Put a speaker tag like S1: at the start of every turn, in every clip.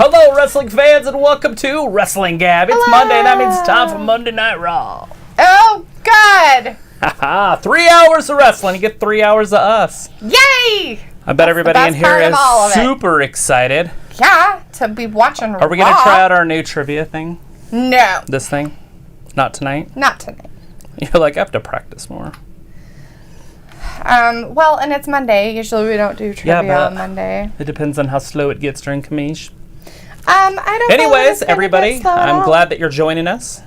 S1: Hello, wrestling fans, and welcome to WrestlingGab. It's Monday, and that means it's time for Monday Night Raw.
S2: Oh, God.
S1: Haha, 3 hours of wrestling. You get 3 hours of us.
S2: Yay!
S1: I bet everybody in here is super excited.
S2: Yeah, to be watching Raw.
S1: Are we going to try out our new trivia thing?
S2: No.
S1: This thing? Not tonight?
S2: Not tonight.
S1: You're like, I have to practice more.
S2: Well, and it's Monday. Usually we don't do trivia on Monday.
S1: It depends on how slow it gets during Kamish.
S2: I don't know.
S1: Anyways, everybody, I'm glad that you're joining us.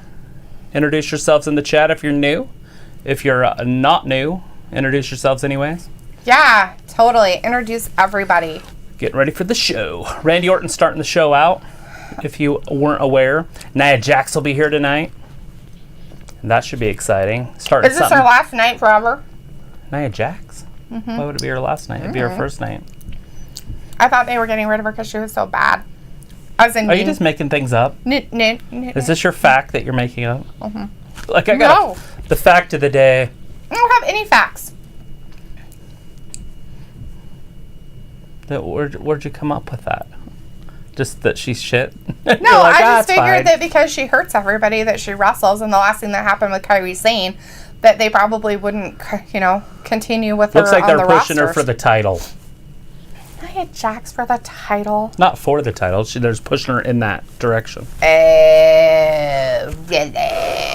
S1: Introduce yourselves in the chat if you're new. If you're not new, introduce yourselves anyways.
S2: Yeah, totally. Introduce everybody.
S1: Getting ready for the show. Randy Orton's starting the show out, if you weren't aware. Nia Jax will be here tonight. And that should be exciting. Is this
S2: our last night forever?
S1: Nia Jax? Mm-hmm. Why would it be her last night? It'd be her first night. I
S2: thought they were getting rid of her because she was so bad.
S1: Are you just making things up? Is this your fact that you're making up? Mm-hmm. Like I got the fact of the day.
S2: I don't have any facts.
S1: Where'd you come up with that? Just that she's shit?
S2: No, I just figured that because she hurts everybody that she wrestles, and the last thing that happened with Kairi Sane, that they probably wouldn't, continue with her on the rosters.
S1: Looks like they're pushing her for the title.
S2: Nia Jax for the title?
S1: Not for the title. They're just pushing her in that direction.
S2: Really?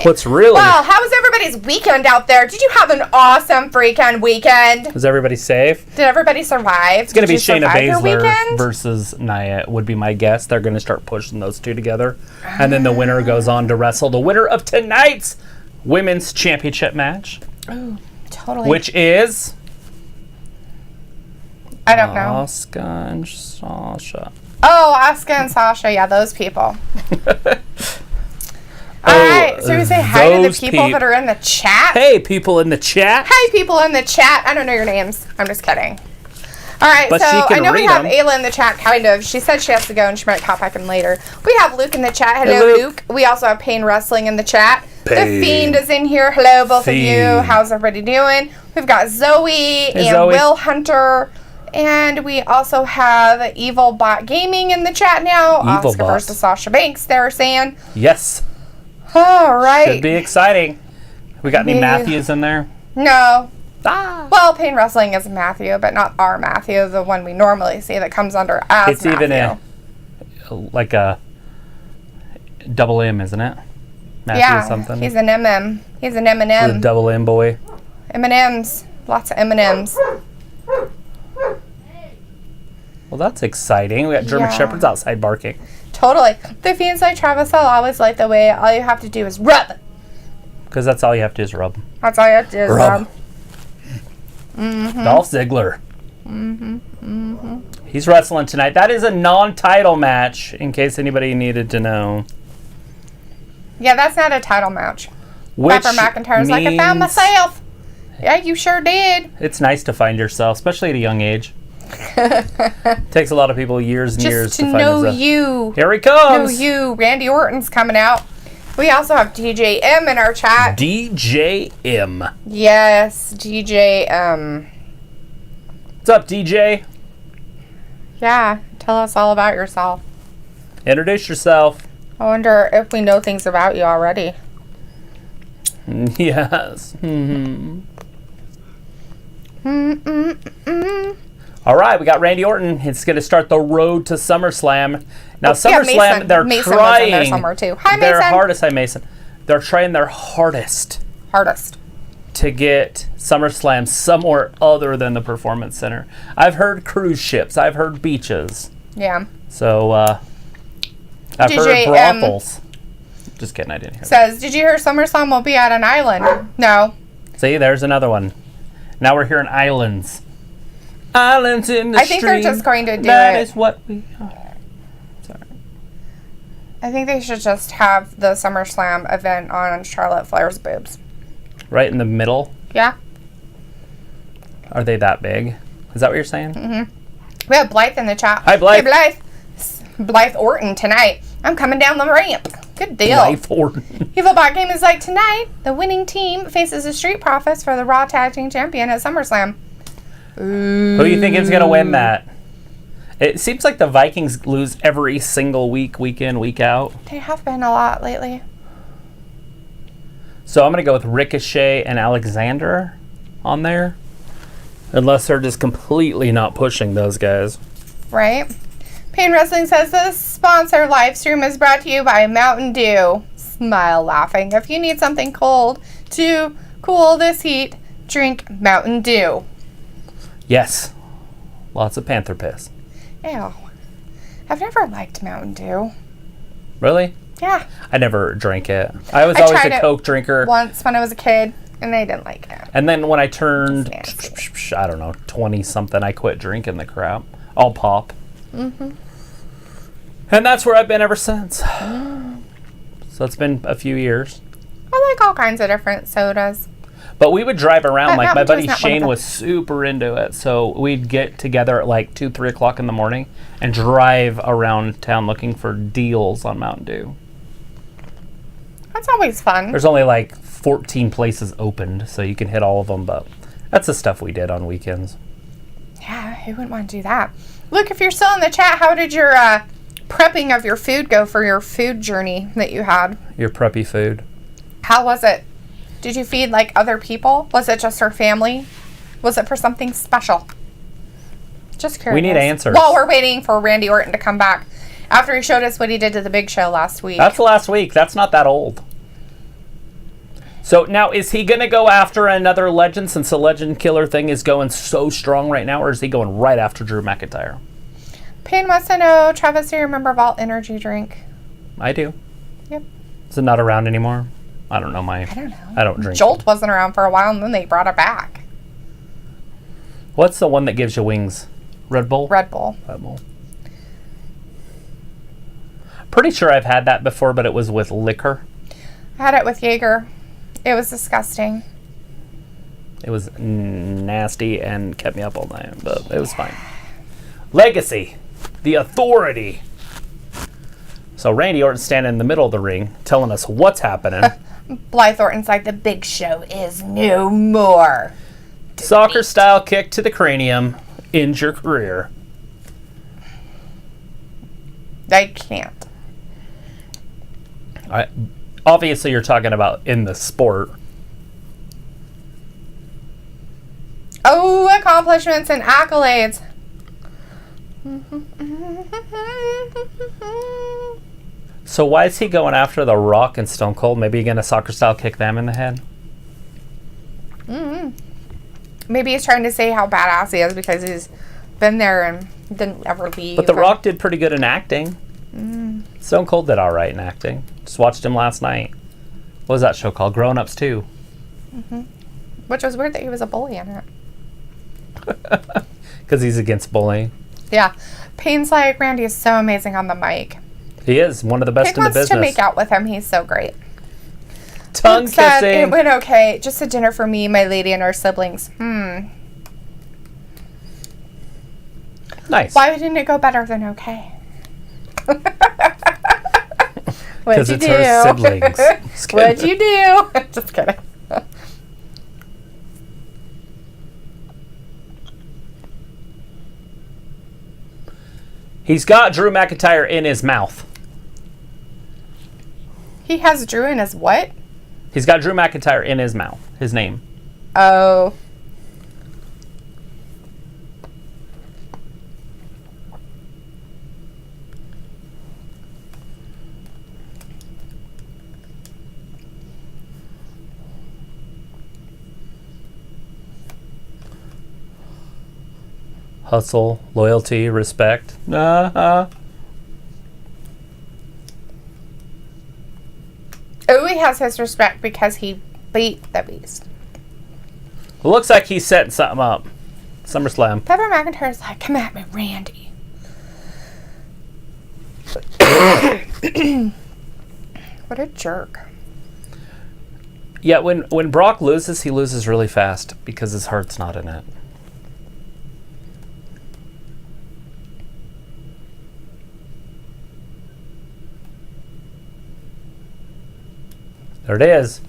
S1: What's really...
S2: Well, how was everybody's weekend out there? Did you have an awesome freaking weekend?
S1: Was everybody safe?
S2: Did everybody survive?
S1: It's going to be Shayna Baszler versus Nia, would be my guess. They're going to start pushing those two together. And then the winner goes on to wrestle the winner of tonight's Women's Championship match.
S2: Oh, totally.
S1: Which is...
S2: I don't know.
S1: Asuka and Sasha.
S2: Oh, Asuka and Sasha. Yeah, those people. All right. So we say hi to the people that are in the chat.
S1: Hey, people in the chat.
S2: Hi, people in the chat. I don't know your names. I'm just kidding. All right.
S1: But
S2: so I know we have Ayla in the chat, kind of. She said she has to go and she might pop back in later. We have Luke in the chat. Hello, Luke. We also have Pain Wrestling in the chat. The Fiend is in here. Hello, both of you. How's everybody doing? We've got Zoe and Will Hunter. And we also have Evil Bot Gaming in the chat now. Asuka versus Sasha Banks, they're saying.
S1: Yes.
S2: All right.
S1: Should be exciting. We got any Matthews in there?
S2: No. Well, Pain Wrestling is Matthew, but not our Matthew, the one we normally see that comes under as
S1: it's
S2: Matthew.
S1: Even like a double M, isn't it? Matthew something.
S2: He's an MM. He's an M&M.
S1: The double M boy.
S2: M&Ms. Lots of M&Ms.
S1: Well, that's exciting. We got German Shepherds outside barking.
S2: Totally. The Fiends like Travis, I'll always like the way all you have to do is rub.
S1: Because that's all you have to do is rub.
S2: That's all you have to do is rub.
S1: Mm-hmm. Dolph Ziggler. Mm-hmm. Mm-hmm. He's wrestling tonight. That is a non-title match, in case anybody needed to know.
S2: Yeah, that's not a title match. Pepper McIntyre's like, I found myself. Yeah, you sure did.
S1: It's nice to find yourself, especially at a young age. Takes a lot of people years and years to find themselves.
S2: You.
S1: Here he comes.
S2: Know you. Randy Orton's coming out. We also have DJ M in our chat.
S1: DJ M.
S2: Yes, DJ M.
S1: What's up, DJ?
S2: Yeah, tell us all about yourself.
S1: Introduce yourself.
S2: I wonder if we know things about you already.
S1: Yes. Mm-hmm. Mm-mm-mm. All right, we got Randy Orton. It's going to start the road to SummerSlam. Now, SummerSlam, they're trying
S2: there somewhere too. Hi, Mason.
S1: their hardest. Hi, Mason. They're trying their hardest to get SummerSlam somewhere other than the Performance Center. I've heard cruise ships. I've heard beaches.
S2: Yeah.
S1: So, I've heard brothels. Just kidding, I didn't hear
S2: that. Did you hear SummerSlam will be at an island? No.
S1: See, there's another one. Now we're hearing islands. Islands in the stream.
S2: I think they're just going to do
S1: That is what we are. Sorry.
S2: I think they should just have the SummerSlam event on Charlotte Flair's boobs.
S1: Right in the middle?
S2: Yeah.
S1: Are they that big? Is that what you're saying?
S2: Mm-hmm. We have Blythe in the chat.
S1: Hi, Blythe.
S2: Hey, Blythe. Blythe Orton tonight. I'm coming down the ramp. Good deal.
S1: Blythe Orton.
S2: Evil Bot Game is like, tonight, the winning team faces the Street Profits for the Raw Tag Team Champion at SummerSlam.
S1: Ooh. Who do you think is going to win that? It seems like the Vikings lose every single week, week in, week out.
S2: They have been a lot lately.
S1: So I'm going to go with Ricochet and Alexander on there. Unless they're just completely not pushing those guys.
S2: Right. Pain Wrestling says this sponsor live stream is brought to you by Mountain Dew. Smile laughing. If you need something cold to cool this heat, drink Mountain Dew.
S1: Yes. Lots of panther piss.
S2: Ew. I've never liked Mountain Dew.
S1: Really?
S2: Yeah.
S1: I never drank it. I was always a Coke drinker.
S2: Once when I was a kid, and I didn't like it.
S1: And then when I turned, I don't know, 20-something, I quit drinking the crap. All pop. Mm-hmm. And that's where I've been ever since. Mm. So it's been a few years.
S2: I like all kinds of different sodas.
S1: But we would drive around, like my buddy Shane was super into it. So we'd get together at like 2, 3 o'clock in the morning and drive around town looking for deals on Mountain Dew.
S2: That's always fun.
S1: There's only like 14 places opened, so you can hit all of them. But that's the stuff we did on weekends.
S2: Yeah, who wouldn't want to do that? Look, if you're still in the chat, how did your prepping of your food go for your food journey that you had?
S1: Your preppy food.
S2: How was it? Did you feed like other people? Was it just her family? Was it for something special? Just curious.
S1: We need answers.
S2: While we're waiting for Randy Orton to come back. After he showed us what he did to the Big Show last week.
S1: That's last week. That's not that old. So now, is he going to go after another legend since the legend killer thing is going so strong right now, or is he going right after Drew McIntyre?
S2: Payne wants to know, Travis, do you remember Vault Energy Drink?
S1: I do.
S2: Yep.
S1: Is it not around anymore? I don't know.
S2: I don't know.
S1: I don't drink.
S2: Jolt wasn't around for a while, and then they brought it back.
S1: What's the one that gives you wings? Red Bull?
S2: Red Bull.
S1: Red Bull. Pretty sure I've had that before, but it was with liquor.
S2: I had it with Jaeger. It was disgusting.
S1: It was nasty and kept me up all night, but it was fine. Legacy. The Authority. So Randy Orton's standing in the middle of the ring, telling us what's happening.
S2: Blythe Orton's like, the Big Show is no more.
S1: Soccer style kick to the cranium. Ends your career.
S2: I can't.
S1: Obviously, you're talking about in the sport.
S2: Oh, accomplishments and accolades.
S1: So why is he going after The Rock and Stone Cold? Maybe he's going to soccer style kick them in the head?
S2: Mm-hmm. Maybe he's trying to say how badass he is because he's been there and didn't ever leave.
S1: But The Rock did pretty good in acting. Stone Cold did all right in acting. Just watched him last night. What was that show called? Grown Ups 2.
S2: Mm-hmm. Which was weird that he was a bully in it.
S1: Because he's against bullying.
S2: Yeah. Payne's like, Randy is so amazing on the mic.
S1: He is one of the best in the business.
S2: To make out with him. He's so great.
S1: Tongue kissing.
S2: It went okay. Just a dinner for me, my lady, and our siblings.
S1: Nice.
S2: Why didn't it go better than okay?
S1: Because it's her siblings.
S2: What'd you do? Just kidding.
S1: He's got Drew McIntyre in his mouth.
S2: He has Drew in his what?
S1: He's got Drew McIntyre in his mouth. His name.
S2: Oh.
S1: Hustle, loyalty, respect.
S2: Oh, he has his respect because he beat the Beast.
S1: It looks like he's setting something up. SummerSlam.
S2: Kevin McIntyre's like, come at me, Randy. What a jerk.
S1: Yeah, when Brock loses, he loses really fast because his heart's not in it. There it is.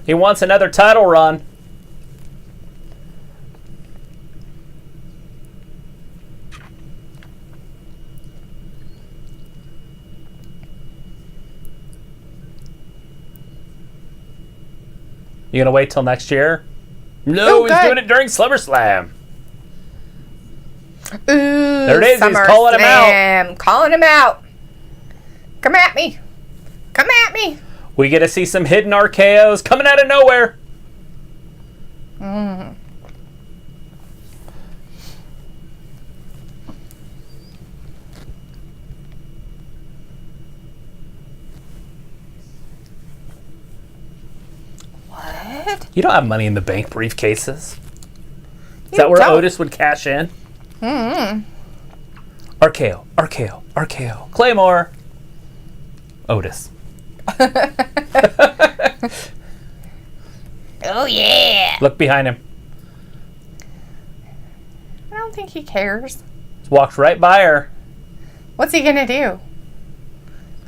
S1: He wants another title run. You gonna wait till next year? No, he's doing it during SummerSlam.
S2: Ooh,
S1: there it is. He's calling him out.
S2: Calling him out. Come at me. Come at me.
S1: We get to see some hidden RKOs coming out of nowhere.
S2: Mm. What?
S1: You don't have money in the bank briefcases. Is that where Otis would cash in?
S2: Mm-hmm.
S1: RKO, RKO, RKO. Claymore. Otis.
S2: Oh, yeah.
S1: Look behind him.
S2: I don't think he cares.
S1: Just walked right by her.
S2: What's he going to do?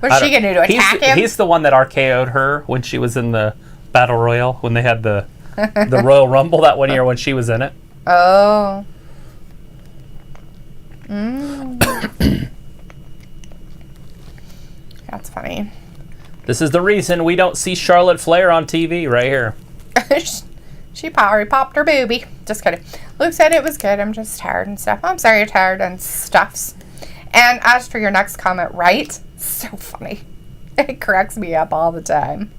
S2: What's she going to do? Attack him?
S1: He's the one that RKO'd her when she was in the Battle Royal, when they had the Royal Rumble that one year when she was in it.
S2: Oh. Mm. That's funny.
S1: This is the reason we don't see Charlotte Flair on TV right here.
S2: She probably popped her boobie. Just kidding. Luke said it was good. I'm just tired and stuff. I'm sorry you're tired and stuffs. And as for your next comment, right? So funny. It cracks me up all the time.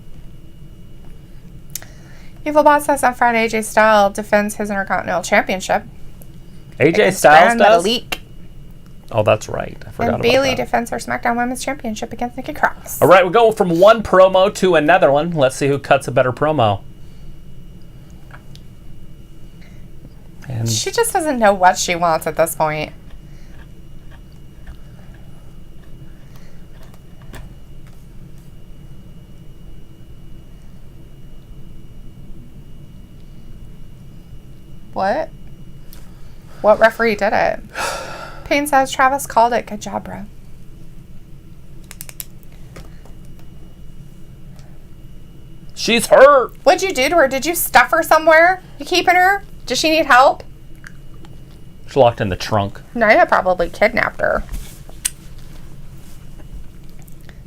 S2: Evil Boss says on Friday, AJ Styles defends his Intercontinental Championship.
S1: AJ Styles does?
S2: Metalik.
S1: Oh, that's right. I forgot about
S2: Bayley
S1: that.
S2: defends her SmackDown Women's Championship against Nikki Cross.
S1: All right, we're going from one promo to another one. Let's see who cuts a better promo. And
S2: She just doesn't know what she wants at this point. What? What referee did it? Payne says Travis called it. Good job, bro.
S1: she's hurt.
S2: What'd you do to her? Did you stuff her somewhere? You keeping her? Does she need help?
S1: She's locked in the trunk.
S2: Nia probably kidnapped her.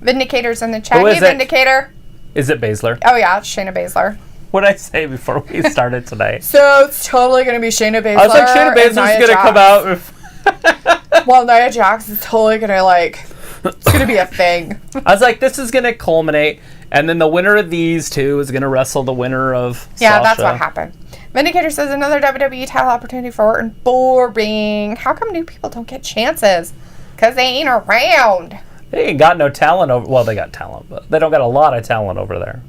S2: Vindicator's in the chat.
S1: Who is
S2: Hey,
S1: it?
S2: Vindicator.
S1: Is it Baszler?
S2: Oh, yeah, it's Shayna Baszler.
S1: What did I say before we started today?
S2: So it's totally going to be Shayna Baszler.
S1: I was like, Shayna Baszler's going to come out.
S2: Well, Nia Jax is totally going to, like, it's going to be a thing.
S1: I was like, this is going to culminate, and then the winner of these two is going to wrestle the winner of
S2: Yeah,
S1: Sasha.
S2: that's what happened. Vindicator says another WWE title opportunity for Orton. Boring. How come new people don't get chances? Because they ain't around.
S1: They ain't got no talent over. Well, they got talent, but they don't got a lot of talent over there.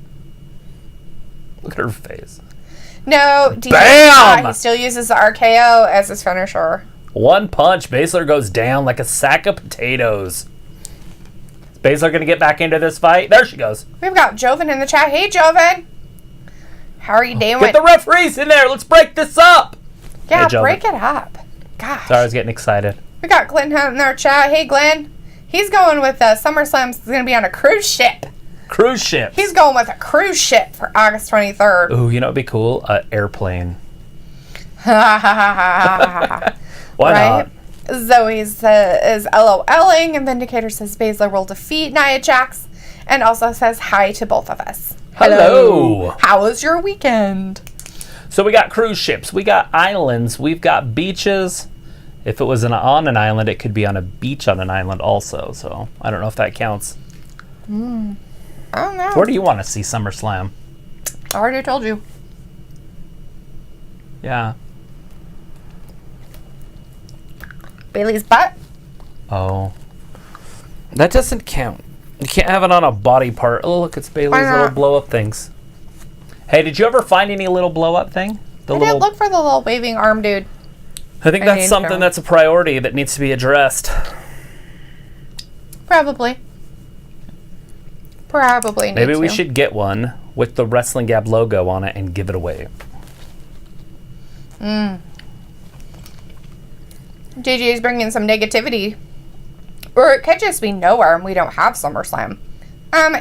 S1: Look at her face.
S2: No,
S1: Bam!
S2: He still uses the RKO as his finisher.
S1: One punch, Baszler goes down like a sack of potatoes. Is Baszler going to get back into this fight? There she goes.
S2: We've got Joven in the chat. Hey, Joven. How are you doing?
S1: Get the referees in there. Let's break this up.
S2: Yeah,
S1: Hey,
S2: break it up. Gosh.
S1: Sorry, I was getting excited.
S2: We got Glenn Hunt in our chat. Hey, Glenn. He's going with SummerSlam's going to be on a cruise ship.
S1: Cruise ship.
S2: He's going with a cruise ship for August 23rd.
S1: Ooh, you know what'd be cool? Airplane.
S2: Why
S1: Why not?
S2: Zoe is LOLing, and Vindicator says Baszler will defeat Nia Jax, and also says hi to both of us.
S1: Hello.
S2: How was your weekend?
S1: So we got cruise ships. We got islands. We've got beaches. If it was on an island, it could be on a beach on an island also. So I don't know if that counts.
S2: I don't know.
S1: Where do you want to see SummerSlam?
S2: I already told you.
S1: Yeah.
S2: Bailey's butt.
S1: Oh. That doesn't count. You can't have it on a body part. Oh, look, it's Bailey's
S2: Why not?
S1: little blow-up things. Hey, did you ever find any little blow-up thing?
S2: I didn't look for the little waving arm dude.
S1: I think
S2: I
S1: that's
S2: didn't
S1: something
S2: know.
S1: that's a priority that needs to be addressed.
S2: Probably. Probably need
S1: Maybe we
S2: to.
S1: should get one with the WrestlingGab logo on it and give it away.
S2: JJ's bringing some negativity. Or it could just be nowhere and we don't have SummerSlam.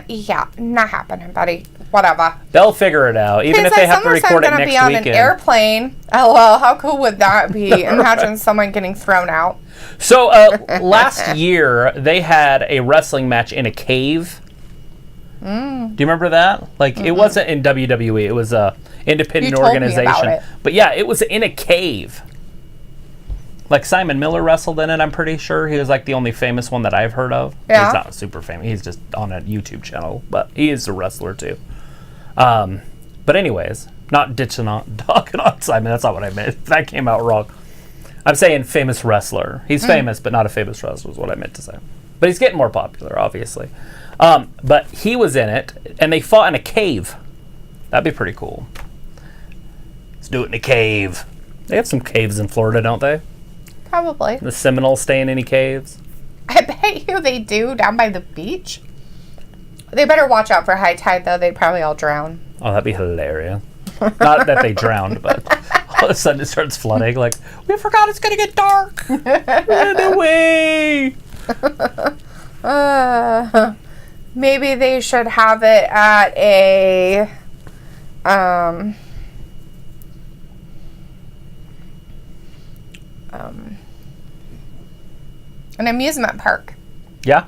S2: Yeah, not happening, buddy. Whatever.
S1: They'll figure it out, even if they have to record it next
S2: be on
S1: weekend.
S2: an airplane. LOL, how cool would that be? Imagine someone getting thrown out.
S1: So last year, they had a wrestling match in a cave. Do you remember that? Like, it wasn't in WWE. It was a independent organization. But yeah, it was in a cave. Like, Simon Miller wrestled in it, I'm pretty sure. He was, like, the only famous one that I've heard of. Yeah. He's not super famous. He's just on a YouTube channel. But he is a wrestler, too. But anyways, not dogging on Simon. That's not what I meant. That came out wrong. I'm saying famous wrestler. He's famous, but not a famous wrestler is what I meant to say. But he's getting more popular, obviously. But he was in it, and they fought in a cave. That'd be pretty cool. Let's do it in a cave. They have some caves in Florida, don't they?
S2: Probably.
S1: The Seminoles stay in any caves?
S2: I bet you they do down by the beach. They better watch out for high tide, though. They'd probably all drown.
S1: Oh, that'd be hilarious. Not that they drowned, but all of a sudden it starts flooding. Like, we forgot it's going to get dark. Run away.
S2: Maybe they should have it at a an amusement park.
S1: Yeah.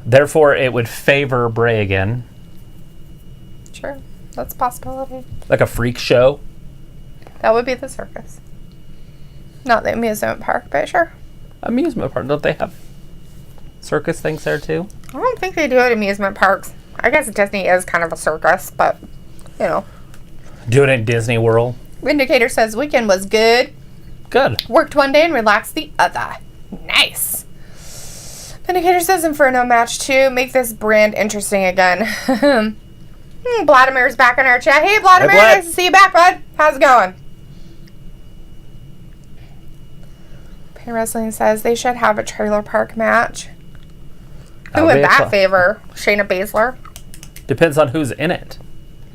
S1: Therefore, it would favor Bray again.
S2: Sure, that's a possibility.
S1: Like a freak show?
S2: That would be the circus. Not the amusement park, but sure.
S1: Amusement park. Don't they have circus things there too?
S2: I don't think they do at amusement parks. I guess Disney is kind of a circus, but, you know.
S1: Do it in Disney World.
S2: Vindicator says weekend was good.
S1: Good.
S2: Worked one day and relaxed the other. Nice. Vindicator says Inferno match 2. Make this brand interesting again. Vladimir's back in our chat. Hey, Vladimir.
S1: Hey,
S2: nice to see you back, bud. How's it going? Pain Wrestling says they should have a trailer park match. Who would that favor? Shayna Baszler?
S1: Depends on who's in it.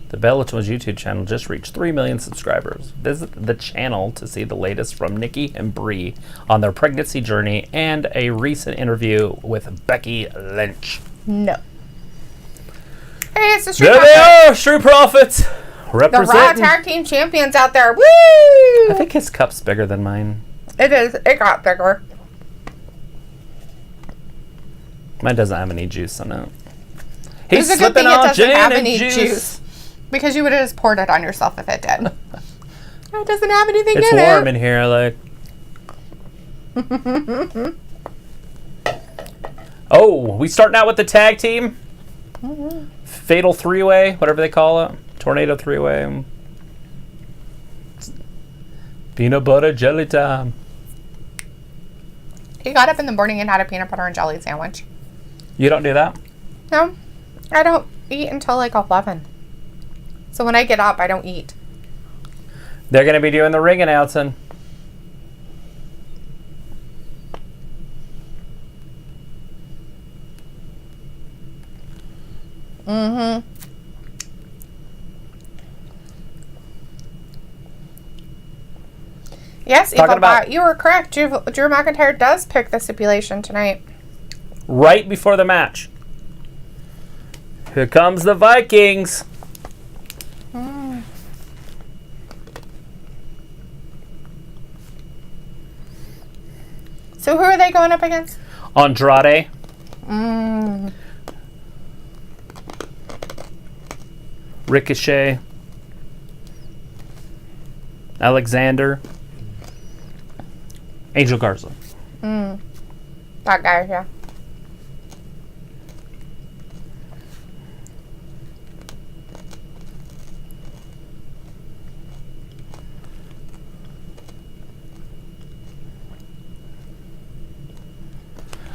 S1: The Bellator's YouTube channel just reached 3 million subscribers. Visit the channel to see the latest from Nikki and Brie on their pregnancy journey and a recent interview with Becky Lynch.
S2: No. Hey, it's the Street
S1: Profits. There they are, Street Profits. Representing.
S2: The Raw Tag Team Champions out there. Woo!
S1: I think his cup's bigger than mine.
S2: It is. It got bigger.
S1: Mine doesn't have any juice in it. He's slipping on gin and juice.
S2: Because you would have just poured it on yourself if it did. It doesn't have anything in it.
S1: It's warm in here, like. Oh, we starting out with the tag team? Mm-hmm. Fatal 3-way, whatever they call it. Tornado 3-way. Peanut butter jelly time.
S2: He got up in the morning and had a peanut butter and jelly sandwich.
S1: You don't do that?
S2: No. I don't eat until like 11. So when I get up, I don't eat.
S1: They're going to be doing the ring announcing.
S2: Mm-hmm. Yes, Evil you were correct. Drew McIntyre does pick the stipulation tonight.
S1: Right before the match. Here comes the Vikings.
S2: So who are they going up against?
S1: Andrade. Ricochet. Alexander. Angel Garza.
S2: That guy, yeah.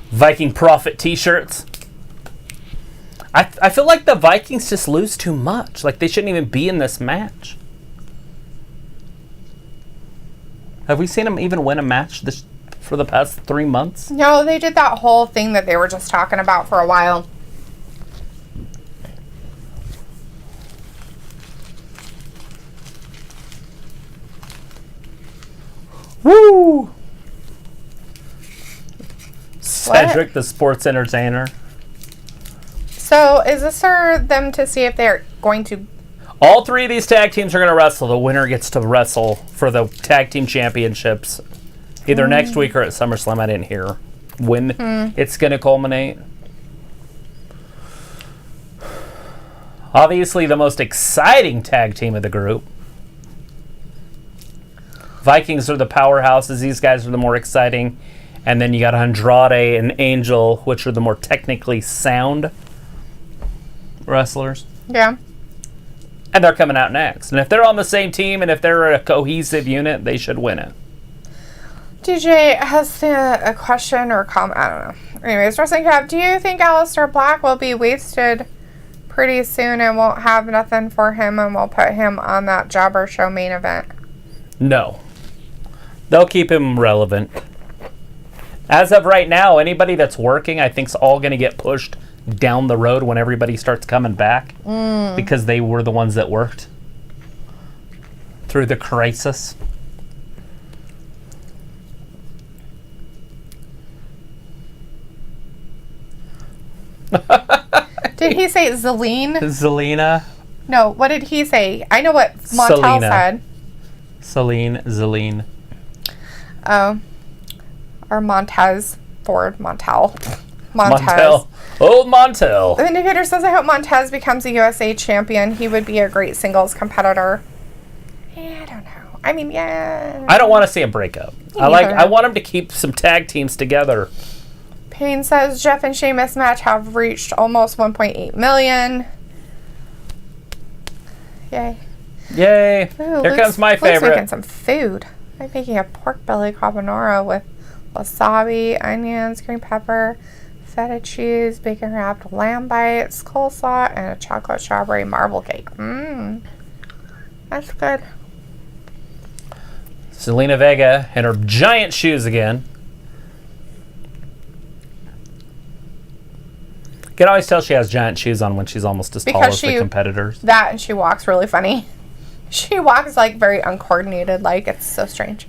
S1: Viking Prophet t-shirts. I feel like the Vikings just lose too much. Like, they shouldn't even be in this match. Have we seen them even win a match for the past 3 months?
S2: No, they did that whole thing that they were just talking about for a while.
S1: Woo! Cedric, the sports entertainer.
S2: So, is this for them to see if they're going to...
S1: All 3 of these tag teams are going to wrestle. The winner gets to wrestle for the tag team championships either next week or at SummerSlam. I didn't hear when it's going to culminate. Obviously, the most exciting tag team of the group. Vikings are the powerhouses. These guys are the more exciting. And then you got Andrade and Angel, which are the more technically sound wrestlers.
S2: Yeah.
S1: And they're coming out next. And if they're on the same team and if they're a cohesive unit, they should win it.
S2: DJ has a question or comment. I don't know. Anyways, WrestlingGab, do you think Aleister Black will be wasted pretty soon and won't have nothing for him and we'll put him on that Jobber Show main event?
S1: No. They'll keep him relevant. As of right now, anybody that's working, I think, is all going to get pushed down the road when everybody starts coming back because they were the ones that worked through the crisis.
S2: Did he say
S1: Zelina?
S2: No, what did he say? I know what Montel said.
S1: Zelina.
S2: Oh. Or Montez. Ford. Montez.
S1: Old Montel.
S2: The Indicator says, I hope Montez becomes a USA champion. He would be a great singles competitor. Yeah, I don't know. I mean, yeah.
S1: I don't want to see him break up. I want him to keep some tag teams together.
S2: Payne says, Jeff and Sheamus match have reached almost 1.8 million. Yay.
S1: Yay.
S2: Ooh,
S1: Here comes my favorite.
S2: Making some food. I'm making a pork belly carbonara with wasabi, onions, green pepper, feta cheese, bacon wrapped lamb bites, coleslaw, and a chocolate strawberry marble cake. That's good.
S1: Zelina Vega in her giant shoes again. You can always tell she has giant shoes on when she's almost as tall as the competitors.
S2: That and she walks really funny. She walks like very uncoordinated, like it's so strange.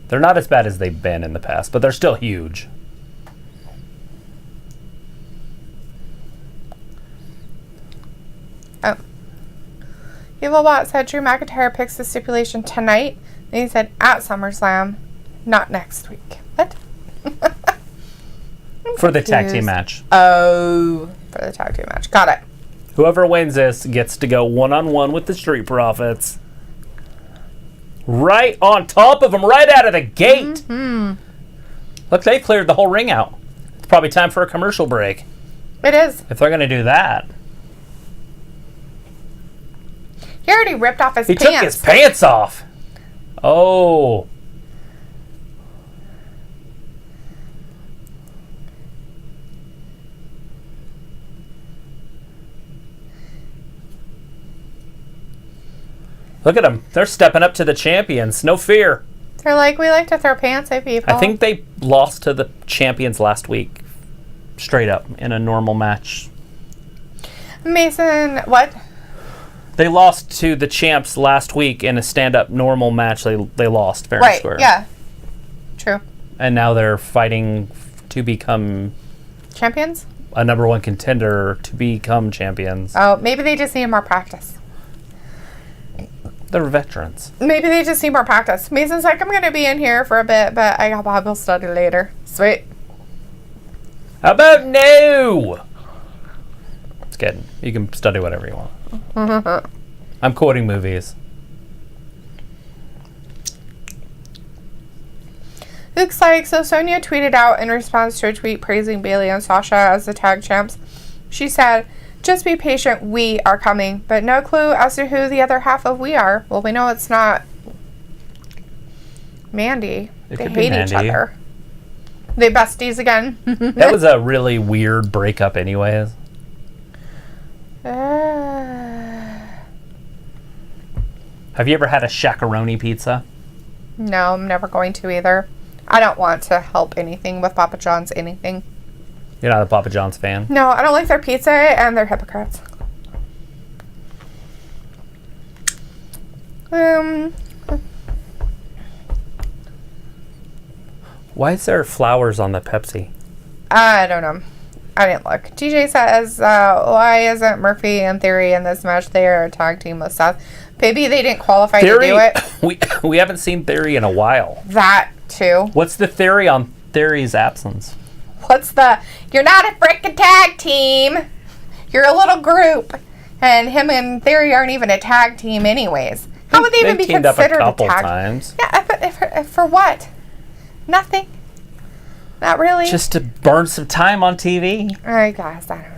S1: They're not as bad as they've been in the past, but they're still huge.
S2: Oh. Evilbot said Drew McIntyre picks the stipulation tonight. Then he said at SummerSlam, not next week. What?
S1: For the tag team match.
S2: Oh, for the tag team match. Got it.
S1: Whoever wins this gets to go one-on-one with the Street Profits. Right on top of them, right out of the gate.
S2: Mm-hmm.
S1: Look, they cleared the whole ring out. It's probably time for a commercial break.
S2: It is.
S1: If they're going to do that.
S2: He already ripped off his pants.
S1: He took his pants off. Oh. Look at them. They're stepping up to the champions. No fear.
S2: They're like, we like to throw pants at people.
S1: I think they lost to the champions last week. Straight up. In a normal match.
S2: Mason, what?
S1: They lost to the champs last week in a stand-up normal match. They lost fair and square.
S2: Right, yeah. True.
S1: And now they're fighting to become...
S2: champions?
S1: A number one contender to become champions.
S2: Oh, maybe they just need more practice.
S1: They're veterans.
S2: Maybe they just need more practice. Mason's like, I'm going to be in here for a bit, but I got Bible study later. Sweet.
S1: How about no? It's good. You can study whatever you want. I'm quoting movies.
S2: Looks like, so Sonya tweeted out in response to a tweet praising Bayley and Sasha as the tag champs. She said, just be patient, we are coming, but no clue as to who the other half of we are. Well, we know it's not Mandy. They hate each other. They besties again.
S1: That was a really weird breakup anyways. Have you ever had a shakaroni pizza?
S2: No, I'm never going to either. I don't want to help anything with Papa John's anything.
S1: You're not a Papa John's fan?
S2: No, I don't like their pizza, and they're hypocrites.
S1: Why is there flowers on the Pepsi?
S2: I don't know. I didn't look. TJ says, why isn't Murphy and Theory in this match? They are a tag team with Seth. Maybe they didn't qualify
S1: Theory,
S2: to do it.
S1: We haven't seen Theory in a while.
S2: That, too.
S1: What's the theory on Theory's absence?
S2: You're not a freaking tag team. You're a little group. And him and Theory aren't even a tag team anyways. How would they even be considered a tag?
S1: Times.
S2: Yeah, but for what? Nothing. Not really.
S1: Just to burn some time on TV.
S2: I guess. I don't know.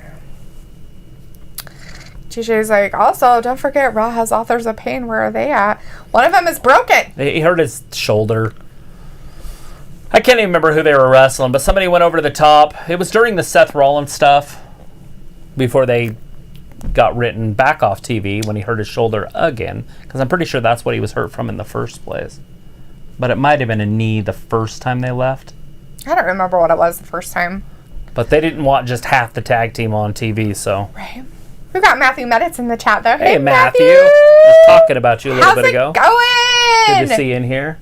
S2: TJ's like, also, don't forget Raw has Authors of Pain. Where are they at? One of them is broken.
S1: He hurt his shoulder. I can't even remember who they were wrestling, but somebody went over to the top. It was during the Seth Rollins stuff before they got written back off TV when he hurt his shoulder again, because I'm pretty sure that's what he was hurt from in the first place. But it might have been a knee the first time they left.
S2: I don't remember what it was the first time.
S1: But they didn't want just half the tag team on TV, so.
S2: Right. We got Matthew Meditz in the chat, though.
S1: Hey, Matthew. Just talking about you a little bit ago.
S2: How's it going?
S1: Good to see you in here.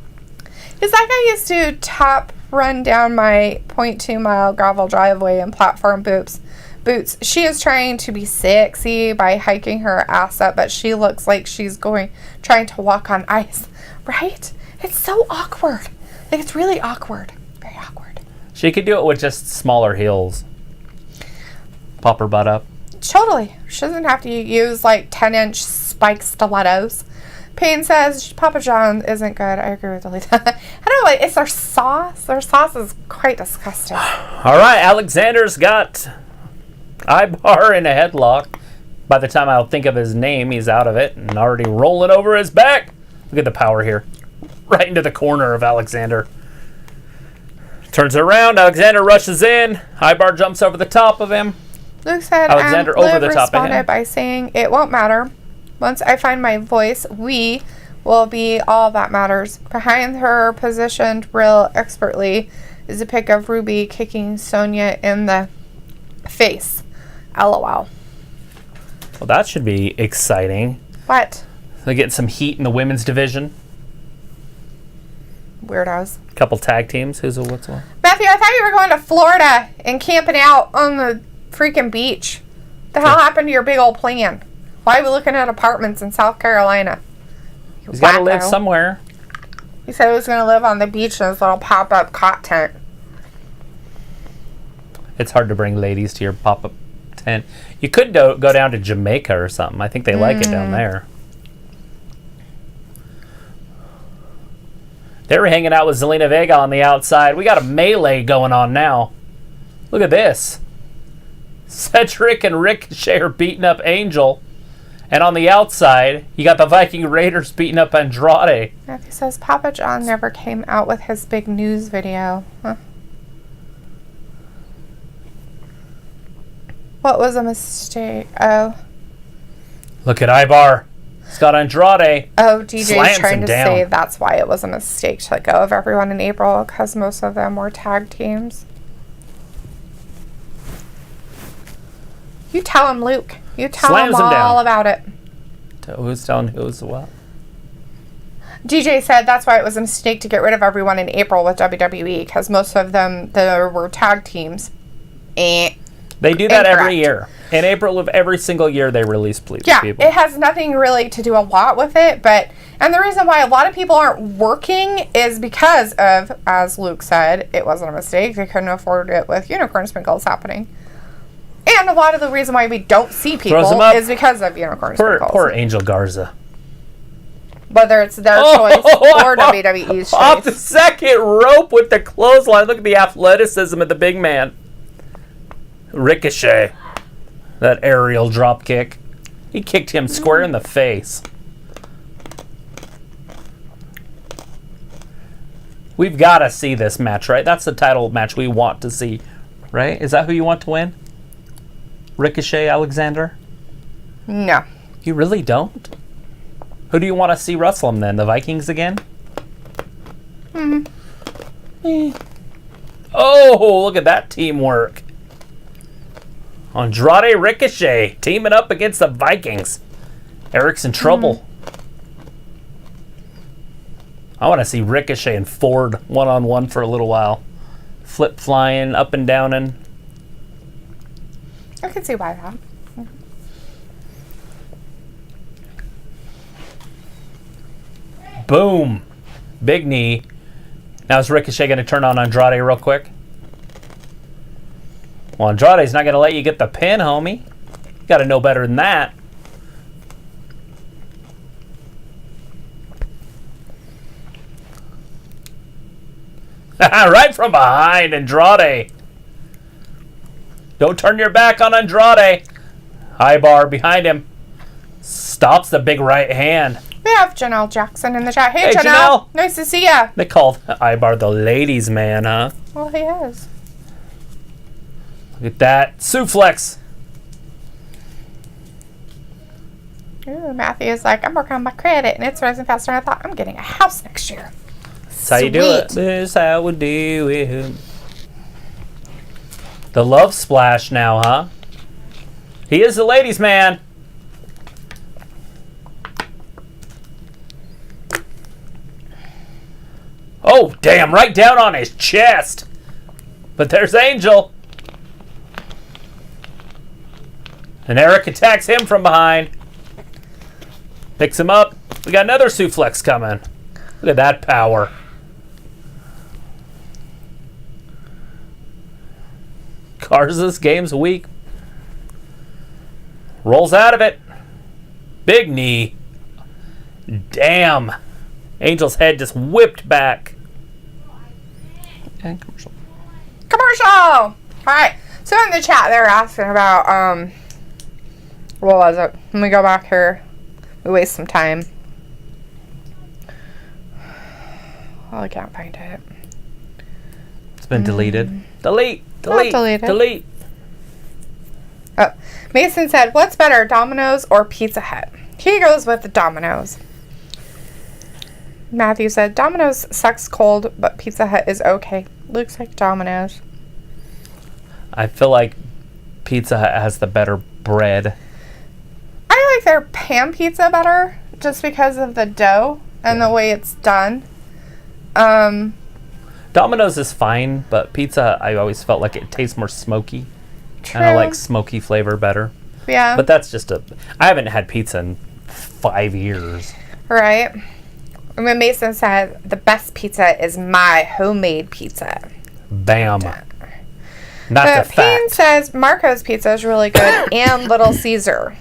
S2: Because that guy used to top run down my 0.2 mile gravel driveway and platform boots. She is trying to be sexy by hiking her ass up, but she looks like she's trying to walk on ice. Right? It's so awkward. Like, it's really awkward. Very awkward.
S1: She could do it with just smaller heels. Pop her butt up.
S2: Totally. She doesn't have to use like 10-inch spike stilettos. Payne says Papa John isn't good. I agree with Dalethea. I don't know. It's their sauce. Their sauce is quite disgusting.
S1: All right. Alexander's got Ivar in a headlock. By the time I'll think of his name, he's out of it and already rolling over his back. Look at the power here. Right into the corner of Alexander. Turns around. Alexander rushes in. Ivar jumps over the top of him.
S2: Luke said,
S1: Alexander over the top of him.
S2: Responded by saying, it won't matter. Once I find my voice, we will be all that matters. Behind her, positioned real expertly, is a pic of Ruby kicking Sonya in the face. LOL.
S1: Well, that should be exciting.
S2: What?
S1: They get some heat in the women's division.
S2: Weirdos.
S1: Couple tag teams. What's one?
S2: Matthew, I thought you were going to Florida and camping out on the freaking beach. The hell happened to your big old plan? Why are we looking at apartments in South Carolina?
S1: He's got to live somewhere.
S2: He said he was going to live on the beach in his little pop-up cot tent.
S1: It's hard to bring ladies to your pop-up tent. You could go down to Jamaica or something. I think they like it down there. They were hanging out with Zelina Vega on the outside. We got a melee going on now. Look at this. Cedric and Ricochet are beating up Angel. And on the outside, you got the Viking Raiders beating up Andrade.
S2: Matthew says Papa John never came out with his big news video. Huh. What was a mistake? Oh.
S1: Look at Ivar. He's got Andrade.
S2: Oh, DJ's trying to
S1: down.
S2: say that's why it was a mistake to let go of everyone in April, because most of them were tag teams. You tell him, Luke. You tell him all about it.
S1: Who's telling who's what?
S2: DJ said that's why it was a mistake to get rid of everyone in April with WWE, because most of them there were tag teams.
S1: They do that every year. In April of every single year, they release people.
S2: Yeah, it has nothing really to do a lot with it, and the reason why a lot of people aren't working is because of, as Luke said, it wasn't a mistake. They couldn't afford it with unicorn sprinkles happening. And a lot of the reason why we don't see people is because of unicorn sprinkles.
S1: Poor Angel Garza.
S2: Whether it's their choice or WWE's choice.
S1: Off the second rope with the clothesline. Look at the athleticism of the big man. Ricochet. That aerial drop kick. He kicked him square in the face. We've got to see this match, right? That's the title match we want to see, right? Is that who you want to win? Ricochet, Alexander?
S2: No.
S1: You really don't? Who do you want to see wrestle him then? The Vikings again? Oh, look at that teamwork. Andrade Ricochet teaming up against the Vikings. Eric's in trouble. I want to see Ricochet and Ford one-on-one for a little while. Flip flying up and down and.
S2: I can see why that.
S1: Boom. Big knee. Now is Ricochet going to turn on Andrade real quick? Well, Andrade's not going to let you get the pin, homie. You got to know better than that. Right from behind, Andrade. Don't turn your back on Andrade. Ivar behind him. Stops the big right hand.
S2: We have Janelle Jackson in the chat. Hey,
S1: Hey, Janelle.
S2: Nice to see ya.
S1: They call Ivar the ladies' man, huh?
S2: Well, he is.
S1: Look at that. Suplex.
S2: Ooh, Matthew's like, I'm working on my credit, and it's rising faster than I thought. I'm getting a house next year.
S1: That's how you do it. This is how we do it. The love splash now, huh? He is the ladies' man. Oh, damn, right down on his chest. But there's Angel. And Erik attacks him from behind. Picks him up. We got another suplex coming. Look at that power. Garza's game's weak. Rolls out of it. Big knee. Damn. Angel's head just whipped back. And commercial.
S2: Commercial! Alright, so in the chat they're asking about, what was it? Let me go back here. We waste some time. Well, I can't find it.
S1: It's been deleted. Delete! Delete!
S2: Deleted.
S1: Delete!
S2: Oh, Mason said, what's better, Domino's or Pizza Hut? He goes with the Domino's. Matthew said, Domino's sucks cold, but Pizza Hut is okay. Looks like Domino's.
S1: I feel like Pizza Hut has the better bread.
S2: I like their pan pizza better, just because of the dough and the way it's done.
S1: Domino's is fine, but Pizza Hut, I always felt like it tastes more smoky.
S2: True.
S1: And I like smoky flavor better.
S2: Yeah.
S1: But that's just I haven't had pizza in 5 years.
S2: Right. And when Mason said, the best pizza is my homemade pizza.
S1: Bam. Not
S2: But
S1: the
S2: Payne
S1: fact.
S2: says, Marco's pizza is really good, and Little Caesar.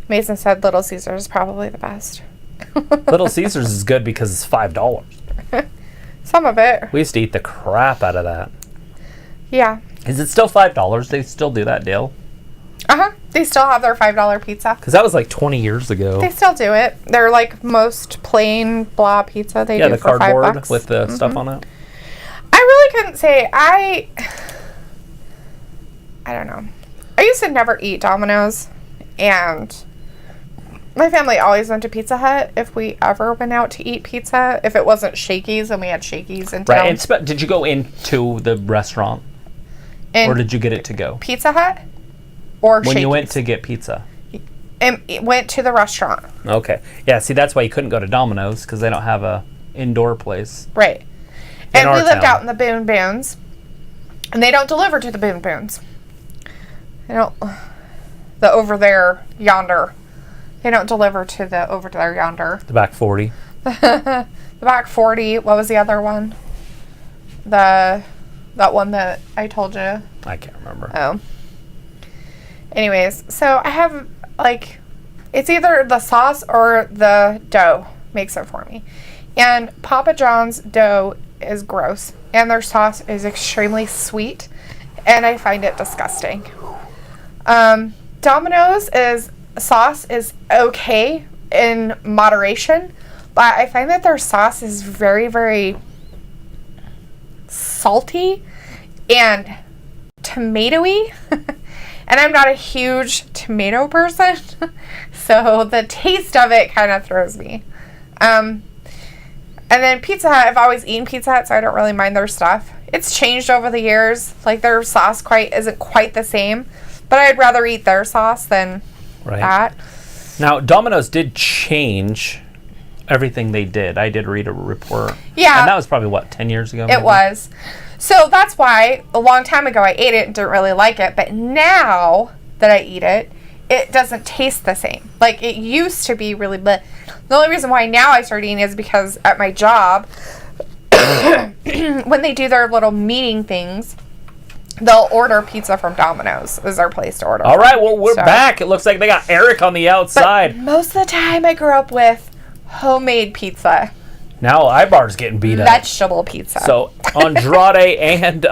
S2: Mason said Little Caesar is probably the best.
S1: Little Caesars is good because it's $5.
S2: Some of it.
S1: We used to eat the crap out of that.
S2: Yeah.
S1: Is it still $5? They still do that deal?
S2: Uh-huh. They still have their $5 pizza.
S1: Because that was like 20 years ago.
S2: They still do it. They're like most plain blah pizza they do
S1: the
S2: for
S1: cardboard
S2: $5.
S1: with the stuff on it.
S2: I really couldn't say. I don't know. I used to never eat Domino's, and my family always went to Pizza Hut if we ever went out to eat pizza. If it wasn't Shakey's, then we had Shakey's in town.
S1: Right. And did you go into the restaurant? Or did you get it to go?
S2: Pizza Hut or
S1: When
S2: Shakey's?
S1: you went to get pizza?
S2: And it went to the restaurant.
S1: Okay. Yeah, see, that's why you couldn't go to Domino's, because they don't have a indoor place.
S2: Right. And
S1: our
S2: we lived
S1: town.
S2: out in the Boon Boons, and they don't deliver to the Boon Boons. They don't. The over there yonder. They don't deliver to the over there yonder.
S1: The back 40.
S2: The back 40. What was the other one? That one that I told you.
S1: I can't remember.
S2: Oh. Anyways, so I have like, it's either the sauce or the dough makes it for me. And Papa John's dough is gross, and their sauce is extremely sweet, and I find it disgusting. Domino's sauce is okay in moderation, but I find that their sauce is very, very salty and tomatoey. And I'm not a huge tomato person, so the taste of it kind of throws me. And then Pizza Hut, I've always eaten Pizza Hut, so I don't really mind their stuff. It's changed over the years. Like, their sauce isn't quite the same, but I'd rather eat their sauce than that.
S1: Now, Domino's did change everything they did. I did read a report.
S2: Yeah.
S1: And that was probably, 10 years ago?
S2: It was. So that's why a long time ago I ate it and didn't really like it, but now that I eat it, it doesn't taste the same. Like, it used to be really, but the only reason why now I started eating is because at my job, when they do their little meeting things, They'll order pizza from Domino's. Is their place to order.
S1: All right, well, we're back. It looks like they got Erik on the outside.
S2: But most of the time, I grew up with homemade pizza.
S1: Now Ivar's getting beat up.
S2: Vegetable pizza.
S1: So Andrade and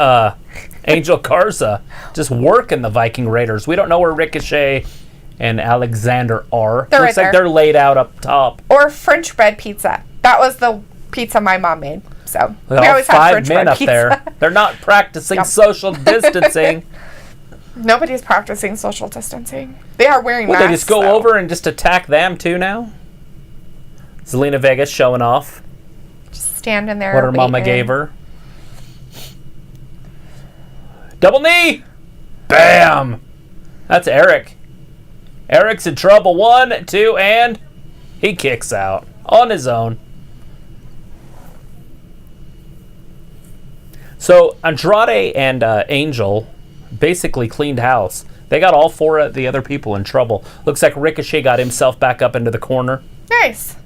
S1: Angel Garza just working the Viking Raiders. We don't know where Ricochet and Alexander are.
S2: They're
S1: Looks
S2: right
S1: like
S2: there.
S1: they're laid out up top.
S2: Or French bread pizza. That was the pizza my mom made. So we
S1: All
S2: always have
S1: 5
S2: French
S1: men
S2: bread
S1: up
S2: pizza.
S1: there. They're not practicing social distancing.
S2: Nobody's practicing social distancing. They are wearing
S1: Well,
S2: masks.
S1: they just go
S2: though.
S1: over and just attack them too now? Zelina Vega showing off
S2: Just standing there.
S1: what her mama
S2: waiting.
S1: gave her. Double knee! Bam! That's Erik. Erik's in trouble. 1, 2, and he kicks out on his own. So Andrade and Angel basically cleaned house. They got all 4 of the other people in trouble. Looks like Ricochet got himself back up into the corner.
S2: Nice.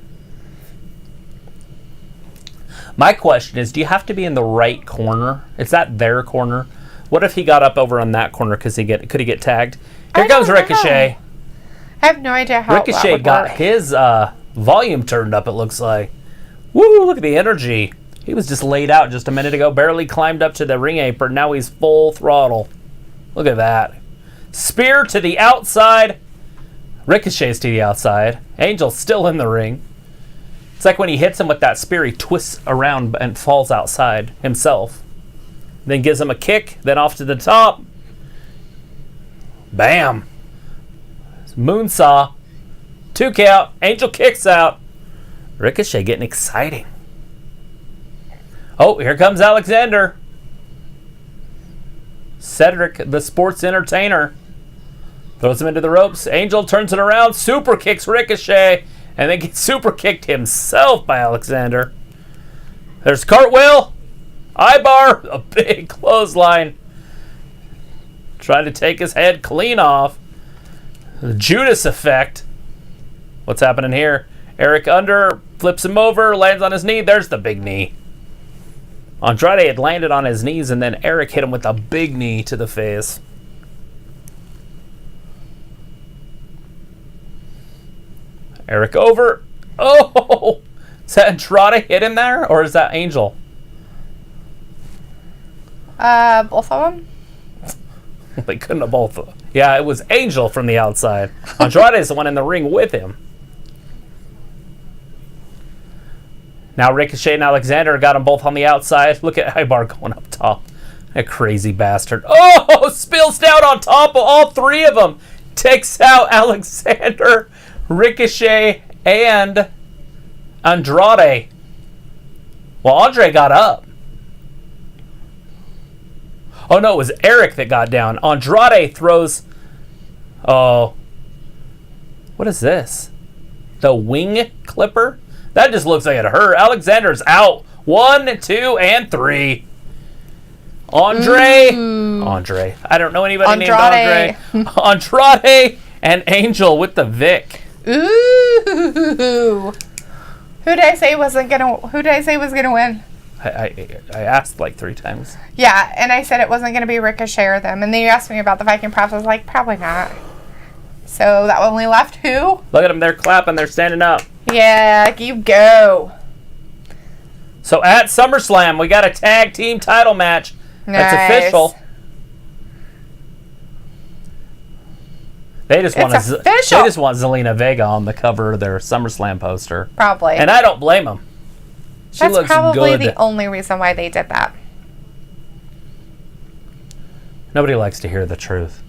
S1: My question is, do you have to be in the right corner? Is that their corner? What if he got up over on that corner? Could he get tagged? Here
S2: I
S1: comes
S2: don't know.
S1: Ricochet.
S2: I have no idea how that
S1: Ricochet
S2: would
S1: got
S2: work.
S1: his volume turned up, it looks like. Woo, look at the energy. He was just laid out just a minute ago, barely climbed up to the ring apron. Now he's full throttle. Look at that. Spear to the outside. Ricochet's to the outside. Angel's still in the ring. It's like when he hits him with that spear, he twists around and falls outside himself. Then gives him a kick, then off to the top. Bam. Moonsaw. 2 count. Angel kicks out. Ricochet getting exciting. Oh, here comes Alexander. Cedric, the sports entertainer, throws him into the ropes. Angel turns it around, super kicks Ricochet, and then gets super kicked himself by Alexander. There's cartwheel. Ivar, a big clothesline. Trying to take his head clean off. The Judas effect. What's happening here? Erik under, flips him over, lands on his knee. There's the big knee. Andrade had landed on his knees, and then Erik hit him with a big knee to the face. Erik over. Oh! Is that Andrade hit him there, or is that Angel?
S2: Both of them?
S1: They couldn't have both. Yeah, it was Angel from the outside. Andrade's the one in the ring with him. Now Ricochet and Alexander got them both on the outside. Look at Ivar going up top. A crazy bastard. Oh, spills down on top of all 3 of them. Takes out Alexander, Ricochet, and Andrade. Well, Andre got up. Oh, no, it was Erik that got down. Andrade throws... Oh. What is this? The wing clipper? That just looks like it hurt. Alexander's out. 1, 2, and 3. Andre. I don't know anybody named Andre. Andrade and Angel with the Vic.
S2: Ooh. Who did I say was gonna win?
S1: I asked like 3 times.
S2: Yeah, and I said it wasn't gonna be Ricochet or them. And then you asked me about the Viking props. I was like, probably not. So that only left who?
S1: Look at them. They're clapping. They're standing up.
S2: Yeah, you go.
S1: So at SummerSlam, we got a tag team title match. That's
S2: Nice.
S1: official. They just want Zelina Vega on the cover of their SummerSlam poster.
S2: Probably.
S1: And I don't blame them. She
S2: That's
S1: looks
S2: probably
S1: good.
S2: the only reason why they did that.
S1: Nobody likes to hear the truth.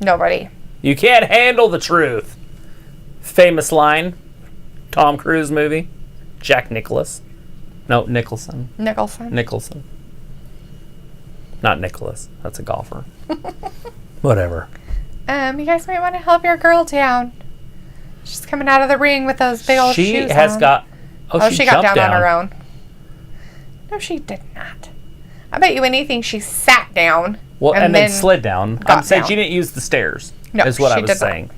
S2: Nobody.
S1: You can't handle the truth. Famous line. Tom Cruise movie. Jack Nicholson. No, Nicholson. Nicholson. Not Nicholas. That's a golfer. Whatever.
S2: You guys might want to help your girl down. She's coming out of the ring with those big old shoes
S1: She has
S2: on.
S1: got... Oh,
S2: she got down on her own. No, she did not. I bet you anything she sat down.
S1: Well, and then slid down. I'm saying
S2: down.
S1: she didn't use the stairs.
S2: No,
S1: is what I
S2: she
S1: was
S2: did not.
S1: saying.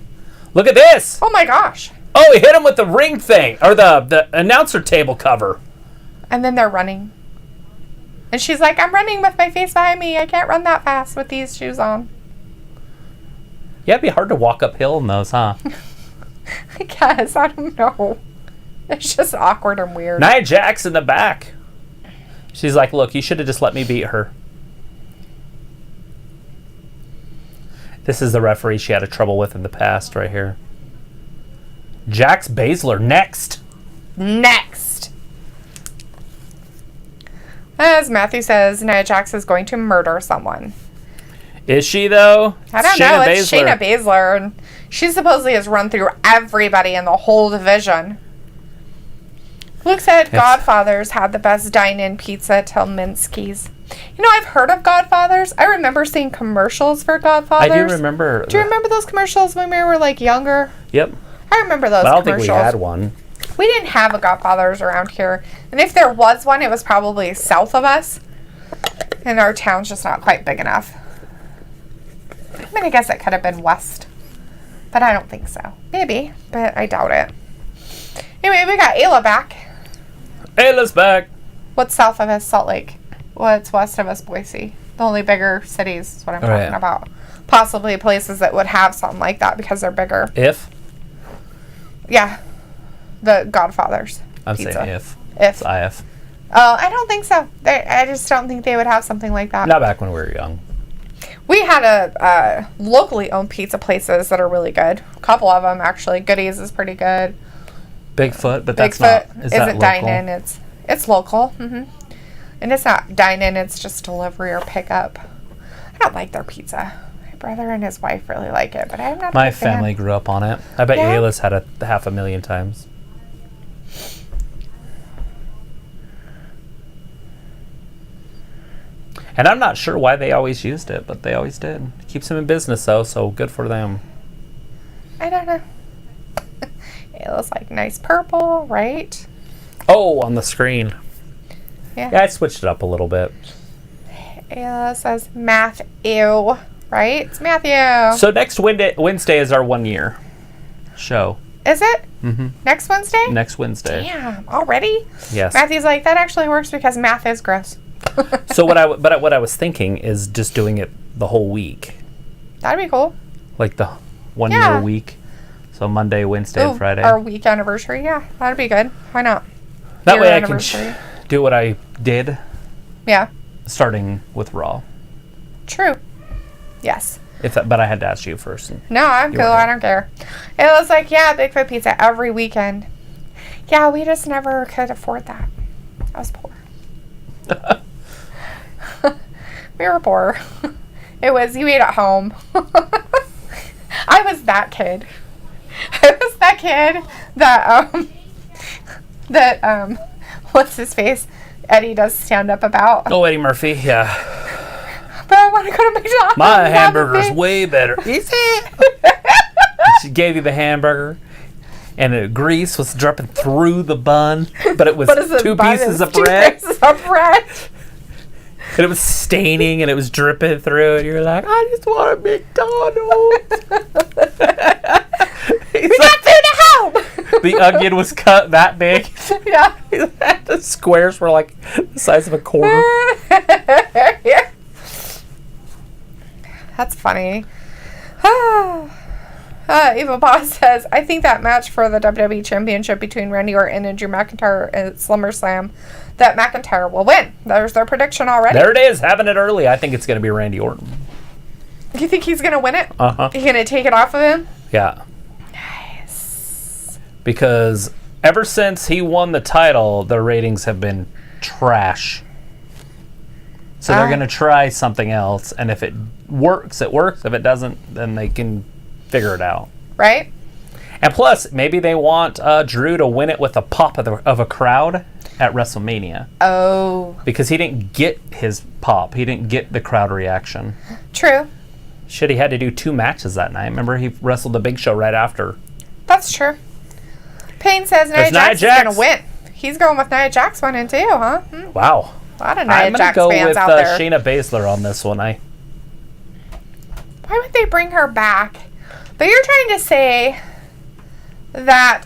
S1: Look at this.
S2: Oh my gosh.
S1: Oh, he hit him with the ring thing. Or the announcer table cover.
S2: And then they're running. And she's like, I'm running with my face behind me. I can't run that fast with these shoes on.
S1: Yeah, it'd be hard to walk uphill in those, huh?
S2: I guess. I don't know. It's just awkward and weird.
S1: Nia Jax in the back. She's like, look, you should have just let me beat her. This is the referee she had a trouble with in the past right here. Jax Baszler next.
S2: Next. As Matthew says, Nia Jax is going to murder someone.
S1: Is she, though?
S2: I don't know. It's Shayna Baszler. And she supposedly has run through everybody in the whole division. Luke said Godfather's had the best dine-in pizza till Minsky's. You know, I've heard of Godfather's. I remember seeing commercials for Godfather's.
S1: I do remember.
S2: Do you remember those commercials when we were, like, younger?
S1: Yep.
S2: I remember those
S1: commercials. I don't
S2: commercials.
S1: think we had one.
S2: We didn't have a Godfather's around here. And if there was one, it was probably south of us. And our town's just not quite big enough. I mean, I guess it could have been west. But I don't think so. Maybe, but I doubt it. Anyway, we got Ayla back.
S1: Ayla's back.
S2: What's south of us? Salt Lake. What's west of us? Boise. The only bigger cities is what I'm talking about. Possibly places that would have something like that because they're bigger.
S1: If?
S2: Yeah. The Godfather's
S1: I'm
S2: pizza.
S1: saying if.
S2: If.
S1: It's IF.
S2: Oh, I don't think so. I just don't think they would have something like that.
S1: Not back when we were young.
S2: We had a locally owned pizza places that are really good. A couple of them, actually. Goodies is pretty good.
S1: Bigfoot, but that's
S2: Bigfoot
S1: not. Isn't
S2: dine-in. It's local. Mm-hmm. And it's not dine-in. It's just delivery or pickup. I don't like their pizza. My brother and his wife really like it, but I'm not.
S1: My family grew up on it. I bet Ayla's had it 500,000 times. And I'm not sure why they always used it, but they always did. It keeps them in business, though, so good for them.
S2: I don't know. It looks like nice purple, right?
S1: Oh, on the screen.
S2: Yeah.
S1: Yeah, I switched it up a little bit.
S2: Ayla says Matthew, right? It's Matthew.
S1: So next Wednesday is our 1 year show.
S2: Is it?
S1: Mm-hmm.
S2: Next Wednesday?
S1: Next Wednesday.
S2: Damn, already?
S1: Yes.
S2: Matthew's like, that actually works because math is gross.
S1: So what I was thinking is just doing it the whole week.
S2: That'd be cool.
S1: Like the 1 year week. So Monday, Wednesday, and Friday.
S2: Our week anniversary, yeah. That'd be good. Why not?
S1: That way I can do what I did.
S2: Yeah.
S1: Starting with Raw.
S2: True. Yes.
S1: But I had to ask you first.
S2: No, I'm cool. I don't care. It was like, yeah, Bigfoot pizza every weekend. Yeah, we just never could afford that. I was poor. We were poor. It was, you ate at home. I was that kid. I was that kid that, what's his face? Eddie does stand up about.
S1: Oh, Eddie Murphy, yeah.
S2: But I want to go to McDonald's.
S1: My hamburger's way better. Is it? She gave you the hamburger, and the grease was dripping through the bun, but it was two pieces of bread. And it was staining, and it was dripping through, and you're like, I just want a McDonald's.
S2: We got food at home.
S1: The onion was cut that big.
S2: Yeah.
S1: The squares were like the size of a quarter.
S2: Yeah. That's funny. Eva Boss says, I think that match for the WWE Championship between Randy Orton and Drew McIntyre at SummerSlam, that McIntyre will win. There's their prediction already.
S1: There it is, having it early. I think it's going to be Randy Orton.
S2: You think he's going to win it?
S1: Uh-huh.
S2: He's going to take it off of him?
S1: Yeah.
S2: Nice.
S1: Because ever since he won the title, the ratings have been trash. So they're going to try something else, and if it works, it works. If it doesn't, then they can figure it out.
S2: Right?
S1: And plus, maybe they want Drew to win it with a pop of a crowd at WrestleMania.
S2: Oh.
S1: Because he didn't get his pop. He didn't get the crowd reaction.
S2: True.
S1: Shit, he had to do 2 matches that night. Remember, he wrestled the Big Show right after.
S2: That's true. Payne says Nia Jax is going to win. He's going with Nia Jax winning too, huh?
S1: Wow.
S2: A lot of Nia Jax fans out there.
S1: I'm going to go with Shayna Baszler on this one.
S2: Why would they bring her back? But you're trying to say that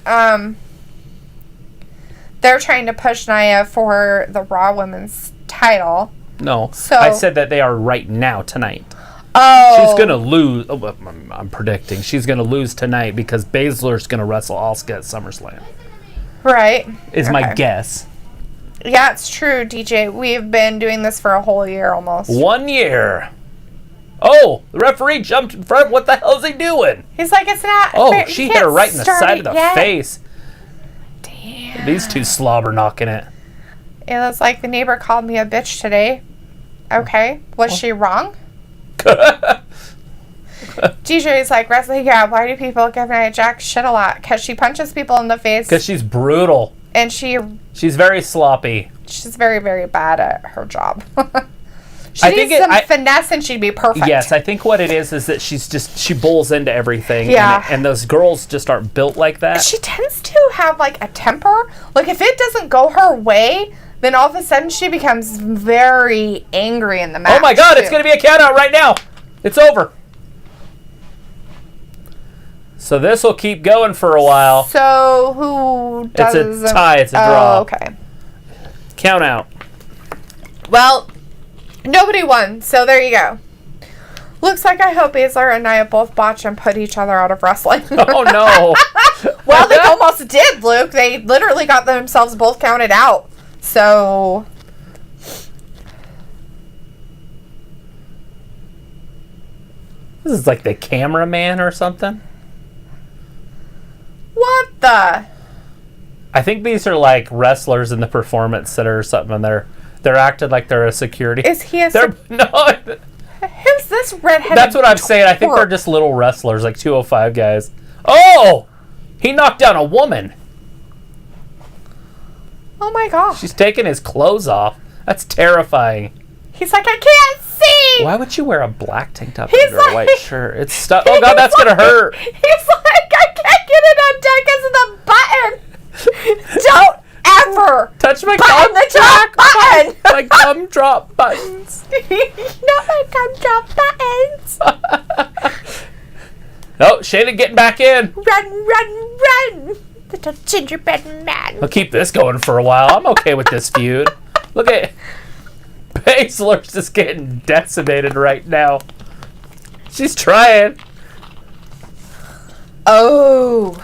S2: they're trying to push Nia for the Raw Women's title.
S1: No.
S2: So
S1: I said that they are right now, tonight.
S2: Oh.
S1: She's going to lose. Oh, I'm predicting. She's going to lose tonight because Baszler's going to wrestle Asuka at SummerSlam.
S2: Right.
S1: Is my guess.
S2: Yeah, it's true, DJ. We've been doing this for a whole year almost.
S1: 1 year. Oh, the referee jumped in front. What the hell is he doing?
S2: He's like, it's not.
S1: Oh, she hit her right in the side of the face.
S2: Damn.
S1: These two slobber knocking it.
S2: It was like the neighbor called me a bitch today. Okay. Was she wrong? DJ's like, WrestlingGab, why do people give Nia Jax shit a lot? Because she punches people in the face.
S1: Because she's brutal.
S2: And
S1: she's very sloppy.
S2: She's very, very bad at her job. She needs some finesse and she'd be perfect.
S1: Yes, I think what it is that she bowls into everything.
S2: Yeah.
S1: And those girls just aren't built like that.
S2: She tends to have like a temper. Like if it doesn't go her way, then all of a sudden she becomes very angry in the match.
S1: Oh my God, it's going to be a count out right now. It's over. So this will keep going for a while.
S2: So who does...
S1: It's a tie. It's a draw.
S2: Oh, okay.
S1: Count out.
S2: Well, nobody won, so there you go. Looks like I hope Baszler and Nia both botch and put each other out of wrestling.
S1: Oh, no.
S2: Well, they almost did, Luke. They literally got themselves both counted out. So...
S1: This is like the cameraman or something.
S2: What the?
S1: I think these are like wrestlers in the Performance Center or something, and they're acting like they're a security.
S2: Is he a
S1: No.
S2: Who's this redheaded?
S1: That's what I'm saying. I think they're just little wrestlers, like 205 guys. Oh! He knocked down a woman.
S2: Oh my gosh.
S1: She's taking his clothes off. That's terrifying.
S2: He's like, I can't see!
S1: Why would you wear a black tank top
S2: He's
S1: under
S2: like,
S1: a white shirt? It's stuck. Oh God, that's gonna hurt.
S2: He's like, I can't get it undone because of the button. Don't ever
S1: touch my
S2: button the drop button.
S1: My gum drop buttons.
S2: Not my gum drop buttons.
S1: Oh, Shayna getting back in.
S2: Run. Little gingerbread man.
S1: I'll keep this going for a while. I'm okay with this feud. Look at Baszler's just getting decimated right now. She's trying.
S2: Oh.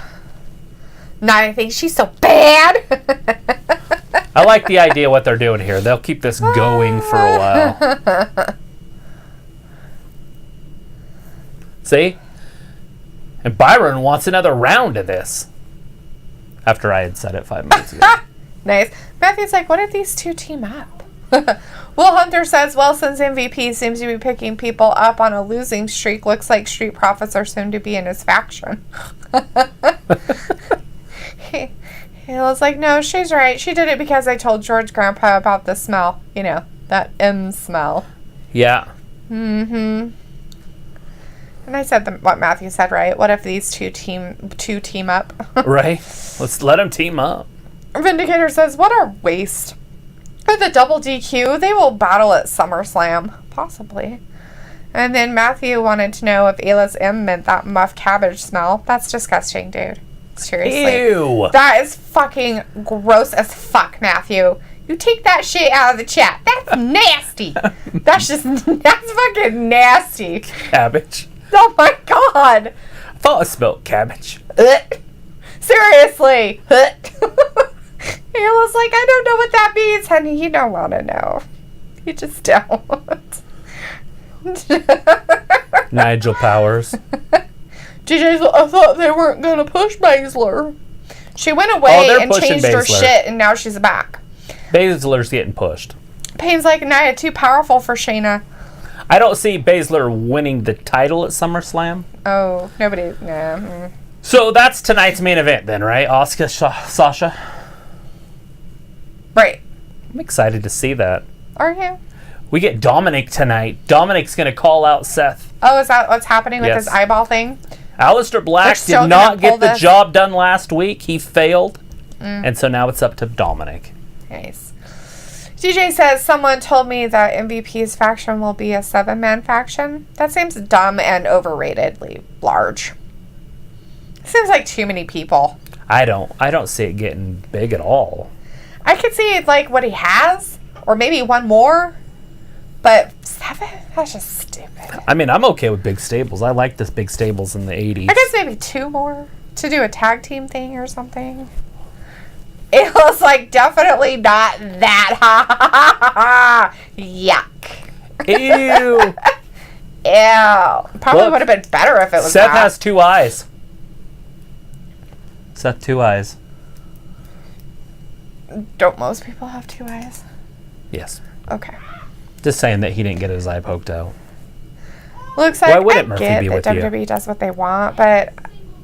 S2: Nia thinks she's so bad.
S1: I like the idea what they're doing here. They'll keep this going for a while. See? And Byron wants another round of this. After I had said it 5 minutes ago.
S2: Nice. Matthew's like, what if these two team up? Will Hunter says, well, since MVP seems to be picking people up on a losing streak, looks like Street Profits are soon to be in his faction. He was like, no, she's right. She did it because I told George Grandpa about the smell. You know, that M smell.
S1: Yeah.
S2: Mm-hmm. And I said what Matthew said, right? What if these two team up?
S1: Right. Let's let them team up.
S2: Vindicator says, what a waste. With a double DQ, they will battle at SummerSlam. Possibly. And then Matthew wanted to know if Ayla's M meant that muff cabbage smell. That's disgusting, dude. Seriously.
S1: Ew.
S2: That is fucking gross as fuck, Matthew. You take that shit out of the chat. That's nasty. That's fucking nasty.
S1: Cabbage.
S2: Oh my God.
S1: I thought I smelled cabbage.
S2: Seriously. He was like, I don't know what that means, honey. You don't want to know. You just don't.
S1: Nigel Powers.
S2: JJ's, I thought they weren't going to push Baszler. She went away and changed her shit, and now she's back.
S1: Baszler's getting pushed.
S2: Payne's like, Nia, too powerful for Shayna.
S1: I don't see Baszler winning the title at SummerSlam.
S2: Oh, nobody. Nah.
S1: So that's tonight's main event then, right? Asuka, Sasha.
S2: Right.
S1: I'm excited to see that.
S2: Are you?
S1: We get Dominic tonight. Dominic's going to call out Seth.
S2: Oh, is that what's happening with his eyeball thing?
S1: Aleister Black did not get the job done last week. He failed. And so now it's up to Dominic.
S2: Nice. DJ says, someone told me that MVP's faction will be a 7-man faction. That seems dumb and overratedly large. Seems like too many people.
S1: I don't see it getting big at all.
S2: I could see like what he has, or maybe one more. But 7? That's just stupid.
S1: I mean, I'm okay with big stables. I like this big stables in the 80s.
S2: I guess maybe 2 more to do a tag team thing or something. It was like definitely not that high. Yuck.
S1: Ew.
S2: Ew. Probably would have been better if it was
S1: Seth
S2: that.
S1: has 2 eyes. Seth, 2 eyes.
S2: Don't most people have 2 eyes?
S1: Yes.
S2: Okay.
S1: Just saying that he didn't get his eye poked out.
S2: Looks like
S1: Why wouldn't
S2: I
S1: Murphy
S2: get
S1: be
S2: that
S1: with you?
S2: WWE does what they want, but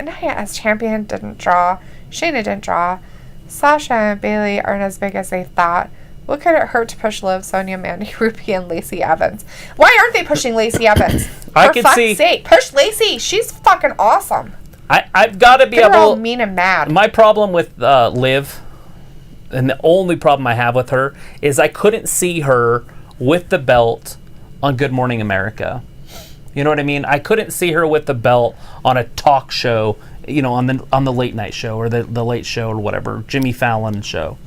S2: Nia as champion didn't draw. Shayna didn't draw. Sasha and Bayley aren't as big as they thought. What could it hurt to push Liv, Sonya, Mandy, Ruby, and Lacey Evans? Why aren't they pushing Lacey Evans?
S1: I
S2: For
S1: could
S2: fuck's
S1: see-
S2: sake, push Lacey. She's fucking awesome.
S1: I've got to be
S2: They're all
S1: able...
S2: mean and mad.
S1: My problem with Liv, and the only problem I have with her, is I couldn't see her with the belt on Good Morning America. You know what I mean? I couldn't see her with the belt on a talk show, you know, on the late night show or the late show or whatever, Jimmy Fallon show.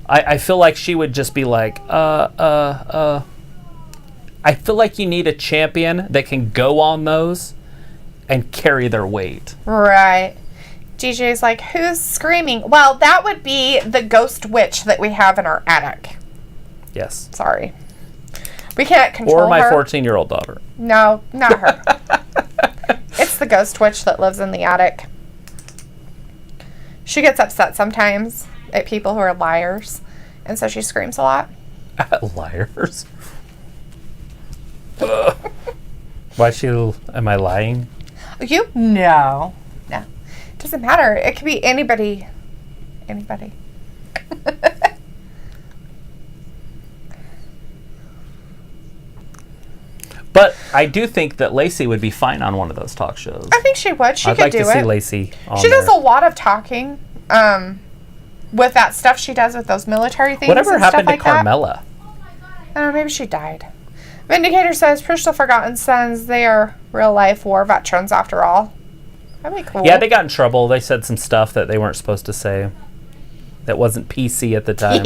S1: I feel like she would just be like, I feel like you need a champion that can go on those and carry their weight.
S2: Right. DJ's like, who's screaming? Well, that would be the ghost witch that we have in our attic.
S1: Yes.
S2: Sorry. We can't control her.
S1: Or my 14-year-old daughter.
S2: No, not her. It's the ghost witch that lives in the attic. She gets upset sometimes at people who are liars, and so she screams a lot.
S1: Liars. Am I lying?
S2: You? No. No. It doesn't matter. It could be anybody. Anybody.
S1: But I do think that Lacey would be fine on one of those talk shows.
S2: I think she would. She
S1: I'd
S2: could
S1: like
S2: do
S1: to see
S2: it.
S1: Lacey on
S2: She does
S1: there.
S2: a lot of talking with that stuff she does with those military things.
S1: Whatever
S2: and
S1: happened
S2: stuff
S1: to
S2: like that.
S1: Carmella?
S2: I don't know, maybe she died. Vindicator says, push the Forgotten Sons. They are real-life war veterans, after all. That'd be cool.
S1: Yeah, they got in trouble. They said some stuff that they weren't supposed to say. That wasn't PC at the time.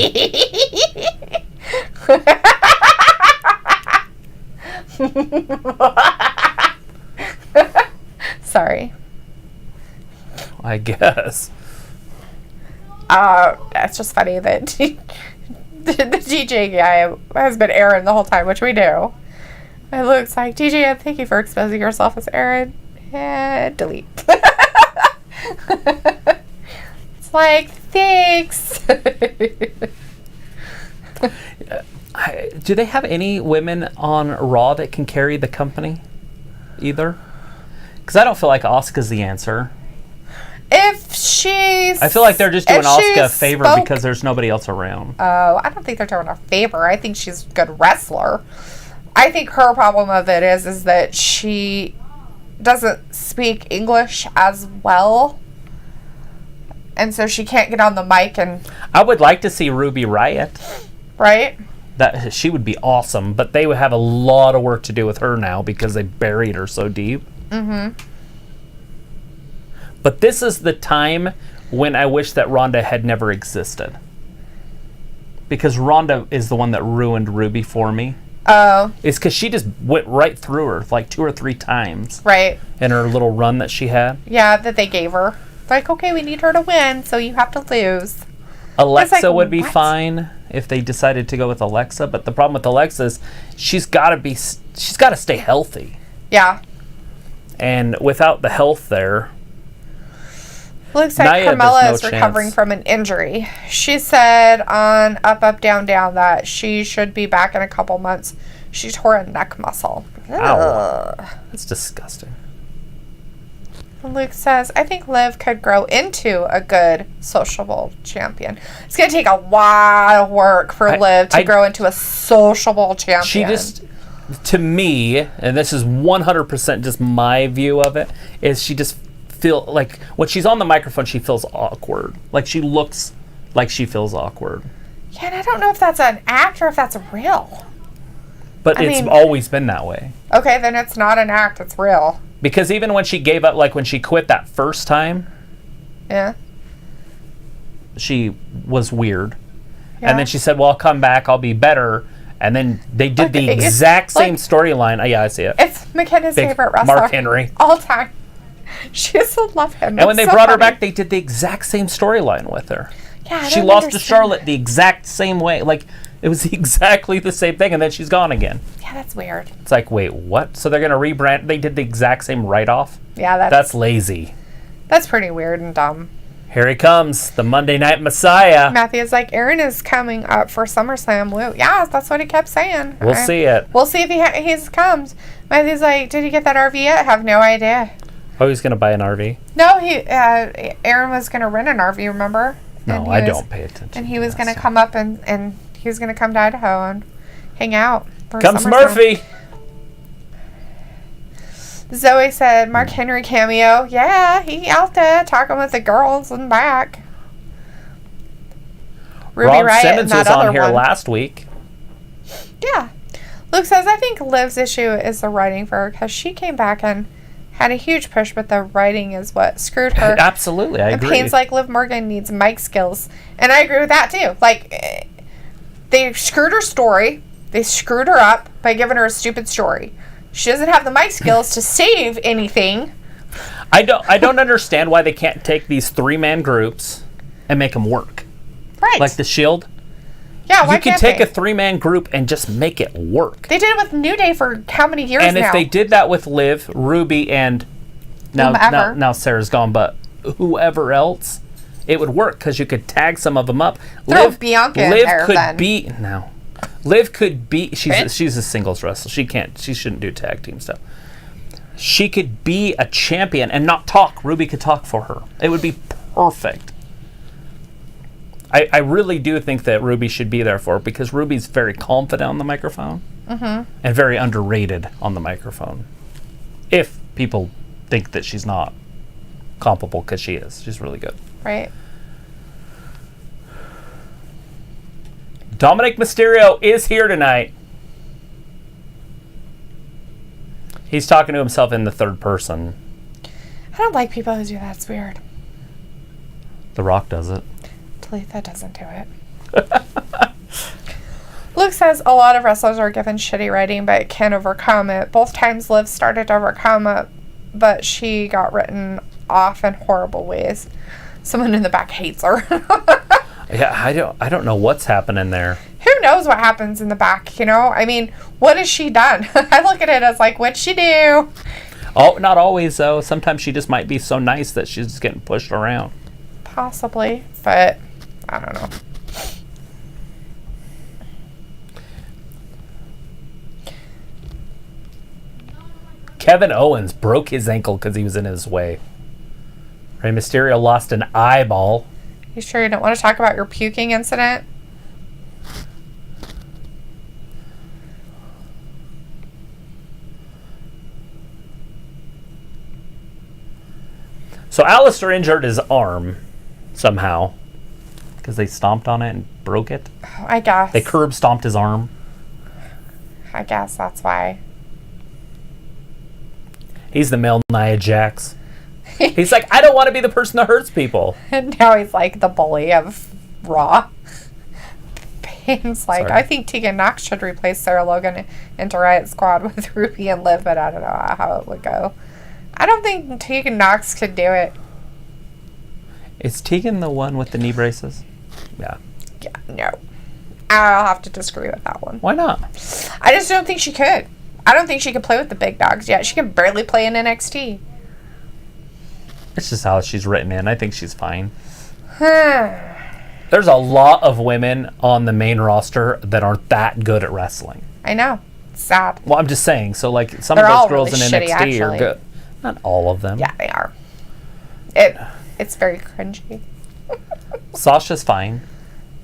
S2: Sorry.
S1: I guess.
S2: It's just funny that the DJ guy has been Aaron the whole time, which we do. It looks like, DJ, thank you for exposing yourself as Aaron. And delete. It's like, thanks.
S1: Do they have any women on Raw that can carry the company either? Because I don't feel like Asuka's the answer.
S2: If she's...
S1: I feel like they're just doing
S2: if
S1: Asuka a
S2: she
S1: favor
S2: spoke-
S1: because there's nobody else around.
S2: Oh, I don't think they're doing her a favor. I think she's a good wrestler. I think her problem of it is that she doesn't speak English as well. And so she can't get on the mic and...
S1: I would like to see Ruby Riott.
S2: Right?
S1: That she would be awesome, but they would have a lot of work to do with her now because they buried her so deep.
S2: Mm-hmm.
S1: But this is the time when I wish that Rhonda had never existed. Because Rhonda is the one that ruined Ruby for me.
S2: Oh.
S1: It's because she just went right through her like 2 or 3 times
S2: Right.
S1: in her little run that she had.
S2: Yeah, that they gave her. Like, okay, we need her to win, so you have to lose.
S1: Alexa
S2: It's like,
S1: would be
S2: what?
S1: fine if they decided to go with Alexa, but the problem with Alexa is she's got to stay healthy.
S2: Yeah.
S1: And without the health there,
S2: Looks like
S1: Nia,
S2: Carmella
S1: there's
S2: is
S1: no
S2: recovering
S1: chance.
S2: from an injury. She said on Up, Up, Down, Down that she should be back in a couple months. She tore a neck muscle.
S1: Ow.
S2: Ugh.
S1: That's disgusting.
S2: Luke says, I think Liv could grow into a good sociable champion. It's going to take a lot of work for Liv to grow into a sociable champion.
S1: She just, to me, and this is 100% just my view of it, is she just feel like when she's on the microphone, she feels awkward. Like she looks like she feels awkward.
S2: Yeah, and I don't know if that's an act or if that's real.
S1: But it's always been that way.
S2: Okay, then it's not an act, it's real.
S1: Because even when she gave up, like when she quit that first time,
S2: Yeah.
S1: she was weird.
S2: Yeah.
S1: And then she said, well, I'll come back. I'll be better. And then they did the exact same storyline. Yeah, I see it.
S2: It's McKenna's favorite wrestler.
S1: Mark Henry.
S2: All time. She used to love him.
S1: And when they brought her back, they did the exact same storyline with her.
S2: Yeah,
S1: she lost to Charlotte the exact same way. Like, it was exactly the same thing, and then she's gone again.
S2: Yeah, that's weird.
S1: It's like, wait, what? So they're going to rebrand? They did the exact same write-off?
S2: Yeah,
S1: that's lazy.
S2: That's pretty weird and dumb.
S1: Here he comes, the Monday Night Messiah.
S2: Matthew's like, Aaron is coming up for SummerSlam. Woo. Yeah, that's what he kept saying.
S1: We'll see it.
S2: We'll see if he comes. Matthew's like, did he get that RV yet? I have no idea.
S1: Oh, he's going to buy an RV?
S2: No, Aaron was going to rent an RV, remember?
S1: No, I don't pay attention.
S2: And he was going to come up and he was going to come to Idaho and hang out.
S1: Comes Murphy.
S2: Zoe said, Mark Henry cameo. Yeah, he out there talking with the girls and back. Ruby
S1: Ron
S2: Riott
S1: Simmons was on here last week.
S2: Yeah. Luke says, I think Liv's issue is the writing for her because she came back and had a huge push, but the writing is what screwed her.
S1: Absolutely, I agree.
S2: It seems like Liv Morgan needs mic skills. And I agree with that, too. Like, they screwed her story. They screwed her up by giving her a stupid story. She doesn't have the mic skills to save anything.
S1: I don't understand why they can't take these 3-man groups and make them work.
S2: Right.
S1: Like the Shield.
S2: Yeah, why
S1: you can
S2: can't
S1: take
S2: they?
S1: a 3-man group and just make it work.
S2: They did it with New Day for how many years now?
S1: And if they did that with Liv, Ruby, and now Sarah's gone, but whoever else, it would work because you could tag some of them up.
S2: Throw Bianca in there then.
S1: Liv could be. She's a singles wrestler. She shouldn't do tag team stuff. She could be a champion and not talk. Ruby could talk for her. It would be perfect. I really do think that Ruby should be there for her because Ruby's very confident on the microphone and very underrated on the microphone. If people think that she's not comparable, because she is. She's really good.
S2: Right.
S1: Dominic Mysterio is here tonight. He's talking to himself in the third person.
S2: I don't like people who do that. It's weird.
S1: The Rock does it.
S2: Dalethea doesn't do it. Luke says a lot of wrestlers are given shitty writing but can't overcome it. Both times Liv started to overcome it, but she got written off in horrible ways. Someone in the back hates her.
S1: Yeah, I don't know what's happening there.
S2: Who knows what happens in the back, you know? I mean, what has she done? I look at it as like, what'd she do?
S1: Oh, not always, though. Sometimes she just might be so nice that she's just getting pushed around.
S2: Possibly, but I don't know.
S1: Kevin Owens broke his ankle because he was in his way. Rey Mysterio lost an eyeball.
S2: You sure you don't want to talk about your puking incident?
S1: So Alistair injured his arm somehow because they stomped on it and broke it.
S2: I guess.
S1: They curb stomped his arm.
S2: I guess that's why.
S1: He's the male Nia Jax. He's like, I don't want to be the person that hurts people.
S2: And now he's like the bully of Raw. Payne's like,
S1: Sorry.
S2: I think Tegan Knox should replace Sarah Logan into Riot Squad with Ruby and Liv, but I don't know how it would go. I don't think Tegan Knox could do it.
S1: Is Tegan the one with the knee braces? Yeah.
S2: Yeah, no. I'll have to disagree with that one.
S1: Why not?
S2: I just don't think she could. I don't think she could play with the big dogs yet. She can barely play in NXT.
S1: It's just how she's written in. I think she's fine. There's a lot of women on the main roster that aren't that good at wrestling.
S2: I know. It's sad.
S1: Well, I'm just saying. So, like, some
S2: They're
S1: of those
S2: all
S1: girls
S2: really
S1: in
S2: shitty,
S1: NXT
S2: actually.
S1: are good. Not all of them.
S2: Yeah, they are. It's very cringy.
S1: Sasha's fine.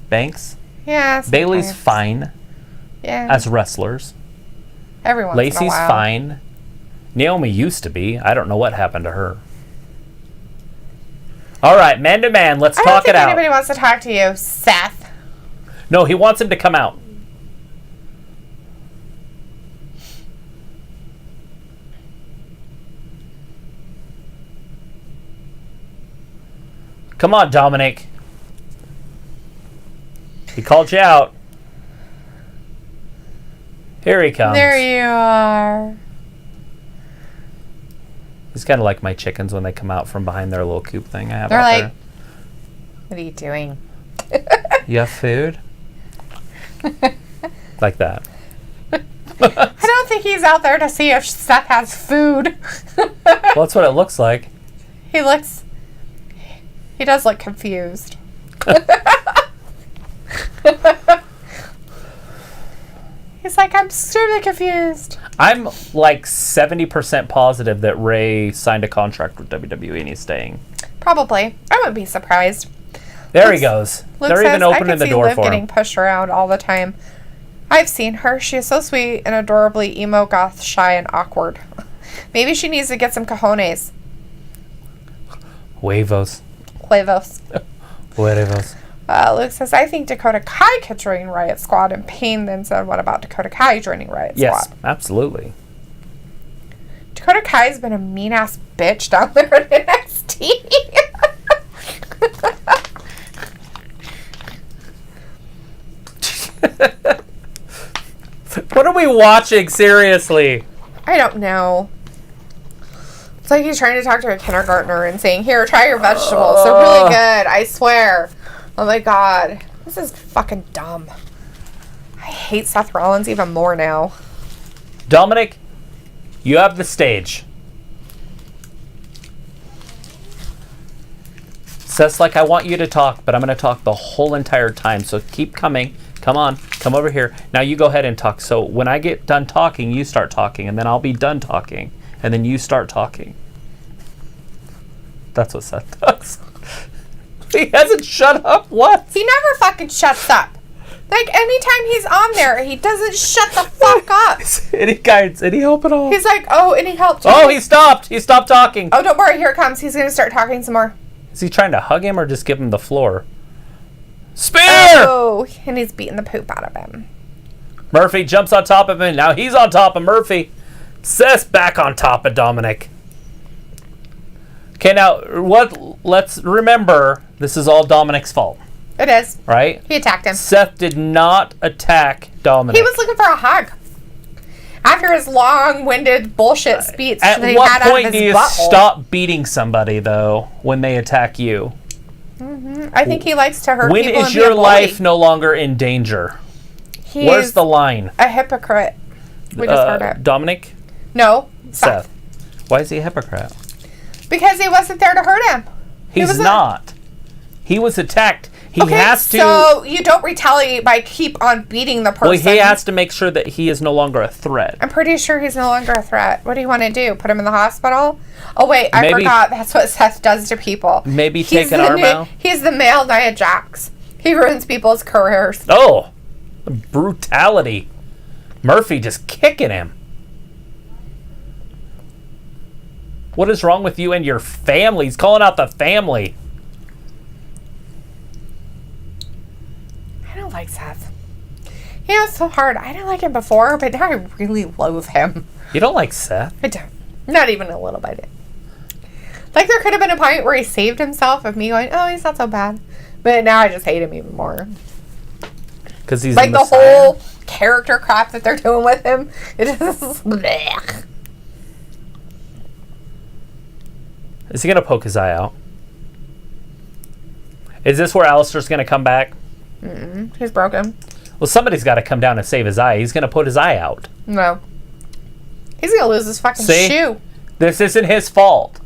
S1: Banks.
S2: Yeah.
S1: Bailey's
S2: sometimes.
S1: fine
S2: Yeah.
S1: as wrestlers.
S2: Every once in a
S1: Lacey's
S2: while.
S1: fine. Naomi used to be. I don't know what happened to her. All right, man to man, let's talk it
S2: I don't think
S1: out.
S2: anybody wants to talk to you, Seth.
S1: No, he wants him to come out. Come on, Dominic. He called you out. Here he comes.
S2: There you are.
S1: He's kind of like my chickens when they come out from behind their little coop thing I have
S2: They're
S1: out
S2: like,
S1: there.
S2: what are you doing?
S1: You have food? Like that.
S2: I don't think he's out there to see if Seth has food.
S1: Well, that's what it looks like.
S2: He does look confused. He's like, I'm extremely confused.
S1: I'm like 70% positive that Ray signed a contract with WWE and he's staying.
S2: Probably. I wouldn't be surprised.
S1: There he goes. They're even opening the door
S2: Liv
S1: for him.
S2: getting pushed around all the time. I've seen her. She is so sweet and adorably emo, goth, shy, and awkward. Maybe she needs to get some cojones.
S1: Huevos.
S2: Huevos.
S1: Huevos.
S2: Luke says, I think Dakota Kai could join Riot Squad. And Payne then said, what about Dakota Kai joining Riot Squad?
S1: Yes, absolutely.
S2: Dakota Kai's been a mean-ass bitch down there in NXT.
S1: What are we watching, seriously?
S2: I don't know. It's like he's trying to talk to a kindergartner and saying, here, try your vegetables. They're really good, I swear. Oh my god. This is fucking dumb. I hate Seth Rollins even more now.
S1: Dominic, you have the stage. Seth's like, I want you to talk, but I'm going to talk the whole entire time, so keep coming. Come on, come over here. Now you go ahead and talk. So when I get done talking, you start talking, and then I'll be done talking, and then you start talking. That's what Seth does. He hasn't shut up once.
S2: He never fucking shuts up. Like, anytime he's on there, he doesn't shut the fuck up.
S1: Any guidance, any help at all?
S2: He's like, oh, any help?
S1: Oh, he stopped. He stopped talking.
S2: Oh, don't worry, here it comes. He's going to start talking some more.
S1: Is he trying to hug him or just give him the floor? Spear!
S2: Oh, and he's beating the poop out of him.
S1: Murphy jumps on top of him. Now he's on top of Murphy. Seth's back on top of Dominic. Okay, now let's remember, this is all Dominic's fault.
S2: It is.
S1: Right?
S2: He attacked him.
S1: Seth did not attack Dominic.
S2: He was looking for a hug. After his long-winded bullshit speech
S1: At
S2: that he
S1: what
S2: had out of
S1: point
S2: his
S1: do you
S2: butthole.
S1: stop beating somebody, though, when they attack you?
S2: Mm-hmm. I think he likes to hurt
S1: When
S2: people
S1: is
S2: and be
S1: your
S2: a bully.
S1: life no longer in danger?
S2: He's
S1: Where's the line?
S2: a hypocrite. We just heard it.
S1: Dominic?
S2: No,
S1: Seth. Why is he a hypocrite?
S2: Because he wasn't there to hurt him.
S1: He's not. He was attacked. He has to.
S2: So you don't retaliate by keep on beating the person.
S1: Well, he has to make sure that he is no longer a threat.
S2: I'm pretty sure he's no longer a threat. What do you want to do? Put him in the hospital? Oh, wait. I
S1: Maybe-
S2: forgot. That's what Seth does to people.
S1: Maybe
S2: He's
S1: take an
S2: the
S1: arm out?
S2: He's the male Nia Jax. He ruins people's careers.
S1: Oh, brutality. Murphy just kicking him. What is wrong with you and your family? He's calling out the family.
S2: I don't like Seth. You know, it's so hard. I didn't like him before, but now I really loathe him.
S1: You don't like Seth?
S2: I don't. Not even a little bit. Like, there could have been a point where he saved himself of me going, oh, he's not so bad. But now I just hate him even more.
S1: Because he's
S2: like
S1: the
S2: the whole character crap that they're doing with him. It is blech.
S1: Is he going to poke his eye out? Is this where Alistair's going to come back?
S2: He's broken.
S1: Well, somebody's got to come down and save his eye. He's going to put his eye out.
S2: No. He's going to lose his fucking
S1: See?
S2: shoe.
S1: This isn't his fault.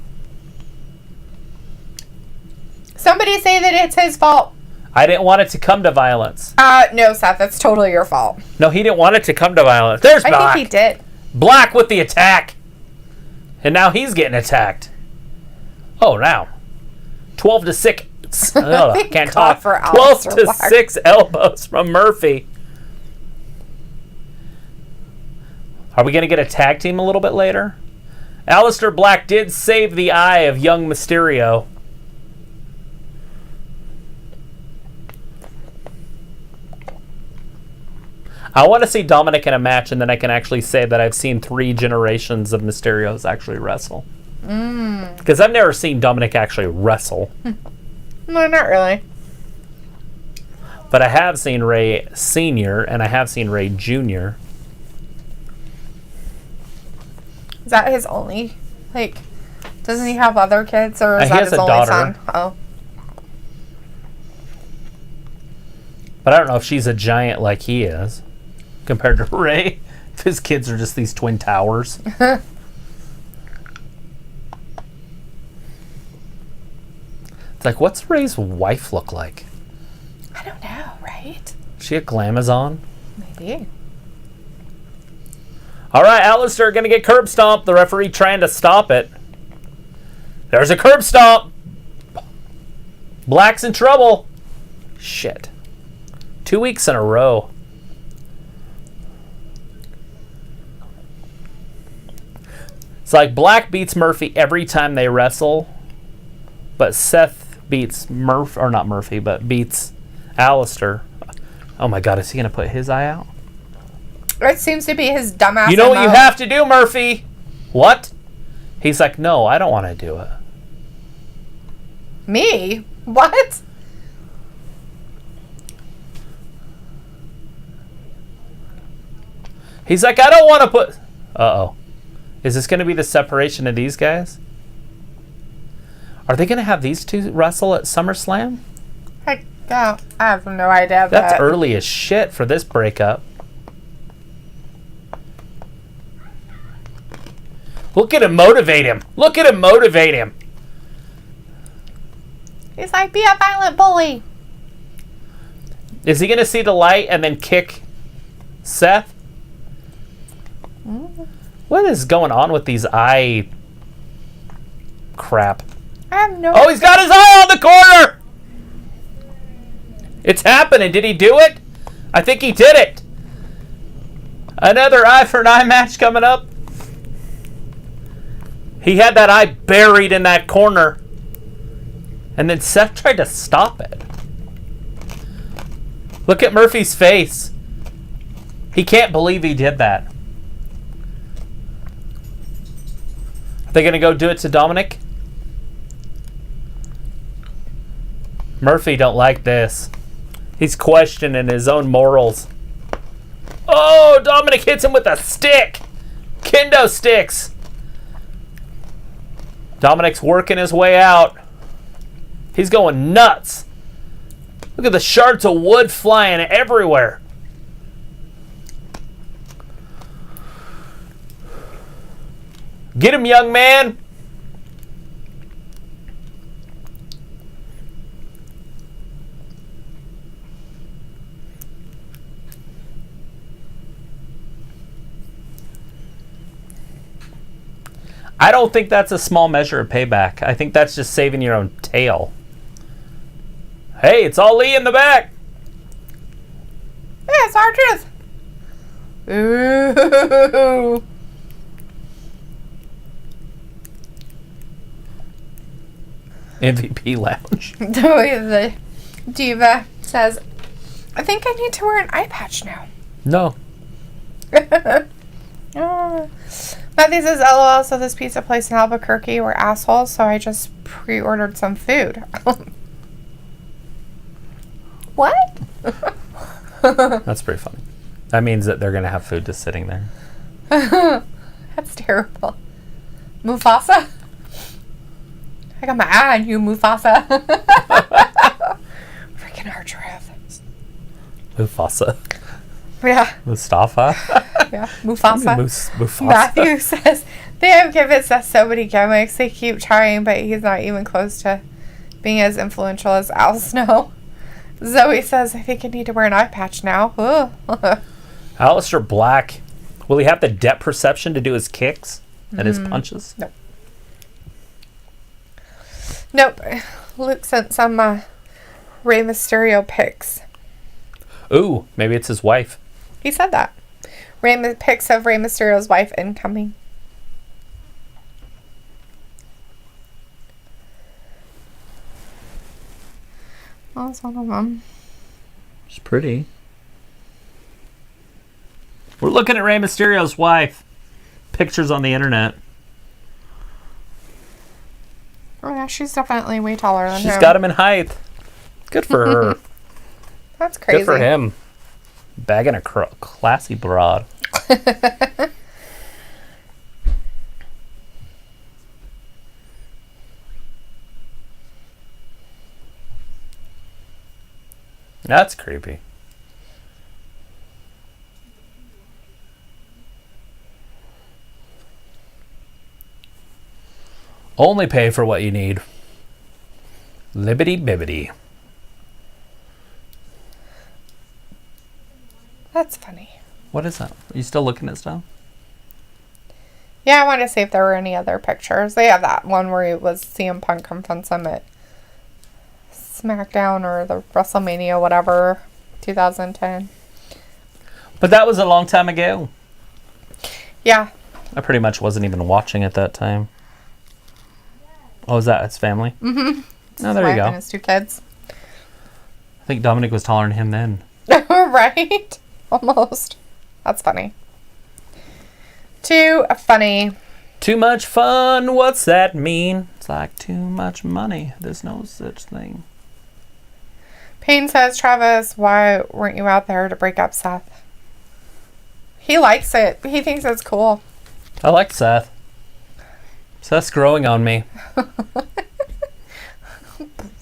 S2: Somebody say that it's his fault.
S1: I didn't want it to come to violence.
S2: No, Seth, that's totally your fault.
S1: No, he didn't want it to come to violence. There's Black.
S2: I think he did.
S1: Black with the attack. And now he's getting attacked. Oh, now. 12 to 6. Oh, I can't
S2: God
S1: talk.
S2: for
S1: 12
S2: Alistair
S1: to
S2: Black.
S1: 6 elbows from Murphy. Are we going to get a tag team a little bit later? Alistair Black did save the eye of young Mysterio. I want to see Dominic in a match, and then I can actually say that I've seen 3 generations of Mysterios actually wrestle. Because I've never seen Dominic actually wrestle.
S2: No, not really.
S1: But I have seen Ray Sr. and I have seen Ray Jr.
S2: Is that his only? Like, doesn't he have other kids, or is that his only
S1: daughter.
S2: son? Oh.
S1: But I don't know if she's a giant like he is compared to Ray. If his kids are just these twin towers. It's like, what's Ray's wife look like?
S2: I don't know, right?
S1: Is she a glamazon?
S2: Maybe.
S1: All right, Alistair going to get curb stomped. The referee trying to stop it. There's a curb stomp. Black's in trouble. Shit. 2 weeks in a row. It's like Black beats Murphy every time they wrestle, but Seth beats beats Alistair. Oh my God, is he going to put his eye out?
S2: It seems to be his dumbass.
S1: You know what you have to do, Murphy? What? He's like, no, I don't want to do it.
S2: Me? What?
S1: He's like, I don't want to put... Uh-oh. Is this going to be the separation of these guys? Are they going to have these two wrestle at SummerSlam?
S2: I have no idea.
S1: That's early as shit for this breakup. Look at him motivate him. Look at him motivate him.
S2: He's like, be a violent bully.
S1: Is he going to see the light and then kick Seth? What is going on with these eye crap?
S2: I have no...
S1: Oh, he's got his eye on the corner! It's happening. Did he do it? I think he did it. Another eye for an eye match coming up. He had that eye buried in that corner. And then Seth tried to stop it. Look at Murphy's face. He can't believe he did that. Are they going to go do it to Dominic? Murphy don't like this. He's questioning his own morals. Oh, Dominic hits him with a stick. Kendo sticks. Dominic's working his way out. He's going nuts. Look at the shards of wood flying everywhere. Get him, young man. I don't think that's a small measure of payback. I think that's just saving your own tail. Hey, it's all Lee in the back.
S2: Yeah, it's our truth. Ooh.
S1: MVP Lounge.
S2: The diva says, I think I need to wear an eye patch now.
S1: No.
S2: Matthew says, LOL, so this pizza place in Albuquerque were assholes, so I just pre-ordered some food. What?
S1: That's pretty funny. That means that they're going to have food just sitting there.
S2: That's terrible. Mufasa? I got my eye on you, Mufasa. Freaking R-Truth.
S1: Mufasa.
S2: Yeah.
S1: Mustafa.
S2: Yeah, Mufasa.
S1: Mufasa.
S2: Matthew says, they have given Seth so many gimmicks. They keep trying, but he's not even close to being as influential as Al Snow. Zoe says, I think I need to wear an eye patch now.
S1: Aleister Black. Will he have the depth perception to do his kicks and his punches?
S2: Nope. Nope. Luke sent some Rey Mysterio pics.
S1: Ooh, maybe it's his wife.
S2: He said that. Pics of Rey Mysterio's wife incoming. Oh, that's one of them.
S1: She's pretty. We're looking at Rey Mysterio's wife. Pictures on the internet.
S2: Oh yeah, she's definitely way taller than him.
S1: She's got him in height. Good for her.
S2: That's crazy.
S1: Good for him. Bagging a classy broad. That's creepy. Only pay for what you need. Libbity bibbity.
S2: That's funny.
S1: What is that? Are you still looking at stuff?
S2: Yeah, I wanted to see if there were any other pictures. They have that one where it was CM Punk confronts him at SmackDown or the WrestleMania, whatever, 2010.
S1: But that was a long time ago.
S2: Yeah.
S1: I pretty much wasn't even watching at that time. Oh, is that his family?
S2: Mm-hmm.
S1: Oh, there you go.
S2: And his 2 kids.
S1: I think Dominic was taller than him then.
S2: Right? Almost. That's funny. Too funny.
S1: Too much fun, what's that mean? It's like too much money. There's no such thing.
S2: Payne says, Travis, why weren't you out there to break up Seth? He likes it. He thinks it's cool.
S1: I like Seth. Seth's growing on me.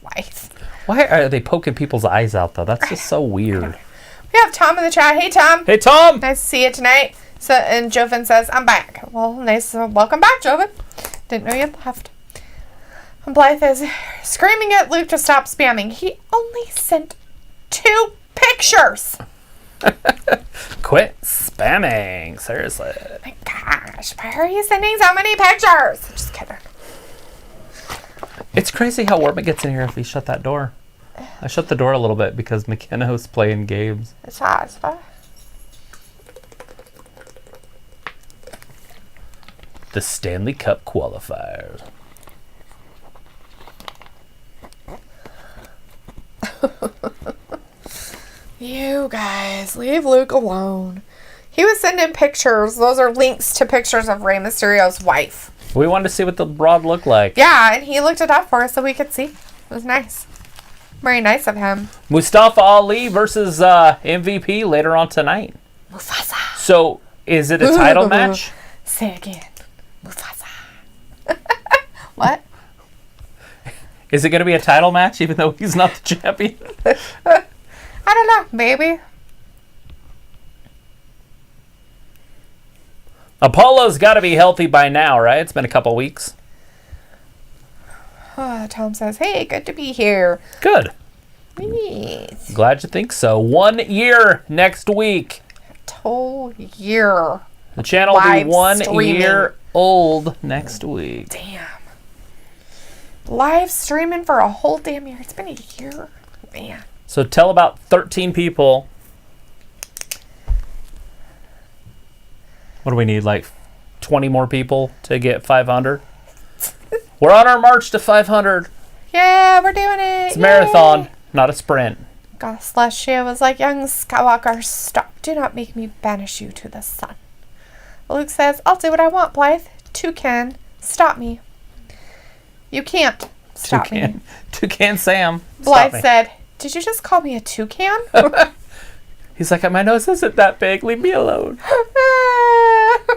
S2: Life.
S1: Why are they poking people's eyes out, though? That's just so weird.
S2: We have Tom in the chat. Hey, Tom.
S1: Hey, Tom!
S2: Nice to see you tonight. So, and Joven says, I'm back. Well, nice. Welcome back, Joven. Didn't know you left. And Blythe is screaming at Luke to stop spamming. He only sent 2 pictures.
S1: Quit spamming. Seriously.
S2: My gosh. Why are you sending so many pictures? Just kidding.
S1: It's crazy how warm it gets in here if we shut that door. I shut the door a little bit because McKenna was playing games.
S2: It's hot as fuck.
S1: The Stanley Cup qualifiers.
S2: You guys, leave Luke alone. He was sending pictures. Those are links to pictures of Rey Mysterio's wife.
S1: We wanted to see what the broad looked like.
S2: Yeah, and he looked it up for us so we could see. It was nice. Very nice of him.
S1: Mustafa Ali versus MVP later on tonight.
S2: Mufasa.
S1: So, is it a title match?
S2: Say it again. Mufasa. What?
S1: Is it going to be a title match even though he's not the champion?
S2: I don't know. Maybe.
S1: Apollo's got to be healthy by now, right? It's been a couple weeks.
S2: Tom says, hey, good to be here.
S1: Good.
S2: Yes.
S1: Glad you think so. 1 year next week.
S2: Whole year.
S1: The channel will be
S2: Live
S1: 1
S2: streaming.
S1: year old next week.
S2: Damn. Live streaming for a whole damn year. It's been a year. Man.
S1: So tell about 13 people. What do we need? Like 20 more people to get 500? We're on our march to 500.
S2: Yeah, we're doing it.
S1: It's a marathon, not a sprint.
S2: Gosh, Lashley was like, young Skywalker, stop. Do not make me banish you to the sun. Luke says, I'll do what I want, Blythe. Toucan, stop me. You can't stop me.
S1: Toucan Sam.
S2: Blythe said, did you just call me a toucan?
S1: He's like, my nose isn't that big. Leave me alone.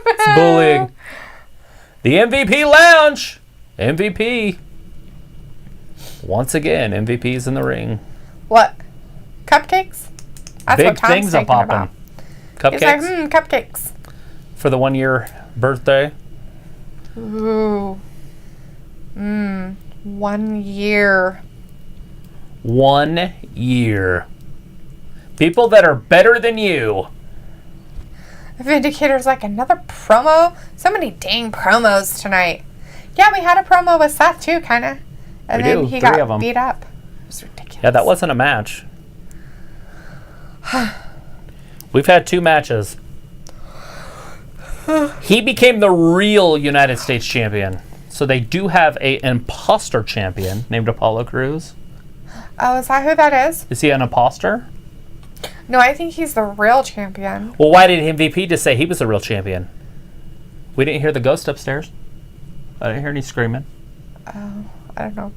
S1: It's bullying. The MVP Lounge. MVP. Once again, MVP's in the ring.
S2: What? Cupcakes? That's
S1: Big
S2: what Tom's
S1: things are
S2: thinking
S1: popping.
S2: about.
S1: Cupcakes?
S2: He's like, cupcakes.
S1: For the 1 year birthday.
S2: Ooh. 1 year.
S1: 1 year. People that are better than you.
S2: Vindicator's like, another promo? So many dang promos tonight. Yeah, we had a promo with Seth too, kind of. And then he got beat up. It was ridiculous.
S1: Yeah, that wasn't a match. We've had 2 matches. He became the real United States champion. So they do have an imposter champion named Apollo Crews.
S2: Oh, is that who that is?
S1: Is he an imposter?
S2: No, I think he's the real champion.
S1: Well, why did MVP just say he was the real champion? We didn't hear the ghost upstairs. I didn't hear any screaming.
S2: Oh, I don't know.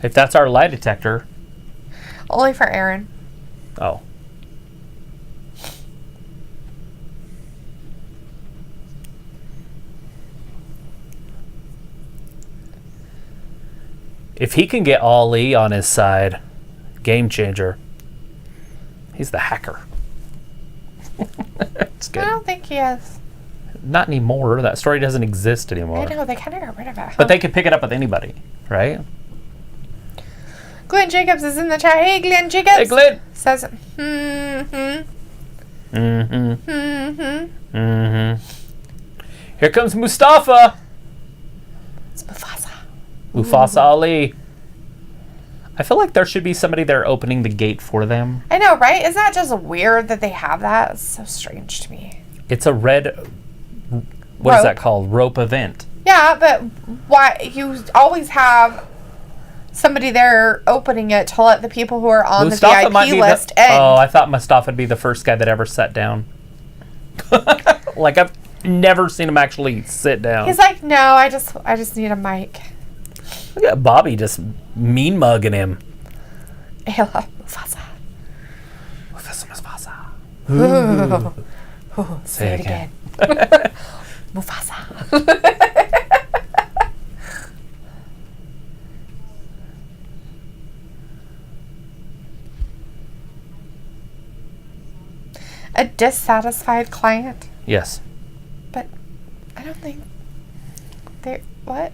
S1: If that's our lie detector.
S2: Only for Aaron.
S1: Oh. If he can get Ali on his side, game changer. He's the hacker. It's good.
S2: I don't think he is.
S1: Not anymore. That story doesn't exist anymore.
S2: I know, they kind of got rid of it.
S1: But they can pick it up with anybody, right?
S2: Glenn Jacobs is in the chat. Hey, Glenn Jacobs.
S1: Hey, Glenn.
S2: Says,
S1: Here comes Mustafa.
S2: It's Mufasa.
S1: Mufasa Ali. I feel like there should be somebody there opening the gate for them.
S2: I know, right? Isn't that just weird that they have that? It's so strange to me.
S1: It's a red... What is that called? Rope event.
S2: Yeah, but why... You always have somebody there opening it to let the people who are on
S1: Mustafa
S2: the VIP list in.
S1: Oh, I thought Mustafa would be the first guy that ever sat down. Like, I've never seen him actually sit down.
S2: He's like, no, I just need a mic.
S1: Look at Bobby just mean mugging him.
S2: I love Mufasa.
S1: Mufasa.
S2: Ooh, say it again. Mufasa. A dissatisfied client?
S1: Yes.
S2: But I don't think they... What?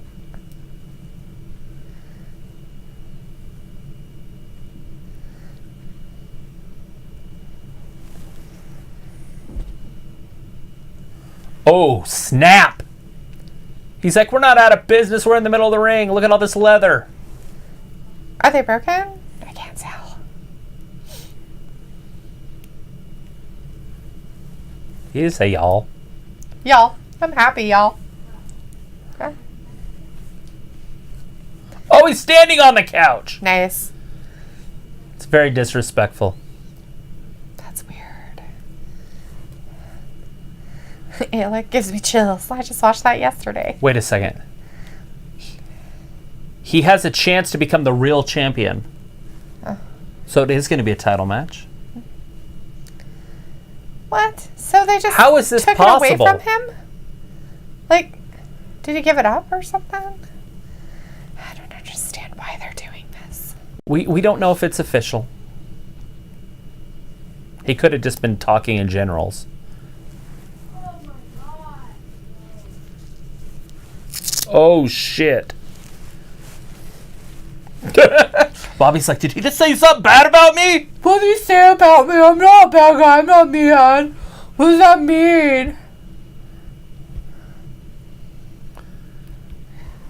S1: Oh, snap. He's like, we're not out of business. We're in the middle of the ring. Look at all this leather.
S2: Are they broken? I can't tell.
S1: He did say y'all.
S2: Y'all. I'm happy, y'all. Okay.
S1: Oh, he's standing on the couch.
S2: Nice.
S1: It's very disrespectful.
S2: That's weird. It like gives me chills. I just watched that yesterday.
S1: Wait a second. He has a chance to become the real champion. So it is going to be a title match.
S2: What? So they just
S1: How is this
S2: took
S1: possible?
S2: it away from him? Like, did he give it up or something? I don't understand why they're doing this.
S1: We don't know if it's official. He could have just been talking in generals. Oh, shit. Bobby's like, did he just say something bad about me?
S2: What did he say about me? I'm not a bad guy. I'm not mean. What does that mean?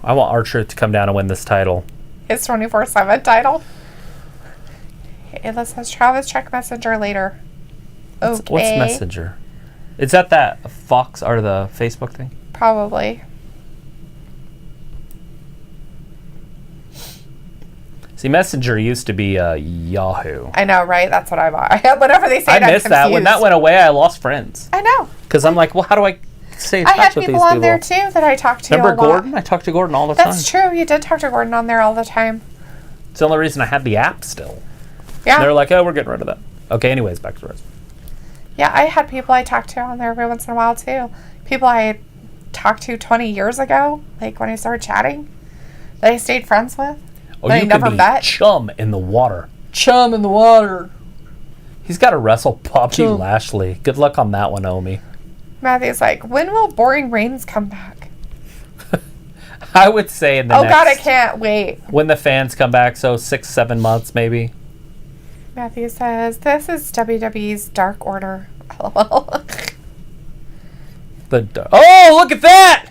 S1: I want R-Truth to come down and win this title.
S2: His 24/7 title. It says Travis check Messenger later. Okay.
S1: What's Messenger? Is that Fox or the Facebook thing?
S2: Probably.
S1: See, Messenger used to be Yahoo.
S2: I know, right? That's what I bought. Whenever they say
S1: I
S2: it, I'm
S1: missed that. When that went away, I lost friends.
S2: I know.
S1: Because I'm like, well, how do I stay in
S2: I had
S1: touch with these
S2: people on there too that I talked to.
S1: Remember
S2: a lot.
S1: Gordon? I talked to Gordon all the time.
S2: That's true. You did talk to Gordon on there all the time.
S1: It's the only reason I had the app still.
S2: Yeah.
S1: They're like, oh, we're getting rid of that. Okay, anyways, back to the rest.
S2: Yeah, I had people I talked to on there every once in a while too. People I talked to 20 years ago, like when I started chatting, that I stayed friends with.
S1: Oh,
S2: that
S1: you
S2: I never
S1: can be
S2: met.
S1: chum in the water.
S2: Chum in the water.
S1: He's got to wrestle Bobby
S2: Chum.
S1: Lashley. Good luck on that one, Omi.
S2: Matthew's like, when will Boring Reigns come back?
S1: I would say in the
S2: Oh
S1: next...
S2: God, I can't wait.
S1: When the fans come back, so 6-7 months maybe.
S2: Matthew says, this is WWE's Dark Order. LOL.
S1: Oh, look at that!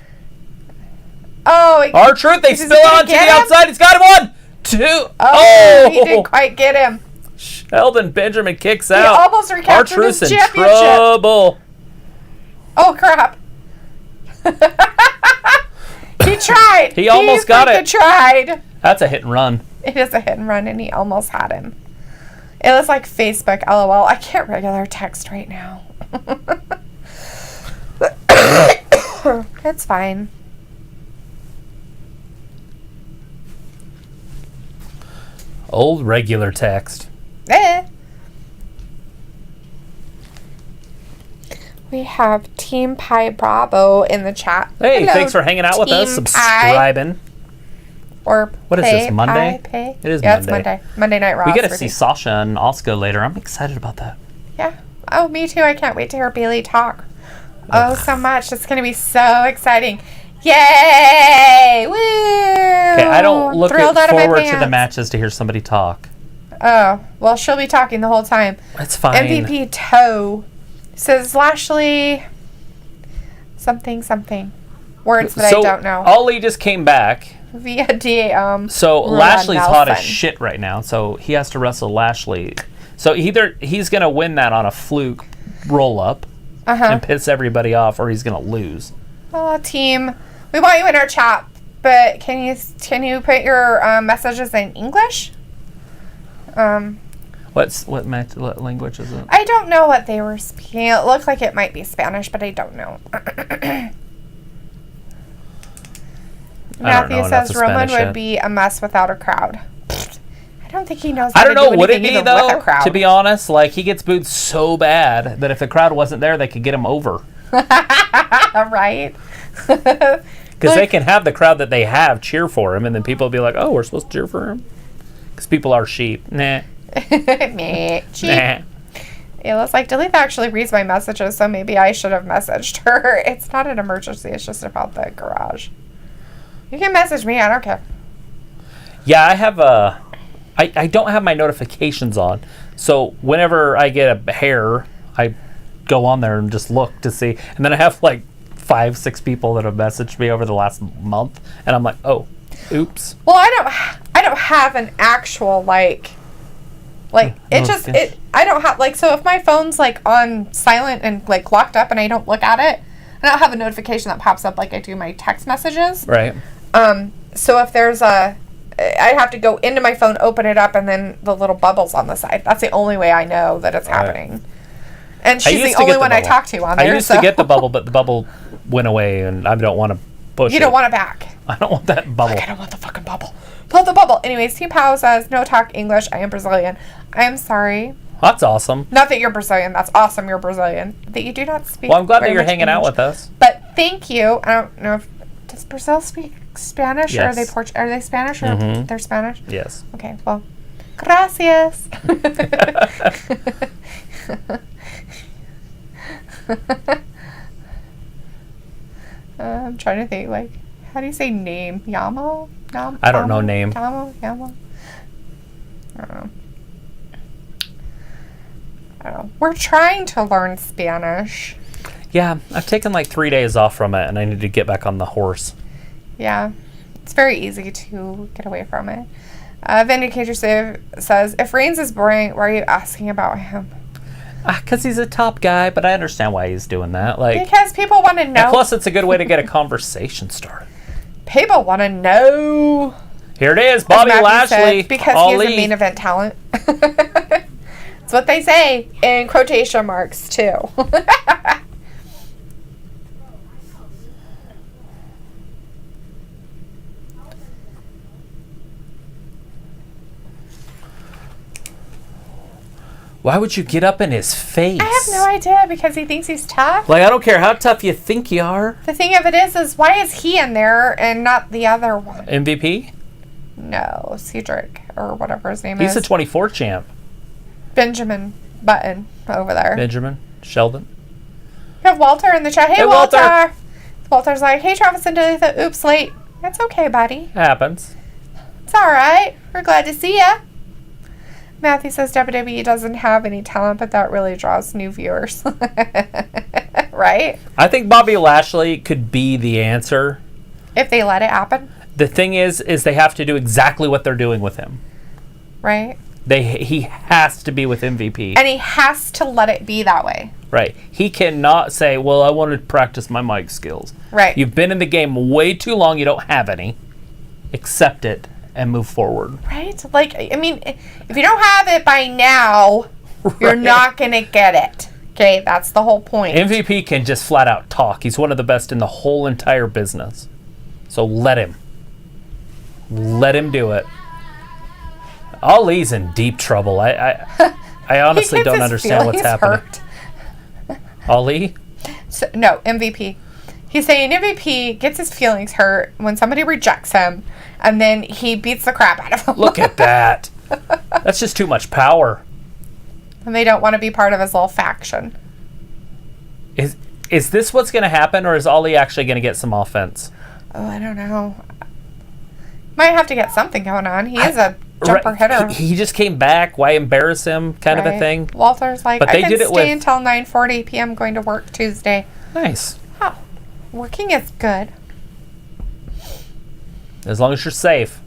S2: Oh,
S1: R-Truth, they
S2: Is he
S1: spill
S2: gonna
S1: on to the
S2: get him?
S1: outside. He's got him. 1, 2.
S2: Oh, he didn't quite get him.
S1: Sheldon Benjamin kicks
S2: He
S1: out.
S2: almost recaptured
S1: R-Truth's
S2: his
S1: in
S2: championship.
S1: trouble.
S2: Oh, crap. He tried.
S1: He almost got it.
S2: He tried.
S1: That's a hit and run.
S2: It is a hit and run, and he almost had him. It was like Facebook, LOL. I can't regular text right now. It's fine.
S1: Old regular text.
S2: We have Team Pie Bravo in the chat.
S1: Hey,
S2: Hello,
S1: thanks for hanging out with us,
S2: Team
S1: subscribing.
S2: Or
S1: what is this, Monday?
S2: Pay?
S1: It is
S2: Monday.
S1: Monday.
S2: It's Monday. Monday Night Raw.
S1: We get to see Sasha and Asuka later. I'm excited about that.
S2: Yeah. Oh, me too. I can't wait to hear Bailey talk. Oh, so much. It's going to be so exciting. Yay! Woo!
S1: Okay, I don't look forward to the matches to hear somebody talk.
S2: Oh, well, she'll be talking the whole time.
S1: It's fine.
S2: MVP Toe says Lashley something. Words that I don't know.
S1: Ollie just came back.
S2: Via DM.
S1: So Lashley's hot as shit right now, so he has to wrestle Lashley. So either he's going to win that on a fluke roll-up and piss everybody off, or he's going to lose.
S2: Oh, team. We want you in our chat, but can you put your messages in English?
S1: What language is it?
S2: I don't know what they were speaking. It looked like it might be Spanish, but I don't know. Matthew says Roman would be a mess without a crowd. I don't think he knows how to do anything
S1: would it be,
S2: even
S1: though,
S2: with a crowd.
S1: to be honest? Like, he gets booed so bad that if the crowd wasn't there, they could get him over.
S2: Right?
S1: Because they can have the crowd that they have cheer for him, and then people will be like, oh, we're supposed to cheer for him? Because people are sheep. Nah.
S2: Cheap.
S1: Nah.
S2: It looks like Dalethea actually reads my messages, so maybe I should have messaged her. It's not an emergency. It's just about the garage. You can message me. I don't care.
S1: Yeah, I have I don't have my notifications on. So whenever I get a hair, I go on there and just look to see. And then I have like 5-6 people that have messaged me over the last month. And I'm like, oh, oops.
S2: Well, I don't have an actual I don't have so if my phone's like on silent and like locked up and I don't look at it, I don't have a notification that pops up like I do my text messages.
S1: Right.
S2: So if there's I have to go into my phone, open it up, and then the little bubbles on the side. That's the only way I know that it's happening. And she's the only one I talk to on there.
S1: I used to get the bubble, but the bubble went away, and I don't want to push it.
S2: You don't want it back.
S1: I don't want that bubble.
S2: I don't want the fucking bubble. Pull the bubble. Anyways, Team Pow says, no talk English. I am Brazilian. I am sorry.
S1: That's awesome.
S2: Not that you're Brazilian. That's awesome you're Brazilian. That you do not speak.
S1: Well, I'm glad that you're hanging out with us.
S2: But thank you. I don't know if... Does Brazil speak Spanish?
S1: Yes.
S2: Or are they Spanish? Or they're Spanish?
S1: Yes.
S2: Okay, well, gracias. I'm trying to think, how do you say name? Yamo?
S1: I don't know name.
S2: Yamo? I don't know. We're trying to learn Spanish.
S1: Yeah, I've taken like 3 days off from it, and I need to get back on the horse.
S2: Yeah, it's very easy to get away from it. Vindicator says, if Reigns is boring, why are you asking about him?
S1: Because he's a top guy, but I understand why he's doing that.
S2: Because people want to know.
S1: And plus, it's a good way to get a conversation started.
S2: People want to know.
S1: Here it is, Bobby Lashley.
S2: Said, because he's a main event talent. That's what they say in quotation marks, too.
S1: Why would you get up in his face?
S2: I have no idea, because he thinks he's tough.
S1: I don't care how tough you think you are.
S2: The thing of it is why is he in there and not the other one?
S1: MVP?
S2: No, Cedric, or whatever his name
S1: He's
S2: is.
S1: the 24 champ.
S2: Benjamin Button over there.
S1: Benjamin Sheldon.
S2: We have Walter in the chat. Hey, Walter. Walter's like, hey, Travis and Dalethea. Oops, late. It's okay, buddy.
S1: Happens.
S2: It's all right. We're glad to see ya. Matthew says WWE doesn't have any talent, but that really draws new viewers. Right?
S1: I think Bobby Lashley could be the answer.
S2: If they let it happen.
S1: The thing is they have to do exactly what they're doing with him.
S2: Right?
S1: He has to be with MVP.
S2: And he has to let it be that way.
S1: Right. He cannot say, well, I want to practice my mic skills.
S2: Right.
S1: You've been in the game way too long. You don't have any. Accept it and move forward.
S2: Right? If you don't have it by now, you're not going to get it. Okay? That's the whole point.
S1: MVP can just flat out talk. He's one of the best in the whole entire business. So let him. Let him do it. Ali's in deep trouble. I honestly don't understand what's happening.
S2: Hurt.
S1: Ali?
S2: No, MVP. He's saying MVP gets his feelings hurt when somebody rejects him, and then he beats the crap out of him.
S1: Look at that. That's just too much power.
S2: And they don't want to be part of his little faction.
S1: Is this what's going to happen, or is Ollie actually going to get some offense?
S2: Oh, I don't know. Might have to get something going on. He is a jumper hitter.
S1: He just came back. Why embarrass him? Kind of a thing.
S2: Walter's like,
S1: but
S2: I can stay until 9:40 p.m. going to work Tuesday.
S1: Nice.
S2: Oh, working is good.
S1: As long as you're safe.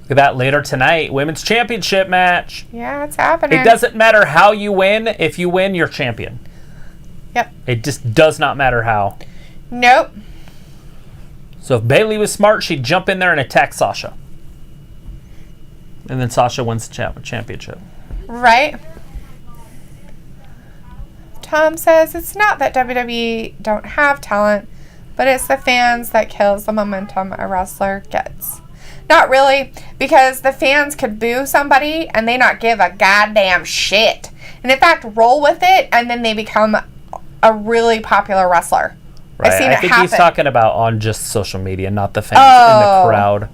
S1: Look at that later tonight. Women's championship match.
S2: Yeah, it's happening.
S1: It doesn't matter how you win. If you win, you're champion.
S2: Yep.
S1: It just does not matter how.
S2: Nope.
S1: So if Bayley was smart, she'd jump in there and attack Sasha. And then Sasha wins the championship.
S2: Right. Tom says it's not that WWE don't have talent, but it's the fans that kills the momentum a wrestler gets. Not really, because the fans could boo somebody and they not give a goddamn shit. And in fact, roll with it, and then they become a really popular wrestler.
S1: Right.
S2: I've seen
S1: I think
S2: happen.
S1: he's talking about on just social media, not the fans in the crowd.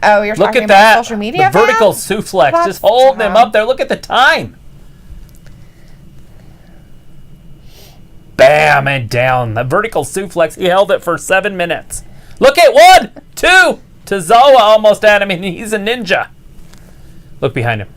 S2: Oh, you're
S1: Look
S2: talking
S1: at
S2: about
S1: that.
S2: social media.
S1: The vertical
S2: fans?
S1: suplex.
S2: That's
S1: Just hold them
S2: dumb.
S1: up there. Look at the time. Bam, and down. The vertical suplex. He held it for 7 minutes. Look at 1, 2. Tozawa almost at him, and he's a ninja. Look behind him.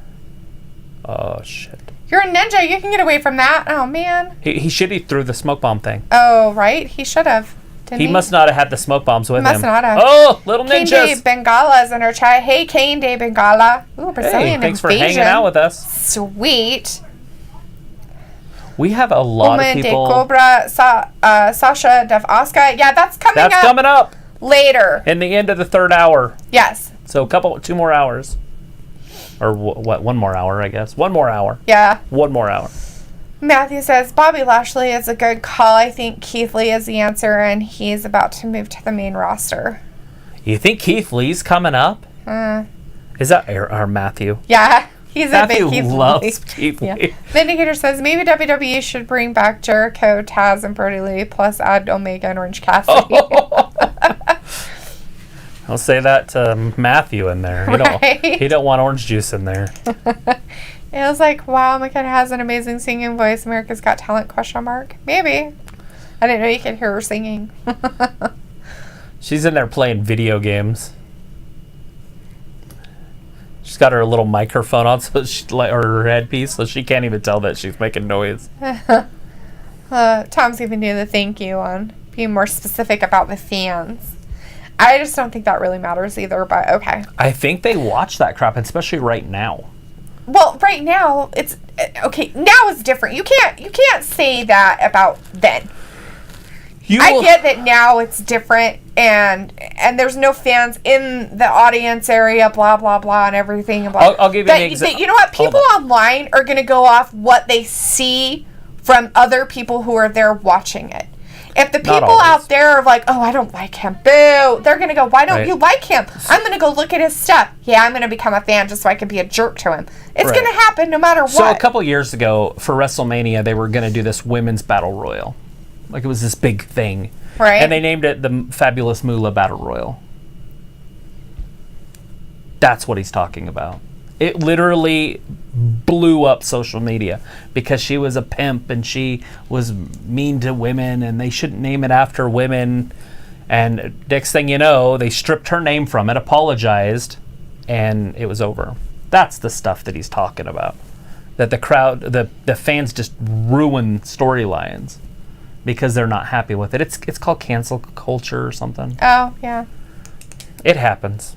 S1: Oh, shit.
S2: You're a ninja. You can get away from that. Oh, man.
S1: He should have threw the smoke bomb thing.
S2: Oh, right. He should have.
S1: He must not have had the smoke bombs with him.
S2: Must not have.
S1: Oh, little
S2: Kane De
S1: ninjas.
S2: Bengala's in our chat. Hey, Kane De Bengala. Ooh, Brazilian
S1: Hey, thanks for
S2: invasion.
S1: hanging out with us.
S2: Sweet.
S1: We have a lot
S2: Woman
S1: of people.
S2: De Cobra, Sasha Dev Oscar. Yeah, that's coming up.
S1: That's coming up
S2: later.
S1: in the end of the 3rd hour.
S2: Yes.
S1: So 2 more hours. Or what? 1 more hour, I guess. 1 more hour.
S2: Yeah.
S1: 1 more hour.
S2: Matthew says, Bobby Lashley is a good call. I think Keith Lee is the answer, and he's about to move to the main roster.
S1: You think Keith Lee's coming up? Is that our Matthew?
S2: Yeah. He's
S1: Matthew
S2: a big Keith
S1: loves
S2: Lee.
S1: Keith Lee.
S2: Yeah. Vindicator says, maybe WWE should bring back Jericho, Taz, and Brody Lee, plus add Omega and Orange Cassidy.
S1: I'll say that to Matthew in there. He don't want orange juice in there.
S2: It was like, wow, McKenna has an amazing singing voice. America's Got Talent, ? Maybe. I didn't know you could hear her singing.
S1: She's in there playing video games. She's got her little microphone on, so or her headpiece, so she can't even tell that she's making noise.
S2: Tom's giving you the thank you on being more specific about the fans. I just don't think that really matters either, but okay.
S1: I think they watch that crap, especially right now.
S2: Well, right now it's okay. Now it's different. You can't say that about then. I get that now it's different, and there's no fans in the audience area, blah blah blah, and everything. And blah.
S1: I'll give you an example.
S2: You know what? People online are going to go off what they see from other people who are there watching it. If the people out there are like, oh, I don't like him, boo, they're going to go, why don't you like him? I'm going to go look at his stuff. Yeah, I'm going to become a fan just so I can be a jerk to him. It's going to happen no matter what.
S1: So a couple years ago, for WrestleMania, they were going to do this women's battle royal. Like, it was this big thing.
S2: Right.
S1: And they named it the Fabulous Moolah Battle Royal. That's what he's talking about. It literally blew up social media because she was a pimp and she was mean to women and they shouldn't name it after women. And next thing you know, they stripped her name from it, apologized, and it was over. That's the stuff that he's talking about. That the crowd, the fans just ruin storylines because they're not happy with it. It's called cancel culture or something.
S2: Oh, yeah.
S1: It happens.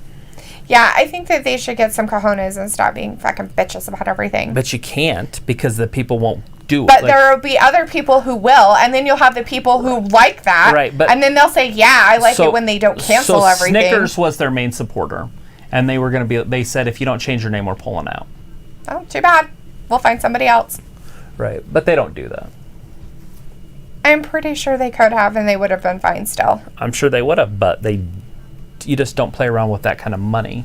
S2: Yeah, I think that they should get some cojones and stop being fucking bitches about everything.
S1: But you can't because the people won't do it.
S2: But there will be other people who will, and then you'll have the people who like that.
S1: Right, but
S2: and then they'll say, yeah, I like it when they don't cancel everything.
S1: Snickers was their main supporter. And they were going to be, they said, if you don't change your name, we're pulling out.
S2: Oh, too bad. We'll find somebody else.
S1: Right, but they don't do that.
S2: I'm pretty sure they could have, and they would have been fine still.
S1: I'm sure they would have, but you just don't play around with that kind of money.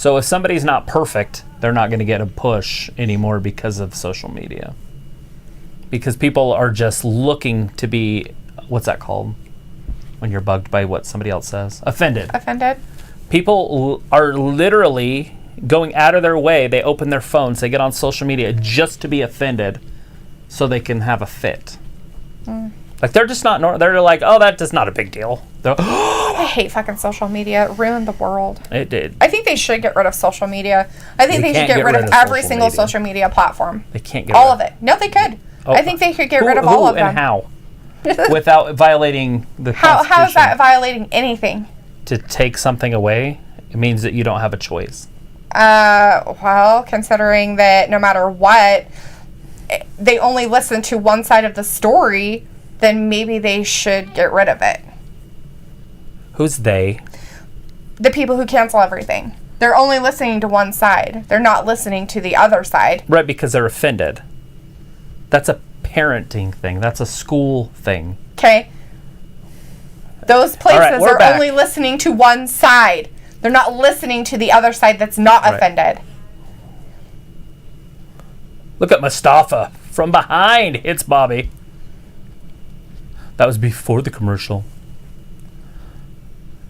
S1: So if somebody's not perfect, they're not going to get a push anymore because of social media. Because people are just looking to be, what's that called? When you're bugged by what somebody else says? Offended.
S2: Offended.
S1: People are literally going out of their way. They open their phones, they get on social media just to be offended so they can have a fit. Like, they're just not, they're like, oh, that's not a big deal.
S2: I hate fucking social media. It ruined the world.
S1: It did.
S2: I think they should get rid of social media. I think they should get rid of every single social media platform.
S1: They can't get
S2: all of it. No, they could.
S1: Oh.
S2: I think they could get rid of all of them.
S1: And how? Without violating the Constitution.
S2: How is that violating anything?
S1: To take something away, it means that you don't have a choice.
S2: Well, considering that no matter what, they only listen to one side of the story, then maybe they should get rid of it.
S1: Who's they?
S2: The people who cancel everything. They're only listening to one side. They're not listening to the other side.
S1: Right, because they're offended. That's a parenting thing. That's a school thing.
S2: Okay. Those places are
S1: back.
S2: only listening to one side. They're not listening to the other side that's not offended.
S1: Look at Mustafa. From behind hits Bobby. That was before the commercial.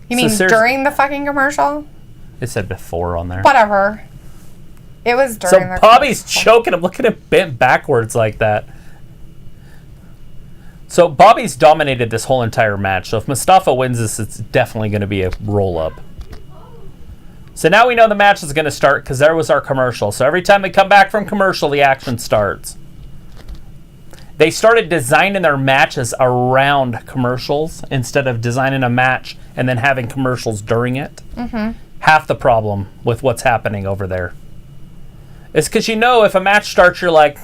S2: You mean during the fucking commercial?
S1: It said before on there.
S2: Whatever. It was during the
S1: So Bobby's choking him. Look at him bent backwards like that. So Bobby's dominated this whole entire match. So if Mustafa wins this, it's definitely going to be a roll-up. So now we know the match is going to start because there was our commercial. So every time they come back from commercial, the action starts. They started designing their matches around commercials instead of designing a match and then having commercials during it. Mm-hmm. Half the problem with what's happening over there is because if a match starts, you're like,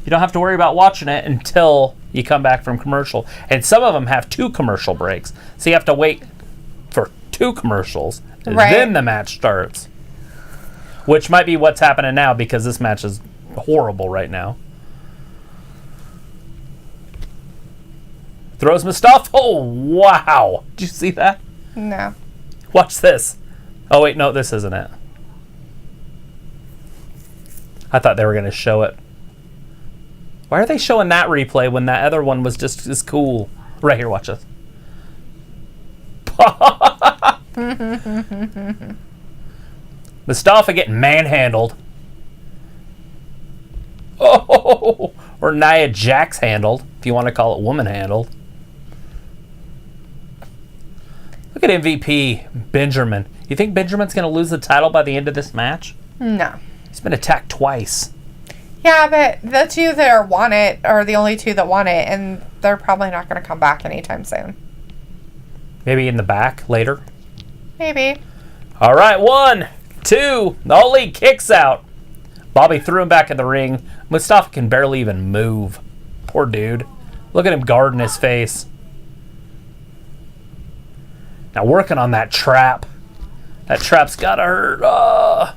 S1: you don't have to worry about watching it until you come back from commercial. And some of them have 2 commercial breaks. So you have to wait for 2 commercials. Right. Then the match starts. Which might be what's happening now because this match is horrible right now. Throws Mustafa. Oh, wow. Did you see that?
S2: No.
S1: Watch this. Oh, wait, no, this isn't it. I thought they were going to show it. Why are they showing that replay when that other one was just as cool? Right here, watch this. Mustafa getting manhandled. Oh, or Nia Jax handled, if you want to call it woman handled. Look at MVP Benjamin. You think Benjamin's going to lose the title by the end of this match?
S2: No.
S1: He's been attacked twice.
S2: Yeah, but the 2 that want it are the only 2 that want it, and they're probably not going to come back anytime soon.
S1: Maybe in the back later?
S2: Maybe.
S1: All right, 1, 2. The Elite kicks out. Bobby threw him back in the ring. Mustafa can barely even move. Poor dude. Look at him guarding his face. Now working on that trap. That trap's gotta hurt.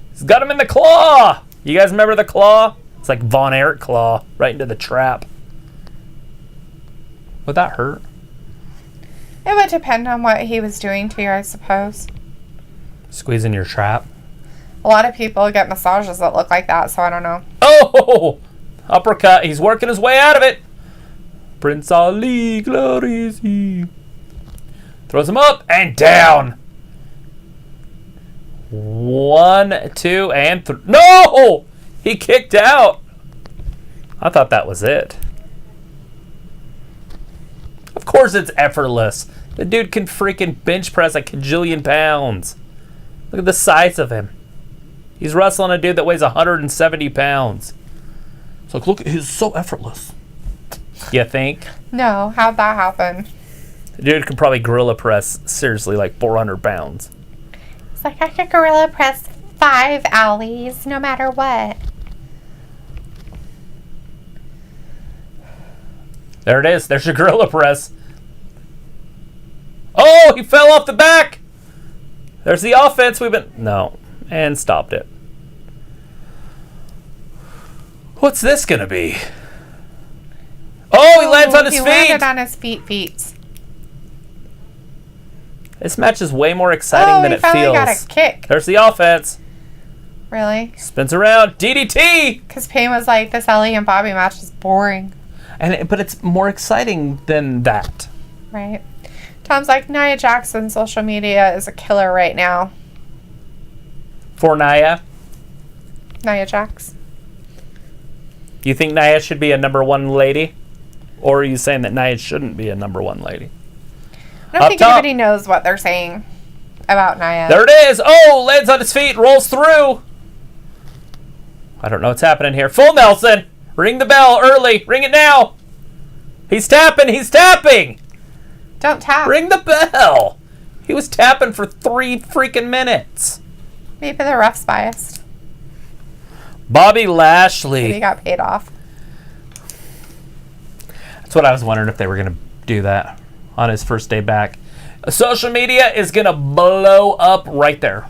S1: He's got him in the claw. You guys remember the claw? It's like Von Erich claw right into the trap. Would that hurt?
S2: It would depend on what he was doing to you, I suppose.
S1: Squeezing your trap?
S2: A lot of people get massages that look like that, so I don't know.
S1: Oh! Uppercut. He's working his way out of it. Prince Ali, glory is he. Throws him up and down. 1, 2, and 3. No! He kicked out. I thought that was it. Of course it's effortless. The dude can freaking bench press a kajillion pounds. Look at the size of him. He's wrestling a dude that weighs 170 pounds. It's like, look, he's so effortless. You think?
S2: No, how'd that happen?
S1: The dude can probably gorilla press, seriously, like 400 pounds.
S2: It's like, I could gorilla press 5 alleys, no matter what.
S1: There it is. There's your gorilla press. Oh, he fell off the back. There's the offense we've been... No. And stopped it. What's this going to be? Oh, he lands on his feet.
S2: He landed on his feet.
S1: This match is way more exciting than it feels.
S2: Oh, he finally got a kick.
S1: There's the offense.
S2: Really?
S1: Spins around. DDT!
S2: Because Payne was like, this Ellie and Bobby match is boring.
S1: But it's more exciting than that.
S2: Right. Tom's like, Nia Jax on social media is a killer right now.
S1: For Nia?
S2: Nia Jax.
S1: You think Nia should be a number one lady? Or are you saying that Nia shouldn't be a number one lady?
S2: I don't think anybody knows what they're saying about Nia.
S1: There it is. Oh, lands on his feet, rolls through. I don't know what's happening here. Full Nelson. Ring the bell early. Ring it now. He's tapping. He's tapping.
S2: Don't tap.
S1: Ring the bell. He was tapping for 3 freaking minutes.
S2: Maybe the ref's biased.
S1: Bobby Lashley.
S2: Maybe he got paid off.
S1: That's what I was wondering if they were going to do that on his first day back. Social media is going to blow up right there.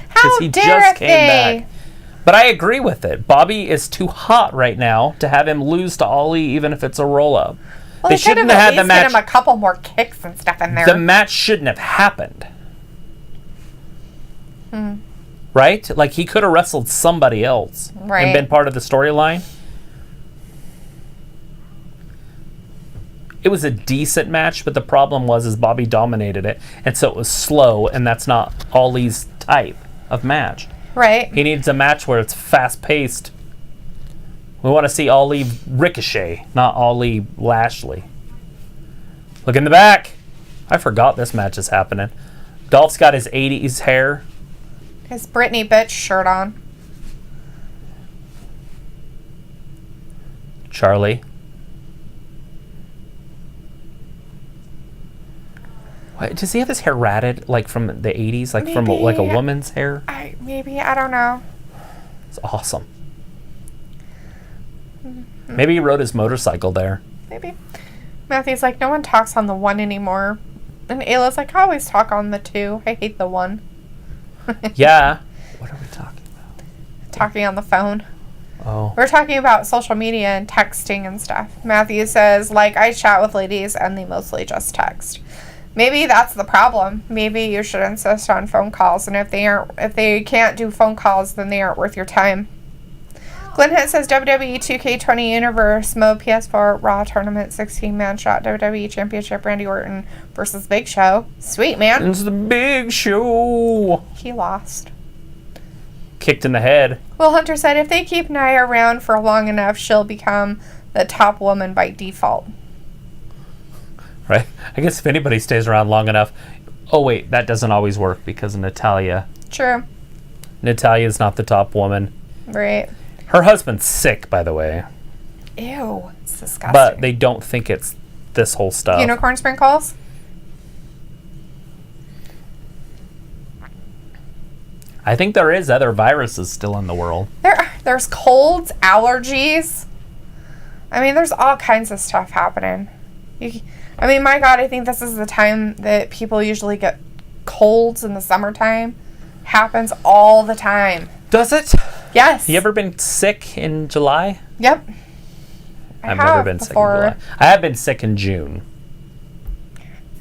S2: How
S1: he
S2: dare
S1: just came
S2: they?
S1: back. But I agree with it. Bobby is too hot right now to have him lose to Ali, even if it's a roll-up.
S2: Well,
S1: they shouldn't have had the match.
S2: Get him a couple more kicks and stuff in there.
S1: The match shouldn't have happened. Right? Like, he could have wrestled somebody else and been part of the storyline. It was a decent match, but the problem was Bobby dominated it, and so it was slow, and that's not Ali's type of match.
S2: Right.
S1: He needs a match where it's fast-paced. We want to see Ali Ricochet, not Ali Lashley. Look in the back. I forgot this match is happening. Dolph's got his 80s hair.
S2: His Britney bitch shirt on.
S1: Charlie. What, does he have his hair ratted like from the 80s? Like from like a woman's hair?
S2: Maybe. I don't know.
S1: It's awesome. Maybe he rode his motorcycle there.
S2: Maybe. Matthew's like, no one talks on the 1 anymore. And Ayla's like, I always talk on the 2. I hate the 1.
S1: Yeah. What are we talking about?
S2: Talking on the phone.
S1: Oh.
S2: We're talking about social media and texting and stuff. Matthew says, like, I chat with ladies and they mostly just text. Maybe that's the problem. Maybe you should insist on phone calls, and if they can't do phone calls, then they aren't worth your time. Glenn Hitt says WWE 2K20 Universe Mode PS4 Raw Tournament 16-man shot WWE Championship Randy Orton versus Big Show. Sweet, man.
S1: It's the Big Show.
S2: He lost.
S1: Kicked in the head.
S2: Will Hunter said if they keep Nia around for long enough, she'll become the top woman by default.
S1: Right? I guess if anybody stays around long enough. Oh, wait, that doesn't always work because of Natalya.
S2: True.
S1: Natalya's not the top woman.
S2: Right.
S1: Her husband's sick, by the way.
S2: Ew. It's disgusting.
S1: But they don't think it's this whole stuff.
S2: Unicorn sprinkles?
S1: I think there is other viruses still in the world.
S2: There's colds, allergies. I mean, there's all kinds of stuff happening. I mean, my God, I think this is the time that people usually get colds in the summertime. Happens all the time.
S1: Does it?
S2: Yes.
S1: You ever been sick in July?
S2: Yep.
S1: I've never been sick in July. I have been sick in June.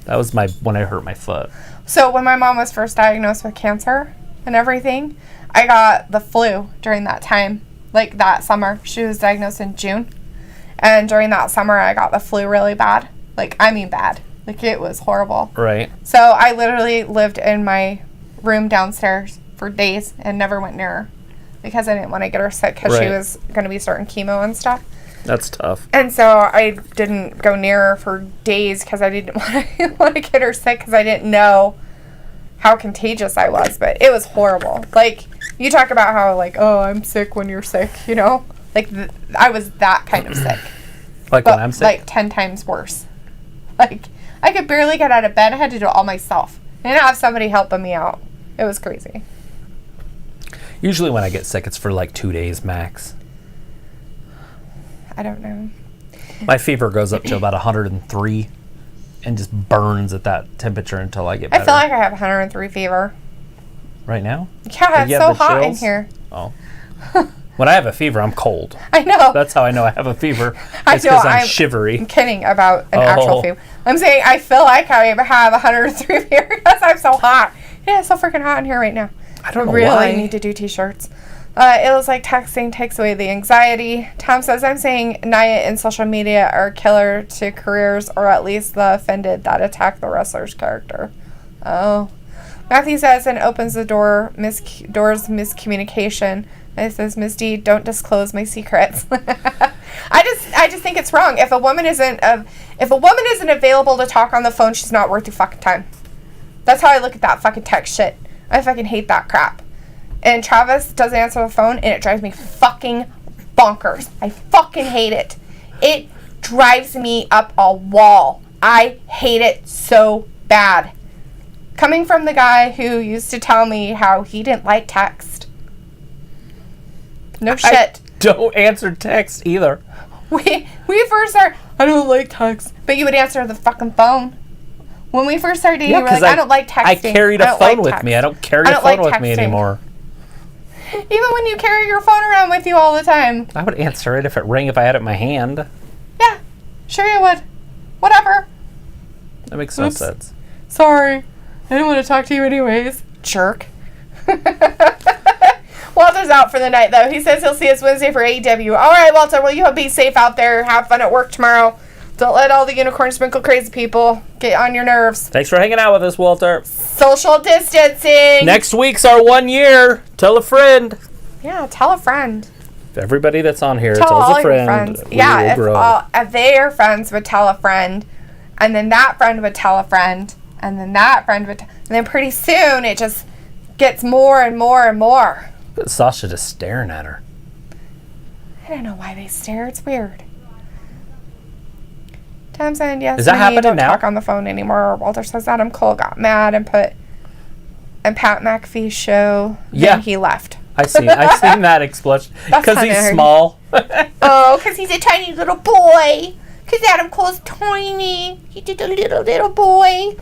S1: That was when I hurt my foot.
S2: So when my mom was first diagnosed with cancer and everything, I got the flu during that time. Like that summer. She was diagnosed in June. And during that summer, I got the flu really bad. Like, I mean bad. Like, it was horrible.
S1: Right.
S2: So I literally lived in my room downstairs for days and never went near her because I didn't want to get her sick because she was going to be starting chemo and stuff.
S1: That's tough.
S2: And so I didn't go near her for days because I didn't want to get her sick because I didn't know how contagious I was. But it was horrible. Like, you talk about how, like, oh, I'm sick when you're sick, you know? Like, I was that kind of sick.
S1: Like
S2: but,
S1: when I'm sick?
S2: Like, 10 times worse. Like, I could barely get out of bed. I had to do it all myself. I didn't have somebody helping me out. It was crazy.
S1: Usually when I get sick, it's for like 2 days max.
S2: I don't know.
S1: My fever goes up to about 103 and just burns at that temperature until I get better.
S2: I feel like I have 103 fever.
S1: Right now?
S2: Yeah, it's so hot in here.
S1: Oh. When I have a fever, I'm cold.
S2: I know.
S1: That's how I know I have a fever.
S2: I
S1: It's
S2: know.
S1: because I'm shivery.
S2: I'm kidding about an actual fever. I'm saying I feel like I have 103 fever because I'm so hot. Yeah, it's so freaking hot in here right now.
S1: I don't know
S2: really
S1: why.
S2: Need to do t-shirts. It was like texting takes away the anxiety. Tom says, I'm saying Nia and social media are killer to careers, or at least the offended that attack the wrestler's character. Oh. Matthew says, and opens the doors miscommunication. It says, Miss D, don't disclose my secrets. I just think it's wrong. If a woman isn't available to talk on the phone, she's not worth your fucking time. That's how I look at that fucking text shit. I fucking hate that crap. And Travis doesn't answer the phone, and it drives me fucking bonkers. I fucking hate it. It drives me up a wall. I hate it so bad. Coming from the guy who used to tell me how he didn't like text. No shit.
S1: I don't answer text either.
S2: We first started, I don't like text. But you would answer the fucking phone. When we first started dating, you were like, I don't like texting.
S1: I carried a phone with me. I don't carry a phone with me anymore.
S2: Even when you carry your phone around with you all the time.
S1: I would answer it if it rang if I had it in my hand.
S2: Yeah, sure you would. Whatever.
S1: That makes no sense.
S2: Sorry. I didn't want to talk to you anyways. Jerk. Walter's out for the night, though. He says he'll see us Wednesday for AEW. All right, Walter. Well, you be safe out there. Have fun at work tomorrow. Don't let all the unicorn sprinkle crazy people get on your nerves.
S1: Thanks for hanging out with us, Walter.
S2: Social distancing.
S1: Next week's our 1 year. Tell a friend.
S2: Yeah, tell a friend.
S1: Everybody that's on here
S2: tells
S1: all
S2: a friend. Friends. Yeah, if they are friends would tell a friend, and then that friend would tell a friend, and then that friend would, and then pretty soon it just gets more and more and more.
S1: Sasha just staring at her.
S2: I don't know why they stare. It's weird. Tom said yes.
S1: Is that happening
S2: don't
S1: now?
S2: Talk on the phone anymore. Walter says Adam Cole got mad and put in Pat McAfee's show.
S1: Yeah,
S2: then he left.
S1: I seen that explosion because he's small.
S2: Oh, because he's a tiny little boy. Because Adam Cole's tiny. He's just a little boy.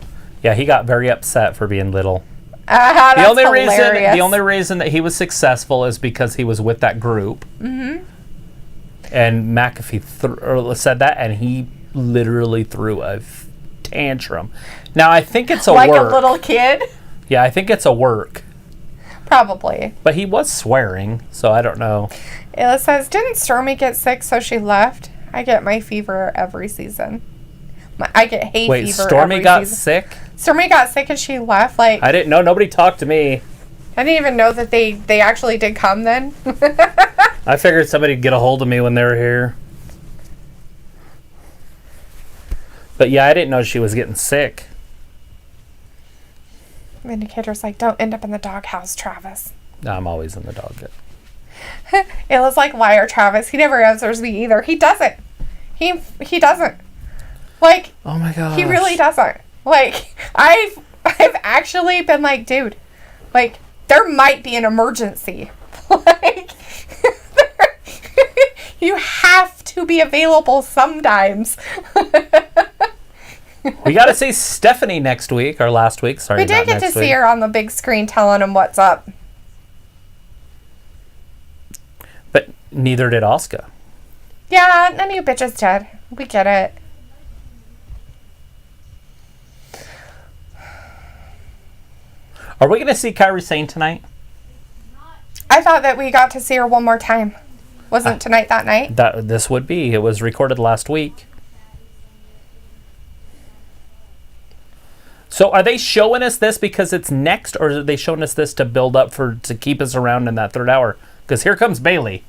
S1: Yeah, he got very upset for being little.
S2: The
S1: only reason that he was successful is because he was with that group. Mm-hmm. And McAfee said that, and he literally threw a tantrum. Now I think it's a
S2: like
S1: work.
S2: A little kid.
S1: Yeah, I think it's a work.
S2: Probably.
S1: But he was swearing, so I don't know.
S2: It says, didn't Stormy get sick, so she left? I get my fever every season. I get hay fever. Wait,
S1: Stormy got sick?
S2: Stormy got sick and she left. Like
S1: I didn't know. Nobody talked to me.
S2: I didn't even know that they actually did come then.
S1: I figured somebody'd get a hold of me when they were here. But yeah, I didn't know she was getting sick.
S2: Indicator's like, don't end up in the doghouse, Travis.
S1: No, I'm always in the dog.
S2: It was like, liar, Travis. He never answers me either. He doesn't. He doesn't. Like,
S1: oh my god,
S2: he really doesn't. Like, I've actually been like, dude, like, there might be an emergency. Like, you have to be available sometimes.
S1: We got to see Stephanie next week, or last week. Sorry,
S2: we did get to see her on the big screen telling him what's up.
S1: But neither did Asuka.
S2: Yeah, none of you bitches did. We get it.
S1: Are we going to see Kairi Sane tonight?
S2: I thought that we got to see her one more time. Wasn't tonight that night?
S1: This would be. It was recorded last week. So are they showing us this because it's next, or are they showing us this to build up to keep us around in that third hour? Because here comes Bayley.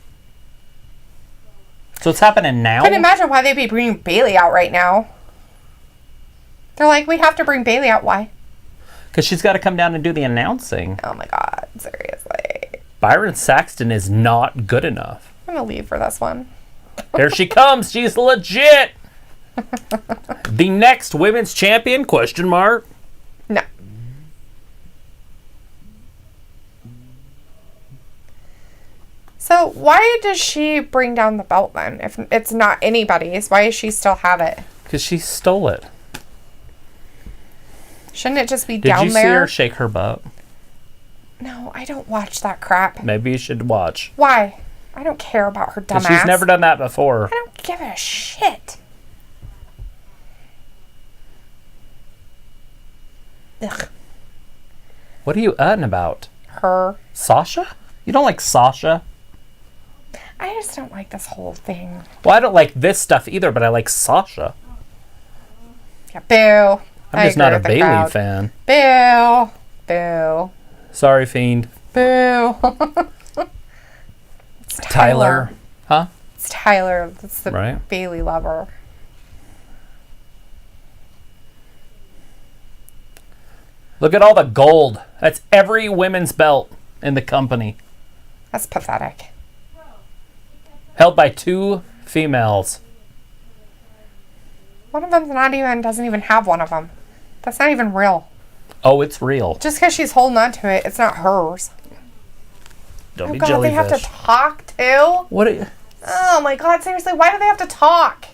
S1: So it's happening now?
S2: I can imagine why they'd be bringing Bayley out right now. They're like, we have to bring Bayley out. Why?
S1: Because she's got to come down and do the announcing.
S2: Oh my god, seriously.
S1: Byron Saxton is not good enough.
S2: I'm going to leave for this one.
S1: Here she comes. She's legit. The next women's champion, question mark?
S2: No. So why does she bring down the belt then? If it's not anybody's, why does she still have it?
S1: Because she stole it.
S2: Shouldn't it just be down there?
S1: Did you see her shake her butt?
S2: No, I don't watch that crap.
S1: Maybe you should watch.
S2: Why? I don't care about her
S1: 'Cause
S2: dumbass.
S1: she's never done that before.
S2: I don't give a shit. Ugh.
S1: What are you about?
S2: Her.
S1: Sasha? You don't like Sasha?
S2: I just don't like this whole thing.
S1: Well, I don't like this stuff either, but I like Sasha.
S2: Yeah, boo.
S1: I'm just not a Bailey fan.
S2: Boo. Boo.
S1: Sorry, Fiend.
S2: Boo. It's
S1: Tyler. Huh?
S2: It's Tyler. That's the
S1: Right.
S2: Bailey lover.
S1: Look at all the gold. That's every women's belt in the company.
S2: That's pathetic.
S1: Held by 2 females.
S2: One of them's doesn't even have one of them. That's not even real.
S1: Oh, it's real.
S2: Just because she's holding on to it, it's not hers.
S1: Don't
S2: Oh
S1: be
S2: God,
S1: jellyfish.
S2: they have to talk too?
S1: What? Are you...
S2: Oh my God, seriously, why do they have to talk?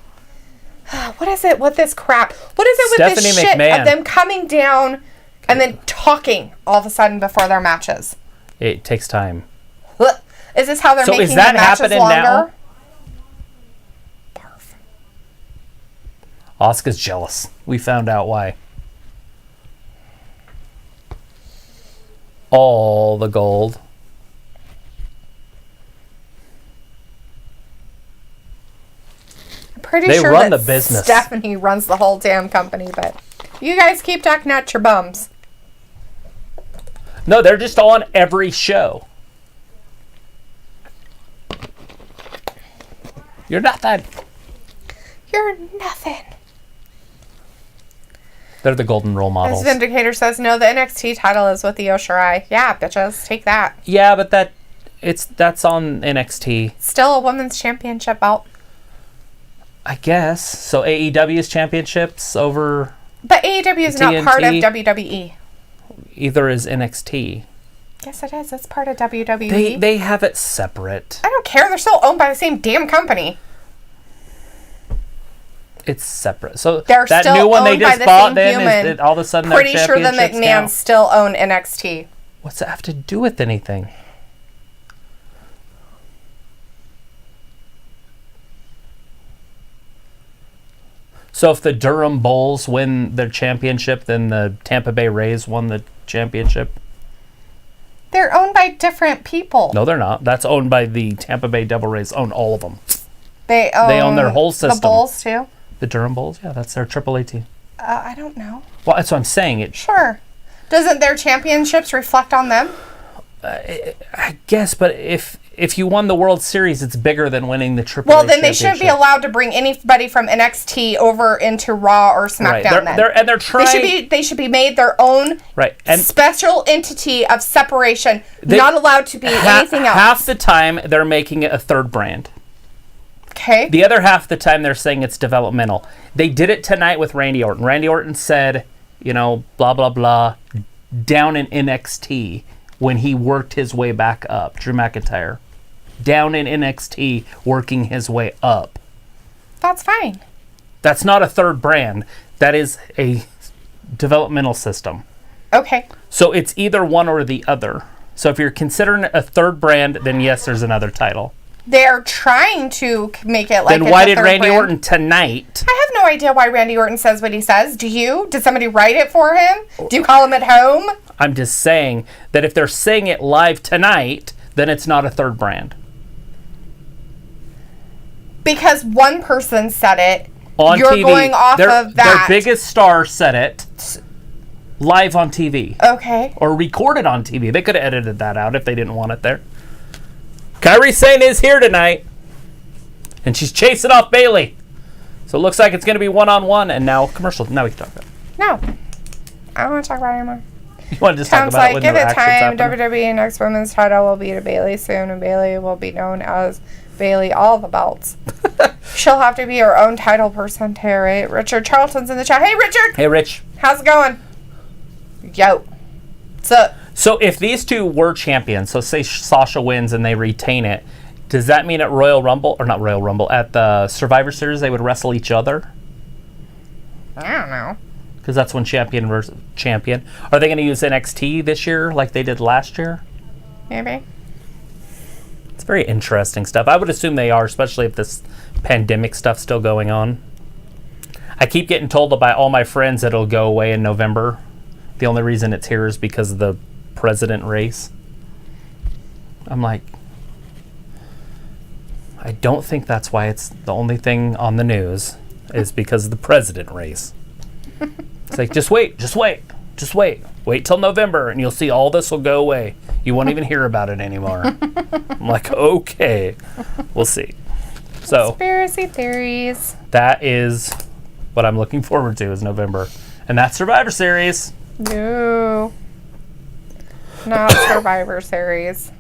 S2: What is it with this crap? What is it with
S1: Stephanie
S2: this shit
S1: McMahon.
S2: of them coming down and then talking all of a sudden before their matches?
S1: It takes time.
S2: Is this how they're
S1: So
S2: making
S1: is that
S2: the matches
S1: happening
S2: longer?
S1: now?
S2: Barf.
S1: Asuka's jealous. We found out why. All the gold.
S2: I'm pretty
S1: They
S2: sure
S1: run
S2: that
S1: the business.
S2: Stephanie runs the whole damn company, but you guys keep talking out your bums.
S1: No, they're just on every show. You're not that.
S2: You're nothing.
S1: They're the golden role models.
S2: As Vindicator says, no, the NXT title is with the Shirai. Yeah, bitches, take that.
S1: Yeah, but that's on NXT.
S2: Still a women's championship belt.
S1: I guess. So AEW's championships over
S2: But AEW is not part of WWE.
S1: either is NXT.
S2: Yes, it is. It's part of WWE.
S1: They have it separate.
S2: I don't care. They're still owned by the same damn company.
S1: It's separate. So
S2: They're
S1: that
S2: still
S1: new one they
S2: owned by
S1: just
S2: the
S1: bought
S2: same
S1: then
S2: human.
S1: is it all of a sudden
S2: Pretty
S1: their
S2: sure the
S1: championships
S2: McMahons
S1: count?
S2: still own NXT.
S1: What's that have to do with anything? So if the Durham Bulls win their championship, then the Tampa Bay Rays won the championship?
S2: They're owned by different people.
S1: No, they're not. That's owned by the Tampa Bay Devil Rays. Own all of them.
S2: They own
S1: their whole system.
S2: The Bulls too.
S1: The Durham Bulls? Yeah, that's their AAA team.
S2: I don't know.
S1: Well, that's what I'm saying.
S2: Sure. Doesn't their championships reflect on them?
S1: I guess, but if you won the World Series, it's bigger than winning the AAA
S2: Well, then they shouldn't be
S1: championship.
S2: allowed to bring anybody from NXT over into Raw or SmackDown.
S1: Right. They're trying.
S2: They should be made their own
S1: Right. And
S2: special entity of separation. Not allowed to be anything else.
S1: Half the time, they're making it a third brand.
S2: Okay.
S1: The other half the time, they're saying it's developmental. They did it tonight with Randy Orton. Randy Orton said, blah, blah, blah, down in NXT when he worked his way back up. Drew McIntyre. Down in NXT, working his way up.
S2: That's fine.
S1: That's not a third brand. That is a developmental system.
S2: Okay.
S1: So it's either one or the other. So if you're considering a third brand, then yes, there's another title.
S2: They're trying to make it like
S1: Then
S2: it's
S1: why
S2: a
S1: did
S2: third
S1: Randy
S2: brand.
S1: Orton tonight?
S2: I have no idea why Randy Orton says what he says. Do you? Did somebody write it for him? Do you call him at home?
S1: I'm just saying that if they're saying it live tonight, then it's not a third brand.
S2: Because one person said it.
S1: On
S2: You're
S1: TV,
S2: going off of that.
S1: Their biggest star said it live on TV.
S2: Okay.
S1: Or recorded on TV. They could have edited that out if they didn't want it there. Kairi Sane is here tonight. And she's chasing off Bailey. So it looks like it's going to be one-on-one. And now commercial. Now we can talk about it.
S2: No. I don't want to talk about it anymore.
S1: You want to just talk
S2: Sounds
S1: about it
S2: like
S1: when
S2: give
S1: the
S2: it
S1: action's
S2: time.
S1: happening?
S2: WWE next women's title will be to Bailey soon, and Bailey will be known as Bailey all the belts. She'll have to be her own title person, Terry. Richard Charlton's in the chat. Hey, Richard.
S1: Hey, Rich.
S2: How's it going? Yo. What's up?
S1: So if these two were champions, so say Sasha wins and they retain it, does that mean at Royal Rumble, or not Royal Rumble, at the Survivor Series they would wrestle each other?
S2: I don't know.
S1: Because that's when champion versus champion. Are they going to use NXT this year like they did last year?
S2: Maybe.
S1: It's very interesting stuff. I would assume they are, especially if this pandemic stuff's still going on. I keep getting told by all my friends that it'll go away in November. The only reason it's here is because of the president race. I'm like, I don't think that's why it's the only thing on the news is because of the president race. It's like, just wait. Wait till November and you'll see all this will go away. You won't even hear about it anymore. I'm like, okay, we'll see. So
S2: conspiracy theories.
S1: That is what I'm looking forward to is November. And that's Survivor Series.
S2: No. Not Survivor Series.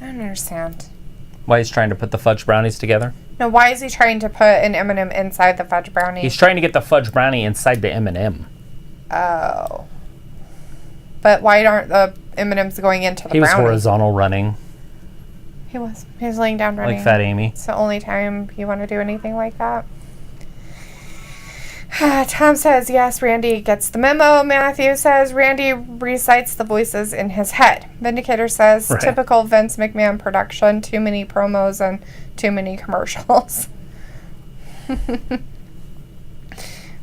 S2: I don't understand.
S1: Why he's trying to put the fudge brownies together?
S2: No, why is he trying to put an M&M inside the fudge brownie?
S1: He's trying to get the fudge brownie inside the M&M.
S2: Oh. But why aren't the M&Ms going into the brownie?
S1: He was horizontal running.
S2: He was. He was laying down running.
S1: Like Fat Amy.
S2: It's the only time you want to do anything like that. Tom says, yes, Randy gets the memo. Matthew says, Randy recites the voices in his head. Vindicator says,
S1: right.
S2: Typical Vince McMahon production, too many promos and too many commercials.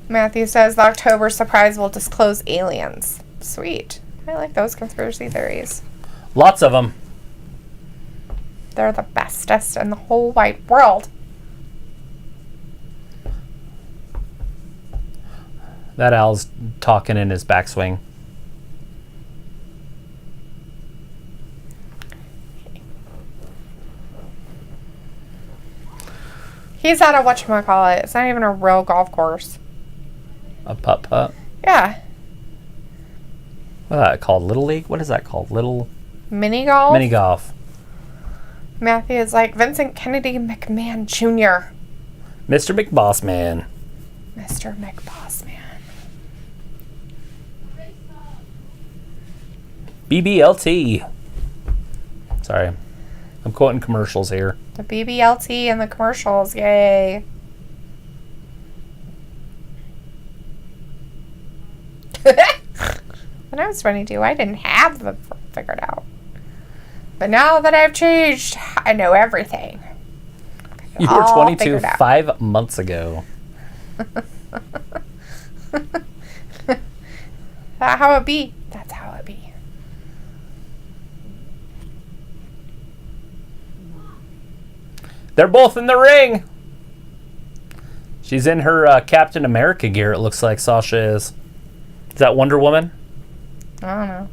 S2: Matthew says, the October surprise will disclose aliens. Sweet. I like those conspiracy theories.
S1: Lots of them.
S2: They're the bestest in the whole wide world.
S1: That Al's talking in his backswing.
S2: He's at a whatchamacallit. It's not even a real golf course.
S1: A putt-putt?
S2: Yeah.
S1: What is that called? Little League? What is that called? Little...
S2: Mini golf?
S1: Mini golf.
S2: Matthew is like, Vincent Kennedy McMahon Jr.
S1: Mr. McBossman.
S2: Mr. McBossman.
S1: BBLT. Sorry. I'm quoting commercials here.
S2: The BBLT and the commercials. Yay. When I was 22, I didn't have them figured out. But now that I've changed, I know everything.
S1: You were 22 5 months ago.
S2: That's how it be. That's how it be.
S1: They're both in the ring. She's in her Captain America gear, it looks like Sasha is. Is that Wonder Woman?
S2: I don't know.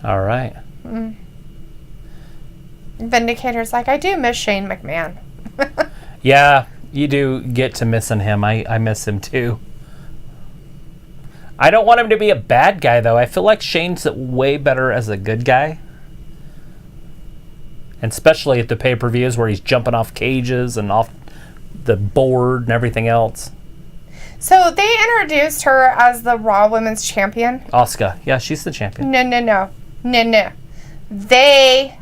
S1: All right.
S2: Vindicator's like, I do miss Shane McMahon.
S1: Yeah, you do get to missing him. I miss him too. I don't want him to be a bad guy, though. I feel like Shane's way better as a good guy. And especially at the pay-per-views where he's jumping off cages and off the board and everything else.
S2: So they introduced her as the Raw Women's Champion.
S1: Asuka. Yeah, she's the champion.
S2: No. They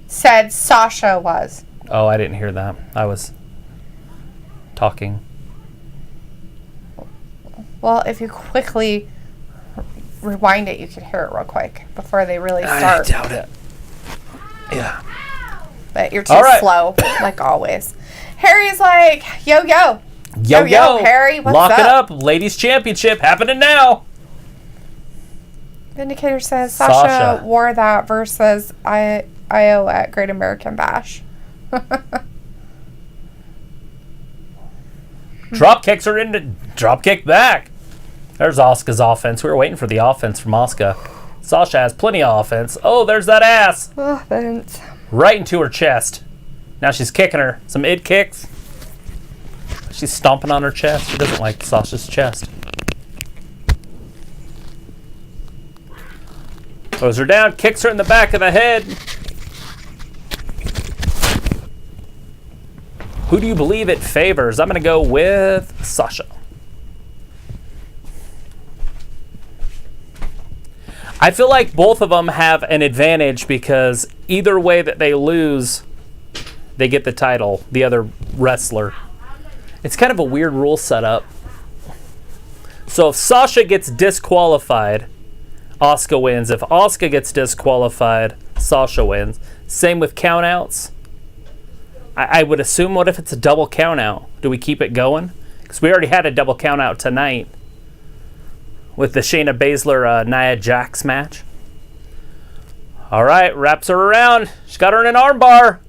S2: said Sasha was.
S1: Oh, I didn't hear that. I was talking.
S2: Well, if you quickly rewind it, you could hear it real quick before they really start.
S1: I doubt it. Yeah.
S2: But you're too slow, like always. Harry's like, yo.
S1: Yo,
S2: Harry, what's
S1: Lock
S2: up?
S1: it up. Ladies Championship happening now.
S2: Vindicator says Sasha wore that versus Io at Great American Bash.
S1: Drop kicks her into drop kick back. There's Asuka's offense. We were waiting for the offense from Asuka. Sasha has plenty of offense. Oh, there's that ass.
S2: Oh, Vince.
S1: Right into her chest. Now she's kicking her. Some id kicks. She's stomping on her chest. She doesn't like Sasha's chest. Throws her down, kicks her in the back of the head. Who do you believe it favors? I'm going to go with Sasha. I feel like both of them have an advantage because either way that they lose, they get the title, the other wrestler. It's kind of a weird rule setup. So if Sasha gets disqualified, Asuka wins. If Asuka gets disqualified, Sasha wins. Same with countouts. I would assume, what if it's a double countout? Do we keep it going? Because we already had a double countout tonight with the Shayna Baszler Nia Jax match. All right, wraps her around. She's got her in an armbar.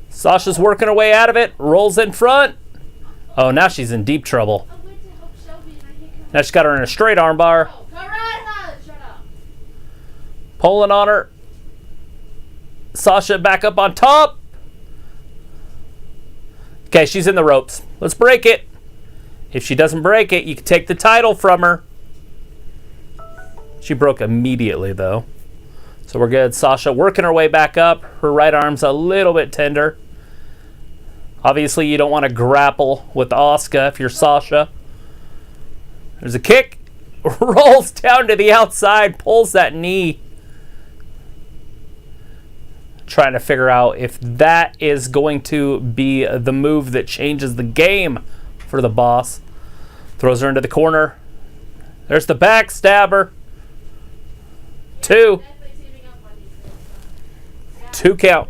S1: Sasha's working her way out of it. Rolls in front. Oh, now she's in deep trouble. Now she's got her in a straight armbar. Pulling on her. Sasha back up on top. Okay, she's in the ropes. Let's break it. If she doesn't break it, you can take the title from her. She broke immediately, though. So we're good. Sasha working her way back up. Her right arm's a little bit tender. Obviously, you don't want to grapple with Asuka if you're Sasha. There's a kick. Rolls down to the outside. Pulls that knee. Trying to figure out if that is going to be the move that changes the game for the boss. Throws her into the corner. There's the backstabber. 2 count.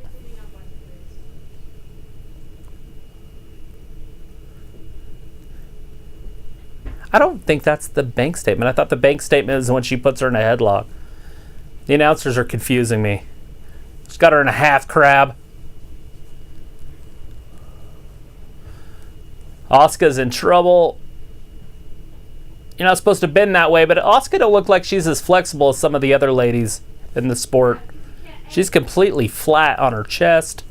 S1: I don't think that's the bank statement. I thought the bank statement is when she puts her in a headlock. The announcers are confusing me. She's got her in a half crab. Asuka's in trouble. You're not supposed to bend that way, but Asuka don't look like she's as flexible as some of the other ladies in the sport. She's completely flat on her chest.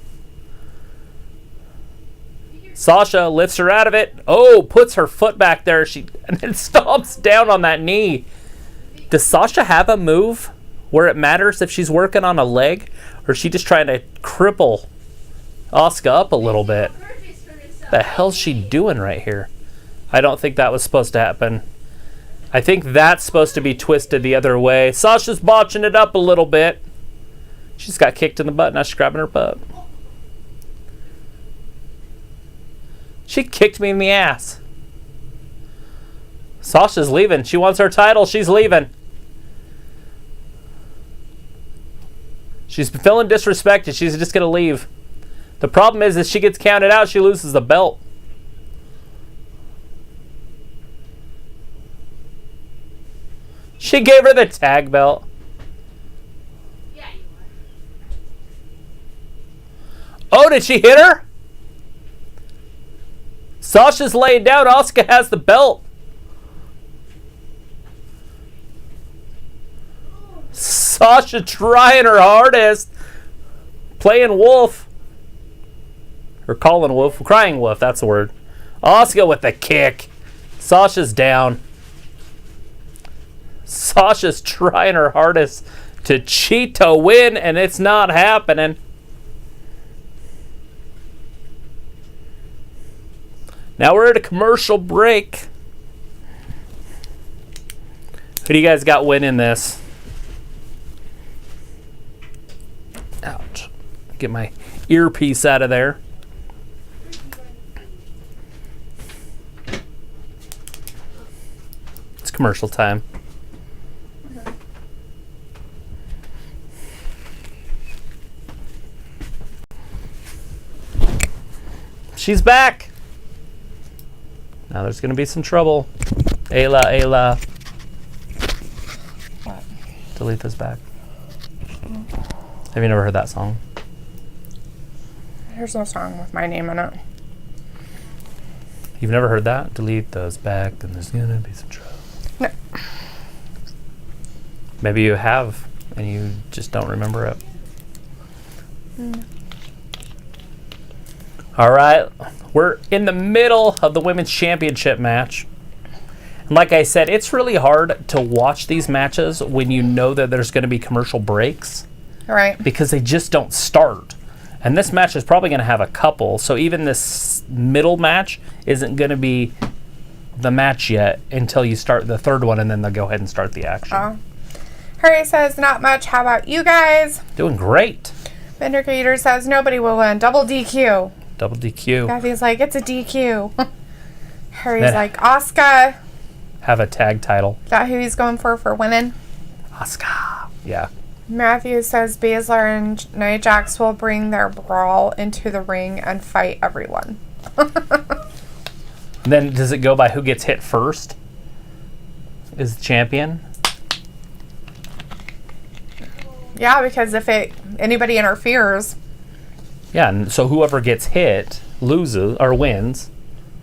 S1: Sasha lifts her out of it. Oh, puts her foot back there. And then stomps down on that knee. Does Sasha have a move where it matters if she's working on a leg? Or is she just trying to cripple Asuka up a little bit? The hell's she doing right here? I don't think that was supposed to happen. I think that's supposed to be twisted the other way. Sasha's botching it up a little bit. She's got kicked in the butt. Now she's grabbing her butt. She kicked me in the ass. Sasha's leaving. She wants her title. She's leaving. She's feeling disrespected. She's just going to leave. The problem is, if she gets counted out, she loses the belt. She gave her the tag belt. Oh, did she hit her? Sasha's laid down. Asuka has the belt. Sasha trying her hardest. Playing wolf. Or calling wolf. Crying wolf, that's the word. Asuka with the kick. Sasha's down. Sasha's trying her hardest to cheat to win, and it's not happening. Now we're at a commercial break. Who do you guys got winning this? Ouch. Get my earpiece out of there. It's commercial time. She's back. Now there's going to be some trouble. Ayla, Ayla.
S2: What?
S1: Dalethea's back. Have you never heard that song?
S2: There's no song with my name in it.
S1: You've never heard that? Dalethea's back, then there's going to be some trouble.
S2: No.
S1: Maybe you have, and you just don't remember it.
S2: Mm.
S1: All right, we're in the middle of the Women's Championship match. And like I said, it's really hard to watch these matches when you know that there's going to be commercial breaks.
S2: Right.
S1: Because they just don't start. And this match is probably going to have a couple. So even this middle match isn't going to be the match yet until you start the third one, and then they'll go ahead and start the action.
S2: Harry says, not much. How about you guys?
S1: Doing great.
S2: Vindicator says nobody will win. Double DQ.
S1: Double DQ.
S2: Kathy's like, it's a DQ. Harry's like, Asuka.
S1: Have a tag title.
S2: Is that who he's going for winning?
S1: Asuka. Yeah.
S2: Matthew says Baszler and Nia Jax will bring their brawl into the ring and fight everyone.
S1: Then does it go by who gets hit first? Is the champion?
S2: Yeah, because if anybody interferes.
S1: Yeah, and so whoever gets hit loses or wins.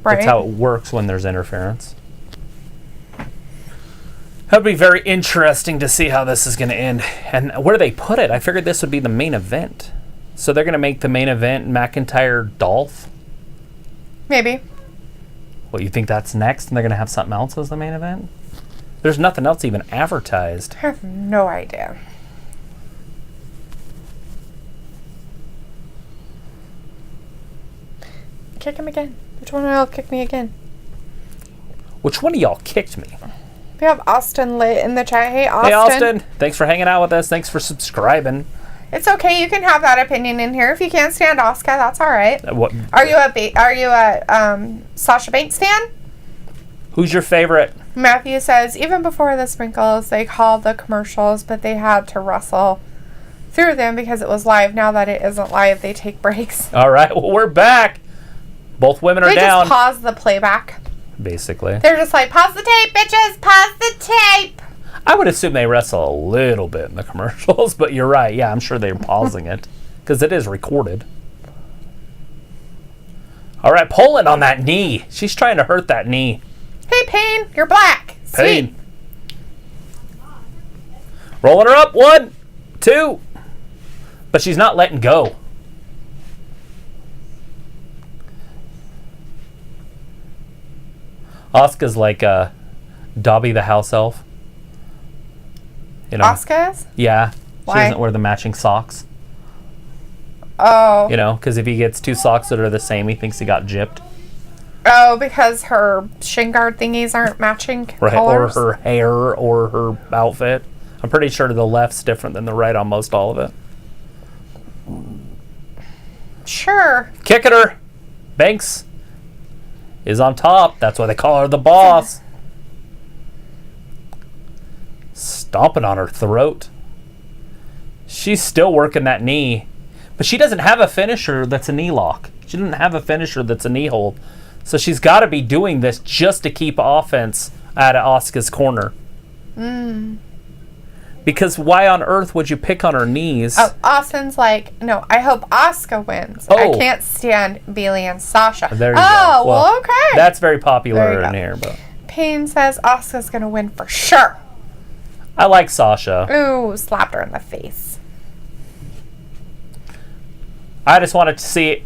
S2: Right.
S1: That's how it works when there's interference. That'd be very interesting to see how this is going to end. And where they put it, I figured this would be the main event. So they're going to make the main event McIntyre Dolph?
S2: Maybe.
S1: What, you think that's next and they're going to have something else as the main event? There's nothing else even advertised.
S2: I have no idea. Kick him again. Which one of y'all kick me again?
S1: Which one of y'all kicked me?
S2: We have Austin lit in the chat. Hey, Austin.
S1: Hey, Austin. Thanks for hanging out with us. Thanks for subscribing.
S2: It's okay. You can have that opinion in here. If you can't stand Asuka, that's all right.
S1: What?
S2: Are you a Sasha Banks fan?
S1: Who's your favorite?
S2: Matthew says, even before the sprinkles, they called the commercials, but they had to wrestle through them because it was live. Now that it isn't live, they take breaks.
S1: All right. Well, we're back. Both women are down.
S2: They just pause the playback.
S1: Basically.
S2: They're just like, pause the tape, bitches! Pause the tape!
S1: I would assume they wrestle a little bit in the commercials, but you're right. Yeah, I'm sure they're pausing it because it is recorded. All right, Poland on that knee. She's trying to hurt that knee.
S2: Hey, Pain, you're black.
S1: Pain.
S2: Sweet.
S1: Rolling her up. 1, 2. But she's not letting go. Asuka's like Dobby the house elf. You know?
S2: Asuka's?
S1: Yeah.
S2: Why?
S1: She doesn't wear the matching socks.
S2: Oh.
S1: You know, because if he gets 2 socks that are the same, he thinks he got gypped.
S2: Oh, because her shin guard thingies aren't matching
S1: Right,
S2: colors?
S1: or her hair or her outfit. I'm pretty sure the left's different than the right on most all of it.
S2: Sure.
S1: Kicking her. Banks is on top. That's why they call her the boss. Stomping on her throat. She's still working that knee. But she doesn't have a finisher that's a knee lock. She doesn't have a finisher that's a knee hold. So she's got to be doing this just to keep offense out of Asuka's corner. Because why on earth would you pick on her knees?
S2: Oh, Austin's like, no, I hope Asuka wins.
S1: Oh.
S2: I can't stand Bayley and Sasha.
S1: There you
S2: go.
S1: go.
S2: Well, okay.
S1: That's very popular
S2: There you
S1: in
S2: go.
S1: here. But
S2: Payne says Asuka's going to win for sure.
S1: I like Sasha.
S2: Ooh, slapped her in the face.
S1: I just wanted to see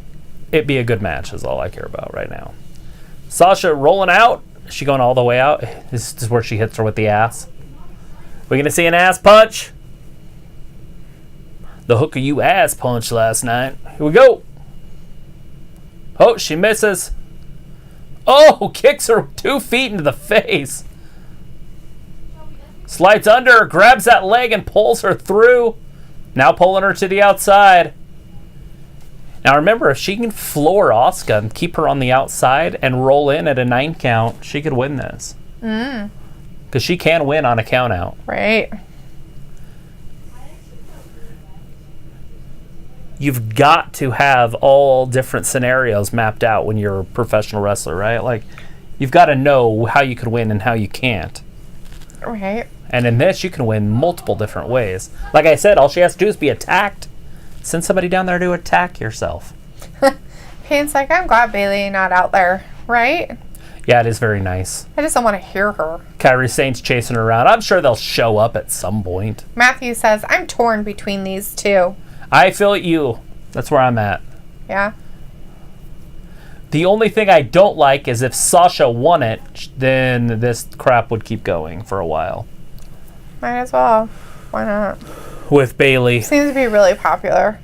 S1: it be a good match is all I care about right now. Sasha rolling out. Is she going all the way out? This is where she hits her with the ass. We're going to see an ass punch. The hook of you ass punch last night. Here we go. Oh, she misses. Oh, kicks her 2 feet into the face. Slides under, grabs that leg and pulls her through. Now pulling her to the outside. Now remember, if she can floor Asuka and keep her on the outside and roll in at a 9 count, she could win this. Because she can win on a count out.
S2: Right.
S1: You've got to have all different scenarios mapped out when you're a professional wrestler, right? Like, you've got to know how you could win and how you can't.
S2: Right.
S1: And in this, you can win multiple different ways. Like I said, all she has to do is be attacked. Send somebody down there to attack yourself.
S2: Payne's like, I'm glad Bayley not out there. Right?
S1: Yeah, it is very nice.
S2: I just don't want to hear her.
S1: Kairi Sane's chasing her around. I'm sure they'll show up at some point.
S2: Matthew says, I'm torn between these two.
S1: I feel you. That's where I'm at.
S2: Yeah?
S1: The only thing I don't like is if Sasha won it, then this crap would keep going for a while.
S2: Might as well. Why not?
S1: With Bayley.
S2: Seems to be really popular.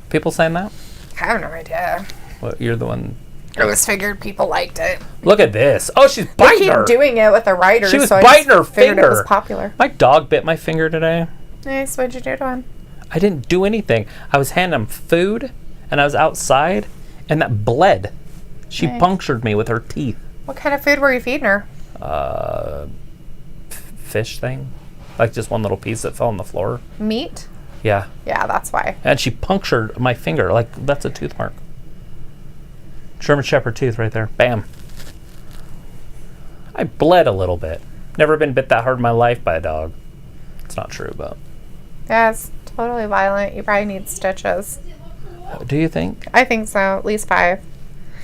S1: People saying that?
S2: I have no idea.
S1: Well, you're the one.
S2: I just figured people liked it.
S1: Look at this. Oh, she's
S2: They
S1: biting
S2: keep
S1: her.
S2: doing it with the writers.
S1: She was
S2: so
S1: biting
S2: I
S1: her
S2: figured
S1: finger.
S2: It was popular.
S1: My dog bit my finger today.
S2: Nice. What'd you do to him?
S1: I didn't do anything. I was handing him food, and I was outside, and that bled. She punctured me with her teeth.
S2: What kind of food were you feeding her?
S1: Fish thing. Like just one little piece that fell on the floor.
S2: Meat?
S1: Yeah.
S2: Yeah, that's why.
S1: And she punctured my finger. Like, that's a tooth mark. German Shepherd tooth right there. Bam. I bled a little bit. Never been bit that hard in my life by a dog. It's not true, but...
S2: Yeah, it's totally violent. You probably need stitches.
S1: Do you think?
S2: I think so. At least 5.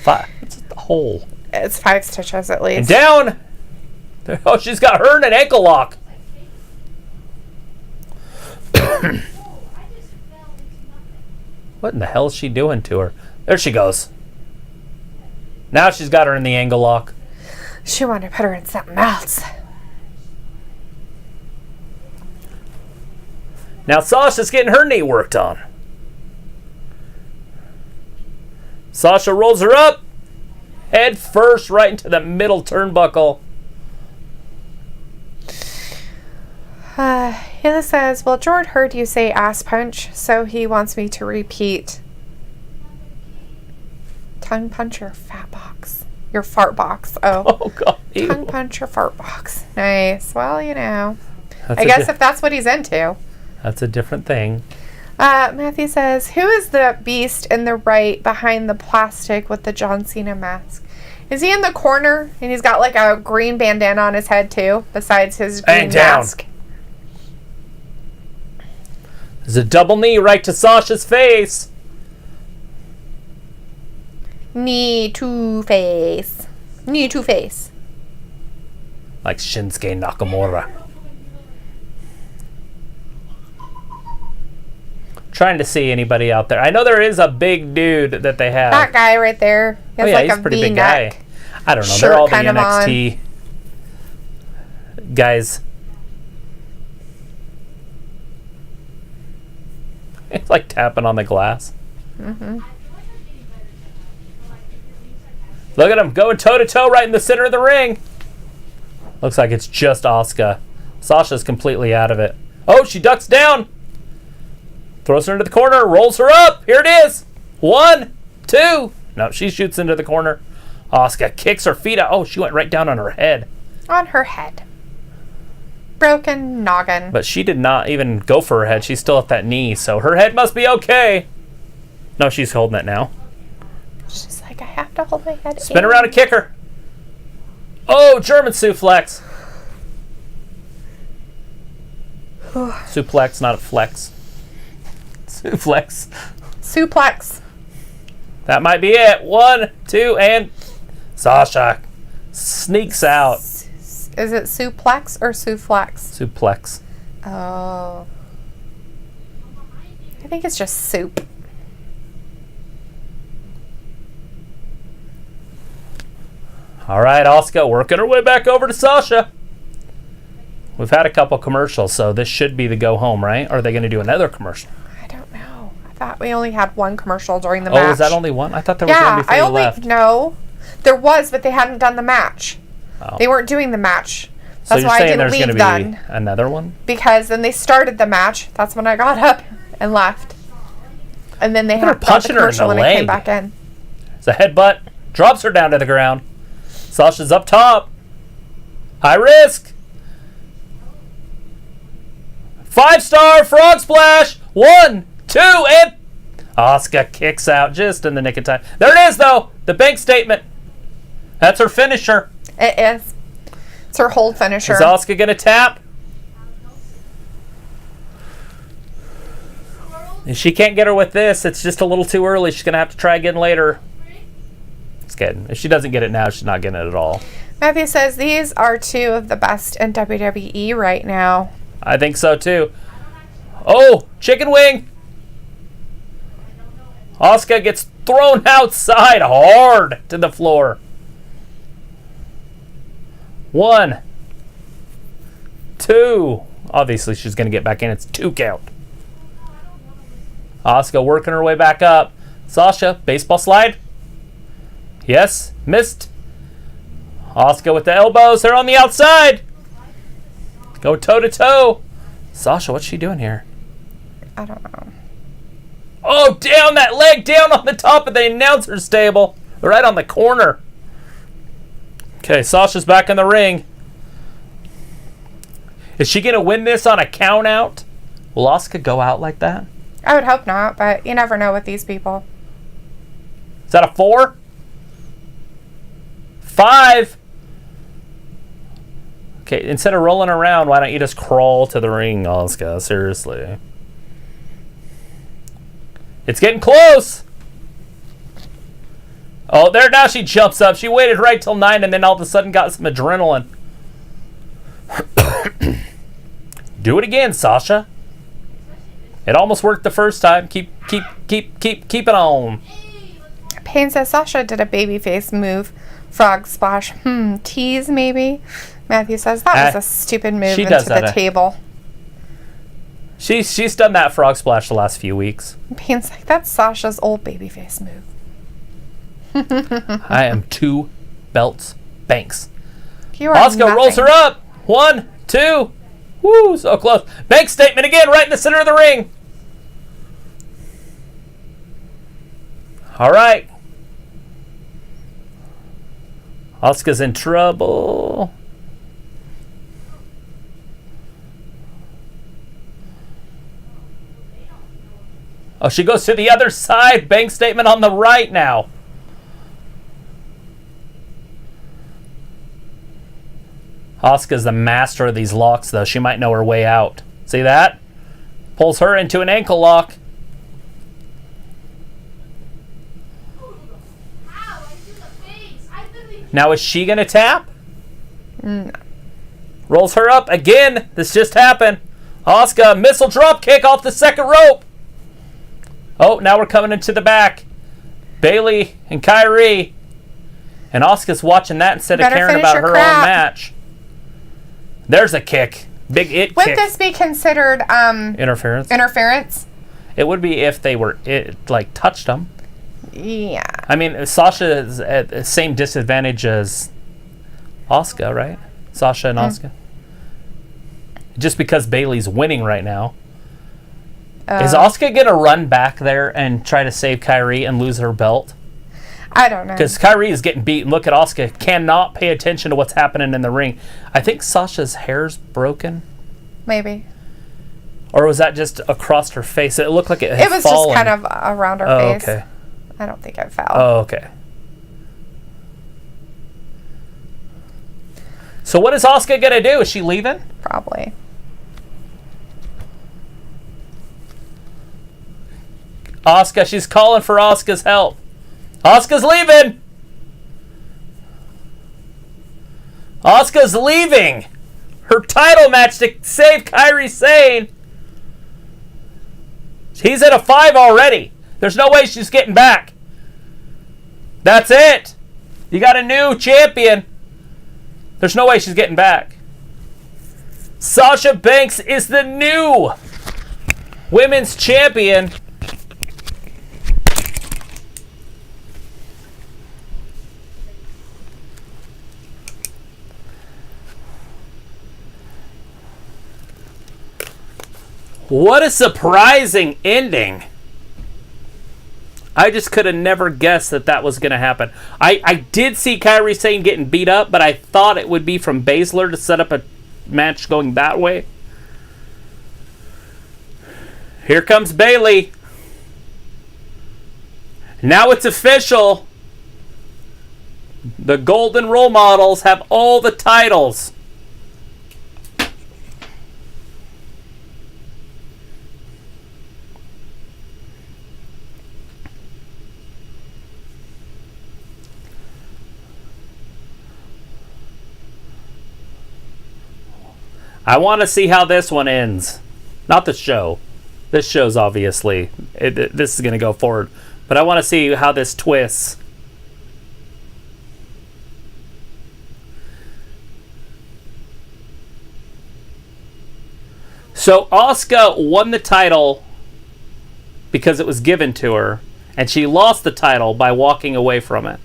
S1: 5? It's a hole.
S2: It's 5 stitches at least.
S1: And down! Oh, she's got her in an ankle lock. What in the hell is she doing to her? There she goes. Now she's got her in the angle lock.
S2: She wanted to put her in something else.
S1: Now Sasha's getting her knee worked on. Sasha rolls her up. Head first right into the middle turnbuckle.
S2: Hila says, well, George heard you say ass punch, so he wants me to repeat. Tongue punch your fat box. Your fart box. Oh
S1: God. Ew.
S2: Tongue punch your fart box. Nice. Well, you know. I guess if that's what he's into.
S1: That's a different thing.
S2: Matthew says, who is the beast in the right behind the plastic with the John Cena mask? Is he in the corner? And he's got like a green bandana on his head too, besides his green mask.
S1: There's a double knee right to Sasha's face.
S2: Knee to face. Knee to face.
S1: Like Shinsuke Nakamura. Trying to see anybody out there. I know there is a big dude that they have.
S2: That guy right there. He has
S1: he's a pretty big guy. I don't know. They're all the NXT guys. It's like tapping on the glass.
S2: Mm-hmm.
S1: Look at him going toe-to-toe right in the center of the ring. Looks like it's just Asuka. Sasha's completely out of it. Oh, she ducks down. Throws her into the corner. Rolls her up. Here it is. 1, 2. No, she shoots into the corner. Asuka kicks her feet out. Oh, she went right down on her head.
S2: On her head. Broken noggin.
S1: But she did not even go for her head. She's still at that knee, so her head must be okay. No, she's holding it now.
S2: She's like, I have to hold my head.
S1: Spin around and kick her. Oh, German suplex. Suplex, not a flex. Suplex.
S2: Suplex.
S1: That might be it. 1, 2, and Sasha sneaks out.
S2: Is it suplex or suplex?
S1: Suplex.
S2: Oh. I think it's just soup.
S1: All right, Asuka working her way back over to Sasha. We've had a couple commercials, so this should be the go home, right? Or are they going to do another commercial?
S2: I don't know. I thought we only had one commercial during the match.
S1: Oh, was that only one? I thought there was one before you left.
S2: No. There was, but they hadn't done the match. Oh. They weren't doing the match. That's why I didn't leave then.
S1: Another one?
S2: Because then they started the match. That's when I got up and left. And then they had the commercial when I came back in.
S1: It's a headbutt. Drops her down to the ground. Sasha's up top. High risk. 5-star frog splash. 1, 2, and Asuka kicks out just in the nick of time. There it is, though. The bank statement. That's her finisher.
S2: It is. It's her hold finisher.
S1: Is Asuka going to tap? If she can't get her with this, it's just a little too early. She's going to have to try again later. It's kidding. If she doesn't get it now, she's not getting it at all.
S2: Matthew says these are 2 of the best in WWE right now.
S1: I think so, too. Oh, chicken wing. Asuka gets thrown outside hard to the floor. 1, 2. Obviously, she's going to get back in. It's 2 count. Asuka working her way back up. Sasha, baseball slide. Yes, missed. Asuka with the elbows. They're on the outside. Go toe to toe. Sasha, what's she doing here?
S2: I don't know.
S1: Oh, down that leg, down on the top of the announcer's table. Right on the corner. Okay, Sasha's back in the ring. Is she going to win this on a count out? Will Asuka go out like that?
S2: I would hope not, but you never know with these people.
S1: Is that a 4? 5. Okay, instead of rolling around, why don't you just crawl to the ring, Asuka? Seriously. It's getting close. Oh, there now she jumps up. She waited right till 9 and then all of a sudden got some adrenaline. Do it again, Sasha. It almost worked the first time. Keep it on.
S2: Payne says Sasha did a babyface move. Frog splash. Tease maybe. Matthew says that was a stupid move into the table.
S1: She's done that frog splash the last few weeks.
S2: Payne's like, that's Sasha's old babyface move.
S1: I am 2 belts Banks.
S2: Asuka
S1: rolls her up. 1, 2. Woo, so close. Banks statement again, right in the center of the ring. All right. Asuka's in trouble. Oh, she goes to the other side. Bank statement on the right now. Asuka's the master of these locks, though. She might know her way out. See that? Pulls her into an ankle lock. Now is she going to tap?
S2: No.
S1: Rolls her up again. This just happened. Asuka, missile drop kick off the second rope. Oh, now we're coming into the back. Bayley and Kyrie. And Asuka's watching that instead of caring about her own match. There's a kick. Big it
S2: Would
S1: kick.
S2: this be considered
S1: interference?
S2: Interference?
S1: It would be if they were touched them.
S2: Yeah.
S1: I mean, Sasha is at the same disadvantage as Asuka, right? Sasha and Asuka. Just because Bayley's winning right now. Is Asuka going to run back there and try to save Kyrie and lose her belt?
S2: I don't know.
S1: Because Kyrie is getting beat. Look at Asuka. Cannot pay attention to what's happening in the ring. I think Sasha's hair's broken.
S2: Maybe.
S1: Or was that just across her face? It looked like it had
S2: It was
S1: fallen.
S2: just kind of around her face.
S1: Okay.
S2: I don't think it fell.
S1: Oh, okay. So what is Asuka going to do? Is she leaving?
S2: Probably.
S1: Asuka, she's calling for Asuka's help. Asuka's leaving. Asuka's leaving. Her title match to save Kairi Sane. He's at a 5 already. There's no way she's getting back. That's it. You got a new champion. There's no way she's getting back. Sasha Banks is the new women's champion. What a surprising ending. I just could have never guessed that was going to happen. I did see Kairi Sane getting beat up, but I thought it would be from Baszler to set up a match going that way. Here comes Bayley. Now it's official. The Golden Role Models have all the titles. I want to see how this one ends. Not the show. This show's obviously... this is going to go forward. But I want to see how this twists. So Asuka won the title because it was given to her. And she lost the title by walking away from it.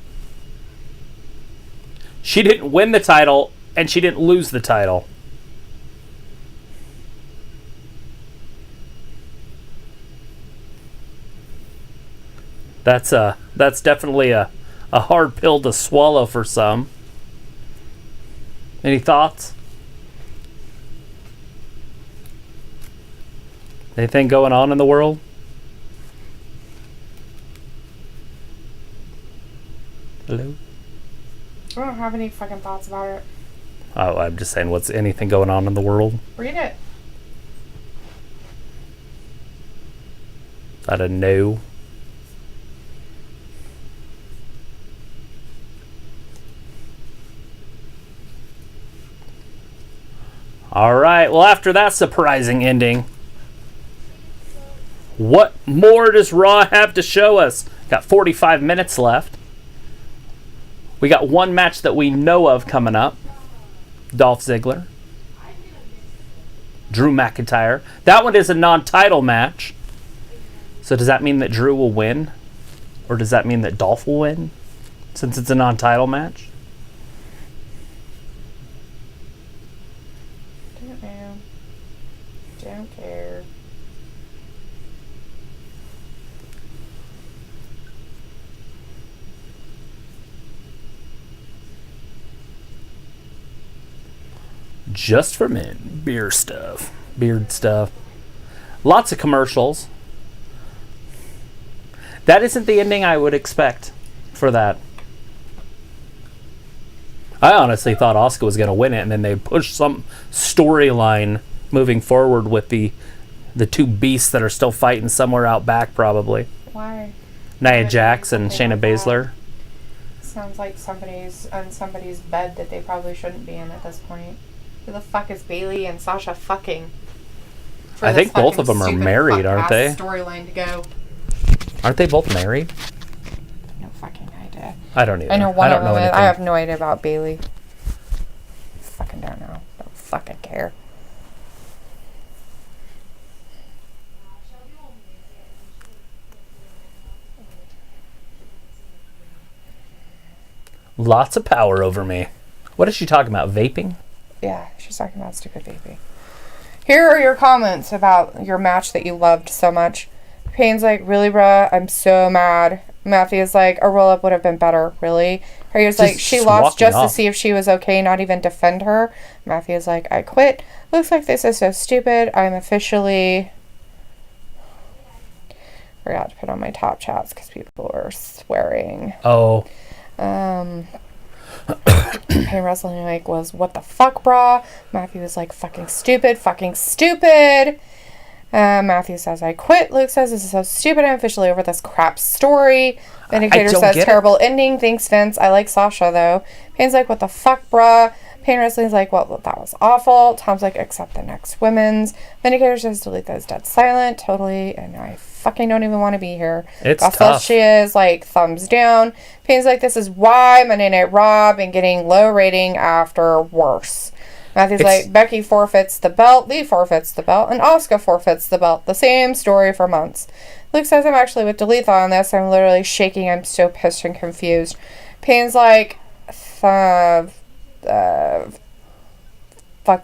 S1: She didn't win the title and she didn't lose the title. That's definitely a hard pill to swallow for some. Any thoughts? Anything going on in the world? Hello?
S2: I don't have any fucking thoughts about it.
S1: Oh, I'm just saying, what's anything going on in the world?
S2: Read it.
S1: I don't know. All right. Well, after that surprising ending, what more does Raw have to show us? Got 45 minutes left. We got one match that we know of coming up. Dolph Ziggler. Drew McIntyre. That one is a non-title match. So does that mean that Drew will win? Or does that mean that Dolph will win? Since it's a non-title match?
S2: Don't care.
S1: Just for men. Beard stuff. Lots of commercials. That isn't the ending I would expect for that. I honestly thought Asuka was going to win it, and then they pushed some storyline moving forward with the two beasts that are still fighting somewhere out back, probably.
S2: Why?
S1: Nia Jax and Shayna Baszler.
S2: Sounds like somebody's on somebody's bed that they probably shouldn't be in at this point. Who the fuck is Bailey and Sasha fucking?
S1: I think both of them are married, aren't they?
S2: Storyline to go.
S1: Aren't they both married?
S2: No fucking idea.
S1: I don't either.
S2: I know one of them.
S1: Anything.
S2: I have no idea about Bailey. Fucking don't know. Don't fucking care.
S1: Lots of power over me. What is she talking about? Vaping?
S2: Yeah, she's talking about stupid vaping. Here are your comments about your match that you loved so much. Payne's like, really, bruh? I'm so mad. Matthew's like, a roll-up would have been better. Really? Harry's like, she lost just to see if she was okay, not even defend her. Matthew's like, I quit. Looks like this is so stupid. I'm officially... Forgot to put on my top chats because people were swearing.
S1: Oh.
S2: Pain Wrestling like was, what the fuck, brah? Matthew was like, fucking stupid. Matthew says, I quit. Luke says, this is so stupid. I'm officially over this crap story. Vindicator says, terrible ending. Thanks, Vince. I like Sasha, though. Pain's like, what the fuck, bruh? Pain Wrestling's like, well, that was awful. Tom's like, accept the next women's. Vindicator says, delete those dead silent. Totally. And I fucking don't even want to be here.
S1: It's
S2: That's
S1: tough.
S2: what she is. Like, thumbs down. Pain's like, this is why Monday Night Raw been getting low rating after worse. Matthew's like, Becky forfeits the belt, Lee forfeits the belt, and Asuka forfeits the belt. The same story for months. Luke says, I'm actually with Dalethea on this. I'm literally shaking. I'm so pissed and confused. Payne's like, fuck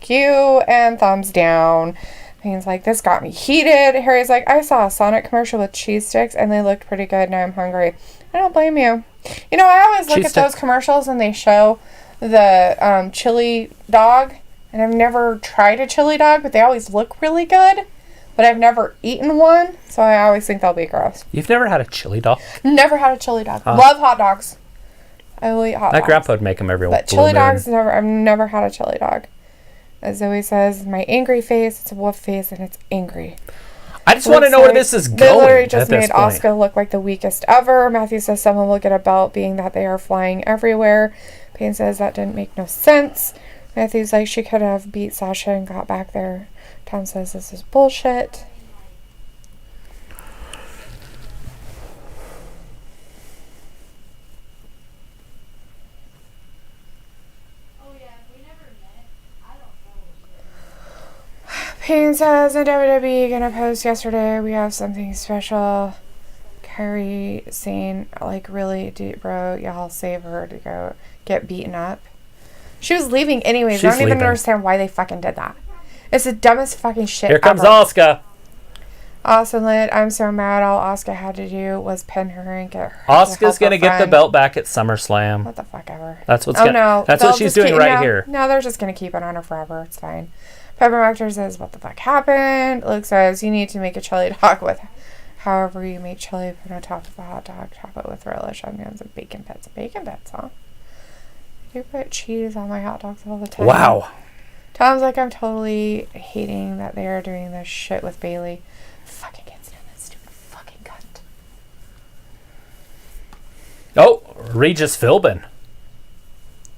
S2: you, and thumbs down. Payne's like, this got me heated. Harry's like, I saw a Sonic commercial with cheese sticks, and they looked pretty good. Now I'm hungry. I don't blame you. You know, I always look at those commercials, and they show the chili dog, and I've never tried a chili dog, but they always look really good, but I've never eaten one, so I always think they'll be gross.
S1: You've never had a chili dog?
S2: Never had a chili dog. Love hot dogs. I will eat hot dogs.
S1: My grandpa would make them every once
S2: in a while. But chili dogs, I've never had a chili dog. As Zoe says, my angry face, it's a wolf face, and it's angry.
S1: I just want to know where this is going. They
S2: literally just made Asuka look like the weakest ever. Matthew says someone will get a belt, being that they are flying everywhere. Payne says that didn't make no sense. Matthew's like, she could have beat Sasha and got back there. Tom says this is bullshit. Payne says, in WWE gonna post yesterday, we have something special. Carrie saying, like, really, dude, bro, y'all save her to go get beaten up. She was leaving anyways. I don't even understand why they fucking did that. It's the dumbest fucking shit
S1: Here comes
S2: ever.
S1: Asuka.
S2: Austin lit. I'm so mad. All Asuka had to do was pin her and get her.
S1: Asuka's going to get the belt back at SummerSlam.
S2: What the fuck ever.
S1: That's what's that's what she's doing here.
S2: No, they're just going to keep it on her forever. It's fine. Pepper Rector says, what the fuck happened? Luke says, you need to make a chili dog with however you make chili. Put on top of a hot dog. Top it with relish, onions, and bacon bits. Bacon bits, huh? I do put cheese on my hot dogs all the time.
S1: Wow.
S2: Tom's like, I'm totally hating that they are doing this shit with Bailey. Fucking can't stand that stupid fucking cunt.
S1: Oh, Regis Philbin.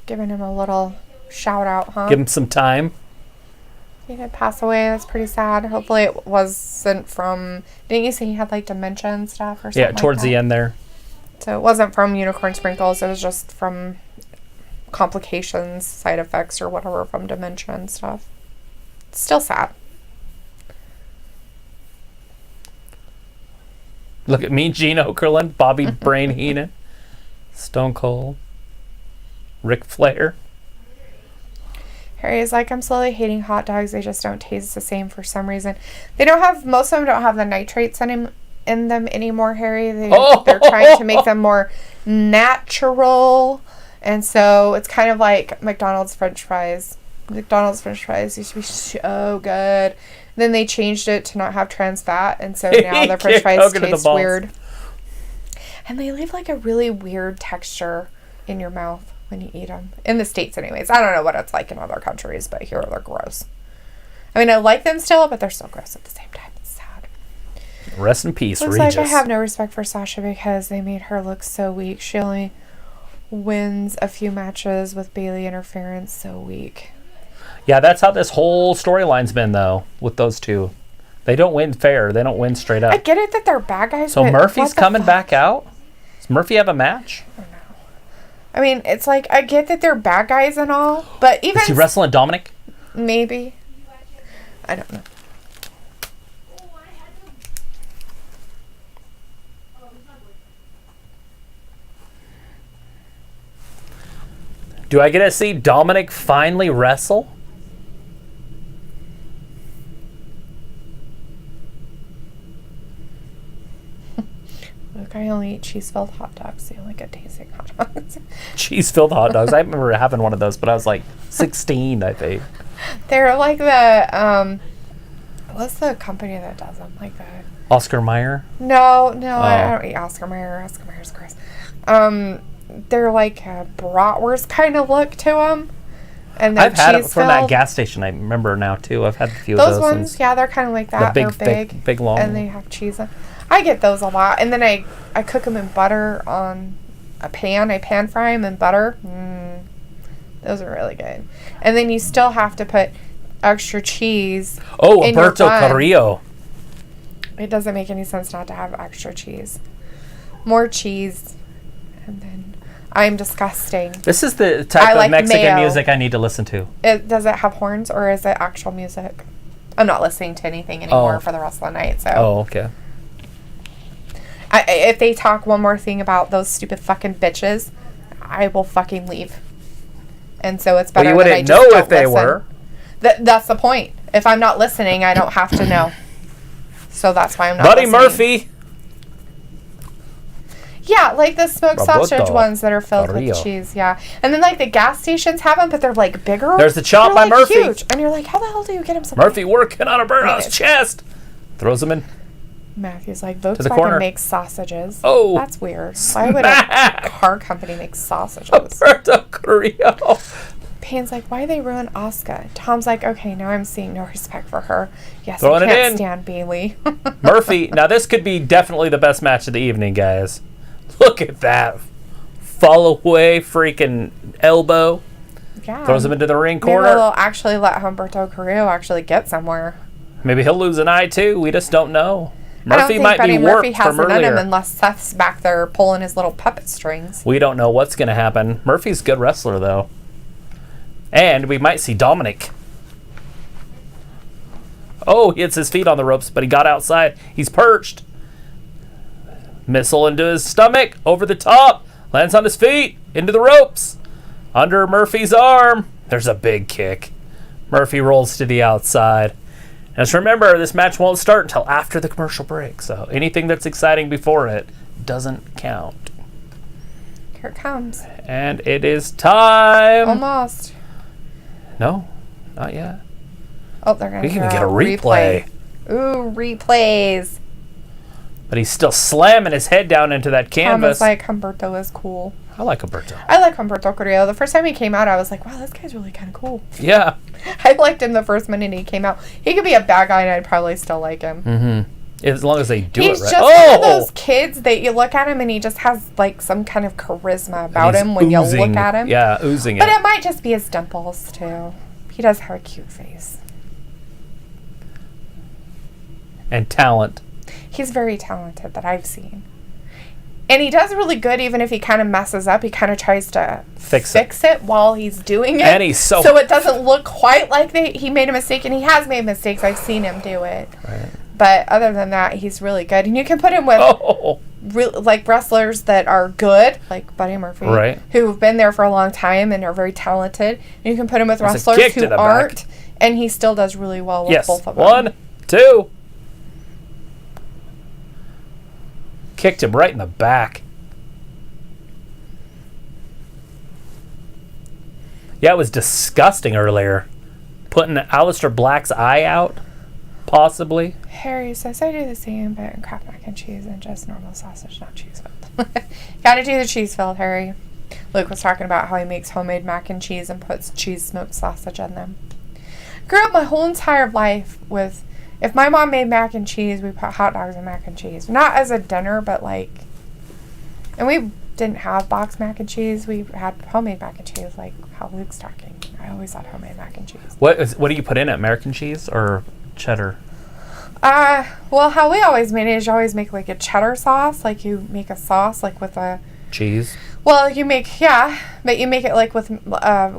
S2: Giving him a little shout out, huh?
S1: Give him some time.
S2: He did pass away. That's pretty sad. Hopefully it wasn't from... Didn't you say he had like dementia and stuff or something?
S1: Yeah, towards the end there.
S2: So it wasn't from unicorn sprinkles. It was just from complications, side effects, or whatever from dementia and stuff. Still sad.
S1: Look at me, Gene Okerlund, Bobby Brain Heenan, Stone Cold, Ric Flair.
S2: Harry's like, I'm slowly hating hot dogs. They just don't taste the same for some reason. They don't have, most of them don't have the nitrates in them anymore, Harry. They're trying to make them more natural. And so it's kind of like McDonald's French fries. McDonald's French fries used to be so good. Then they changed it to not have trans fat. And so now the French fries taste weird. And they leave like a really weird texture in your mouth when you eat them. In the States anyways. I don't know what it's like in other countries, but here they're gross. I mean, I like them still, but they're still gross at the same time. It's sad.
S1: Rest in peace,
S2: Looks
S1: Regis.
S2: like I have no respect for Sasha because they made her look so weak. She only wins a few matches with Bailey interference. So weak.
S1: Yeah, that's how this whole storyline's been, though, with those two. They don't win fair. They don't win straight up.
S2: I get it that they're bad guys,
S1: so Murphy's coming back out? Does Murphy have a match?
S2: I don't know. I mean, it's like, I get that they're bad guys and all, but even...
S1: Is he wrestling Dominic?
S2: Maybe. I don't know.
S1: Do I get to see Dominic finally wrestle?
S2: Look, I only eat cheese-filled hot dogs. They only good tasting hot dogs.
S1: Cheese-filled hot dogs. I remember having one of those, but I was like 16, I think.
S2: They're like the, what's the company that does them? Like the...
S1: Oscar Mayer?
S2: No, I don't eat Oscar Mayer. Oscar Mayer's gross. They're like a bratwurst kind of look to them. And
S1: I've had it from that gas station. I remember now, too. I've had a few of those
S2: ones. Yeah, they're kind of like that.
S1: They're
S2: big,
S1: long.
S2: And they have cheese on. I get those a lot. And then I cook them in butter on a pan. I pan fry them in butter. Those are really good. And then you still have to put extra cheese.
S1: Oh, Alberto Carrillo.
S2: It doesn't make any sense not to have extra cheese. More cheese. And then I'm disgusting.
S1: This is the type of Mexican music I need to listen to.
S2: Does it have horns or is it actual music? I'm not listening to anything anymore for the rest of the night. So.
S1: Oh, okay.
S2: If they talk one more thing about those stupid fucking bitches, I will fucking leave. And so it's better that I just don't listen. You wouldn't know if they were. That's the point. If I'm not listening, I don't have to know. So that's why I'm not listening.
S1: Buddy Murphy.
S2: Yeah, like the smoked sausage ones that are filled with cheese. Yeah. And then like the gas stations have them, but they're like bigger.
S1: There's the chop by Murphy.
S2: Huge. And you're like, how the hell do you get them so
S1: Murphy working on a birdhouse chest. Throws them in.
S2: Matthew's like, Volkswagen makes sausages.
S1: Oh.
S2: That's weird. Why would a car company make sausages?
S1: Alberto Carrillo.
S2: Pan's like, why they ruin Asuka? Tom's like, okay, now I'm seeing no respect for her. Yes,
S1: Throwing
S2: I can't stand Bailey.
S1: Murphy. Now this could be definitely the best match of the evening, guys. Look at that. Fall away freaking elbow.
S2: Yeah.
S1: Throws him into the ring corner.
S2: Maybe they'll actually let Humberto Carrillo actually get somewhere.
S1: Maybe he'll lose an eye too. We just don't know.
S2: Murphy might be warped Murphy has from earlier. Unless Seth's back there pulling his little puppet strings.
S1: We don't know what's going to happen. Murphy's a good wrestler, though. And we might see Dominic. Oh, he hits his feet on the ropes, but he got outside. He's perched. Missile into his stomach, over the top. Lands on his feet, into the ropes. Under Murphy's arm. There's a big kick. Murphy rolls to the outside. Just remember, this match won't start until after the commercial break, so anything that's exciting before it doesn't count.
S2: Here it comes.
S1: And it is time.
S2: Almost.
S1: No, not yet.
S2: Oh, they're going to
S1: We can get a replay.
S2: Ooh, replays.
S1: But he's still slamming his head down into that canvas.
S2: Thomas like Humberto is cool.
S1: I like Humberto.
S2: I like Humberto Carrillo. The first time he came out, I was like, wow, this guy's really kind of cool.
S1: Yeah.
S2: I liked him the first minute he came out. He could be a bad guy, and I'd probably still like him.
S1: Mm-hmm. As long as they do it right.
S2: He's just one of those kids that you look at him, and he just has, like, some kind of charisma about him when you look at him.
S1: Yeah, oozing
S2: But it might just be his dimples, too. He does have a cute face.
S1: And talent.
S2: He's very talented that I've seen. And he does really good even if he kind of messes up. He kind of tries to fix it while he's doing it.
S1: And he's so
S2: it doesn't look quite like he made a mistake. And he has made mistakes. I've seen him do it.
S1: Right.
S2: But other than that, he's really good. And you can put him with like wrestlers that are good, like Buddy Murphy, who've been there for a long time and are very talented. And you can put him with wrestlers who aren't. And he still does really well with both of them.
S1: 1, 2. Kicked him right in the back. Yeah, it was disgusting earlier. Putting Aleister Black's eye out, possibly.
S2: Harry says, I do the same, but in Kraft mac and cheese and just normal sausage, not cheese filled. Gotta do the cheese filled, Harry. Luke was talking about how he makes homemade mac and cheese and puts cheese smoked sausage in them. Grew up my whole entire life with... If my mom made mac and cheese, we put hot dogs in mac and cheese. Not as a dinner, but like... And we didn't have boxed mac and cheese. We had homemade mac and cheese, like how Luke's talking. I always had homemade mac and cheese.
S1: What do you put in it? American cheese or cheddar?
S2: Well, how we always made it is you always make like a cheddar sauce. Like you make a sauce like with a...
S1: Cheese?
S2: Well, you make, but you make it like with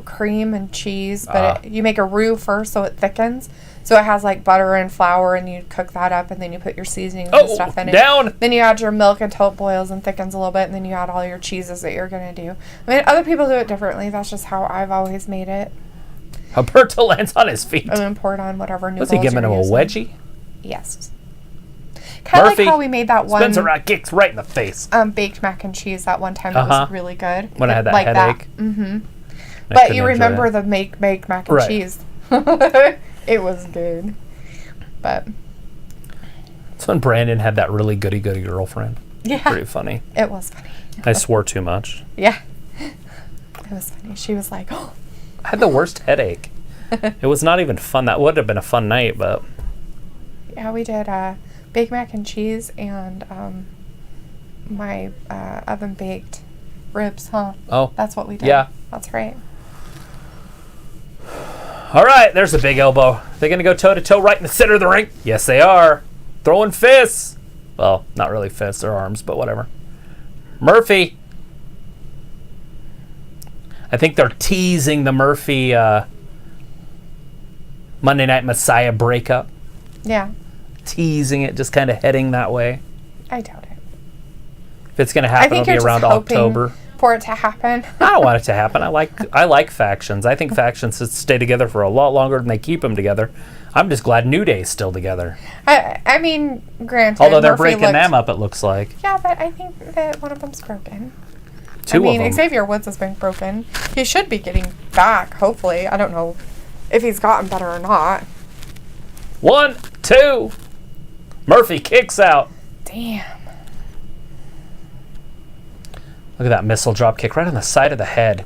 S2: cream and cheese. But you make a roux first so it thickens. So it has like butter and flour, and you cook that up, and then you put your seasonings and stuff in it.
S1: Down!
S2: Then you add your milk until it boils and thickens a little bit, and then you add all your cheeses that you're going to do. I mean, other people do it differently. That's just how I've always made it.
S1: Alberto lands on his feet.
S2: And then pour it on whatever noodles.
S1: Was he giving him a wedgie?
S2: Yes. Kind of like how we made that one.
S1: Spins around, kicks right in the face.
S2: Baked mac and cheese that one time. That was really good.
S1: When I had that headache.
S2: Mm-hmm. But you remember the make mac and cheese. It was good. But
S1: that's when Brandon had that really goody girlfriend.
S2: Yeah.
S1: Pretty funny.
S2: It was funny.
S1: I swore too much.
S2: Yeah. It was funny. She was like, oh.
S1: I had the worst headache. It was not even fun. That would have been a fun night, but...
S2: Yeah, we did baked mac and cheese and my oven-baked ribs, huh?
S1: Oh.
S2: That's what we did.
S1: Yeah.
S2: That's right.
S1: All right, there's a big elbow. They're going to go toe-to-toe right in the center of the ring. Yes, they are. Throwing fists. Well, not really fists, they're arms, but whatever. Murphy. I think they're teasing the Murphy Monday Night Messiah breakup.
S2: Yeah.
S1: Teasing it, just kind of heading that way.
S2: I doubt it.
S1: If it's going to happen, it'll be around October.
S2: For it to happen.
S1: I don't want it to happen. I like factions. I think factions should stay together for a lot longer than they keep them together. I'm just glad New Day's still together.
S2: I mean, granted.
S1: Although they're breaking them up, it looks like.
S2: Yeah, but I think that one of them's broken.
S1: Two of them.
S2: Xavier Woods has been broken. He should be getting back, hopefully. I don't know if he's gotten better or not.
S1: 1, 2. Murphy kicks out.
S2: Damn.
S1: Look at that missile drop kick right on the side of the head.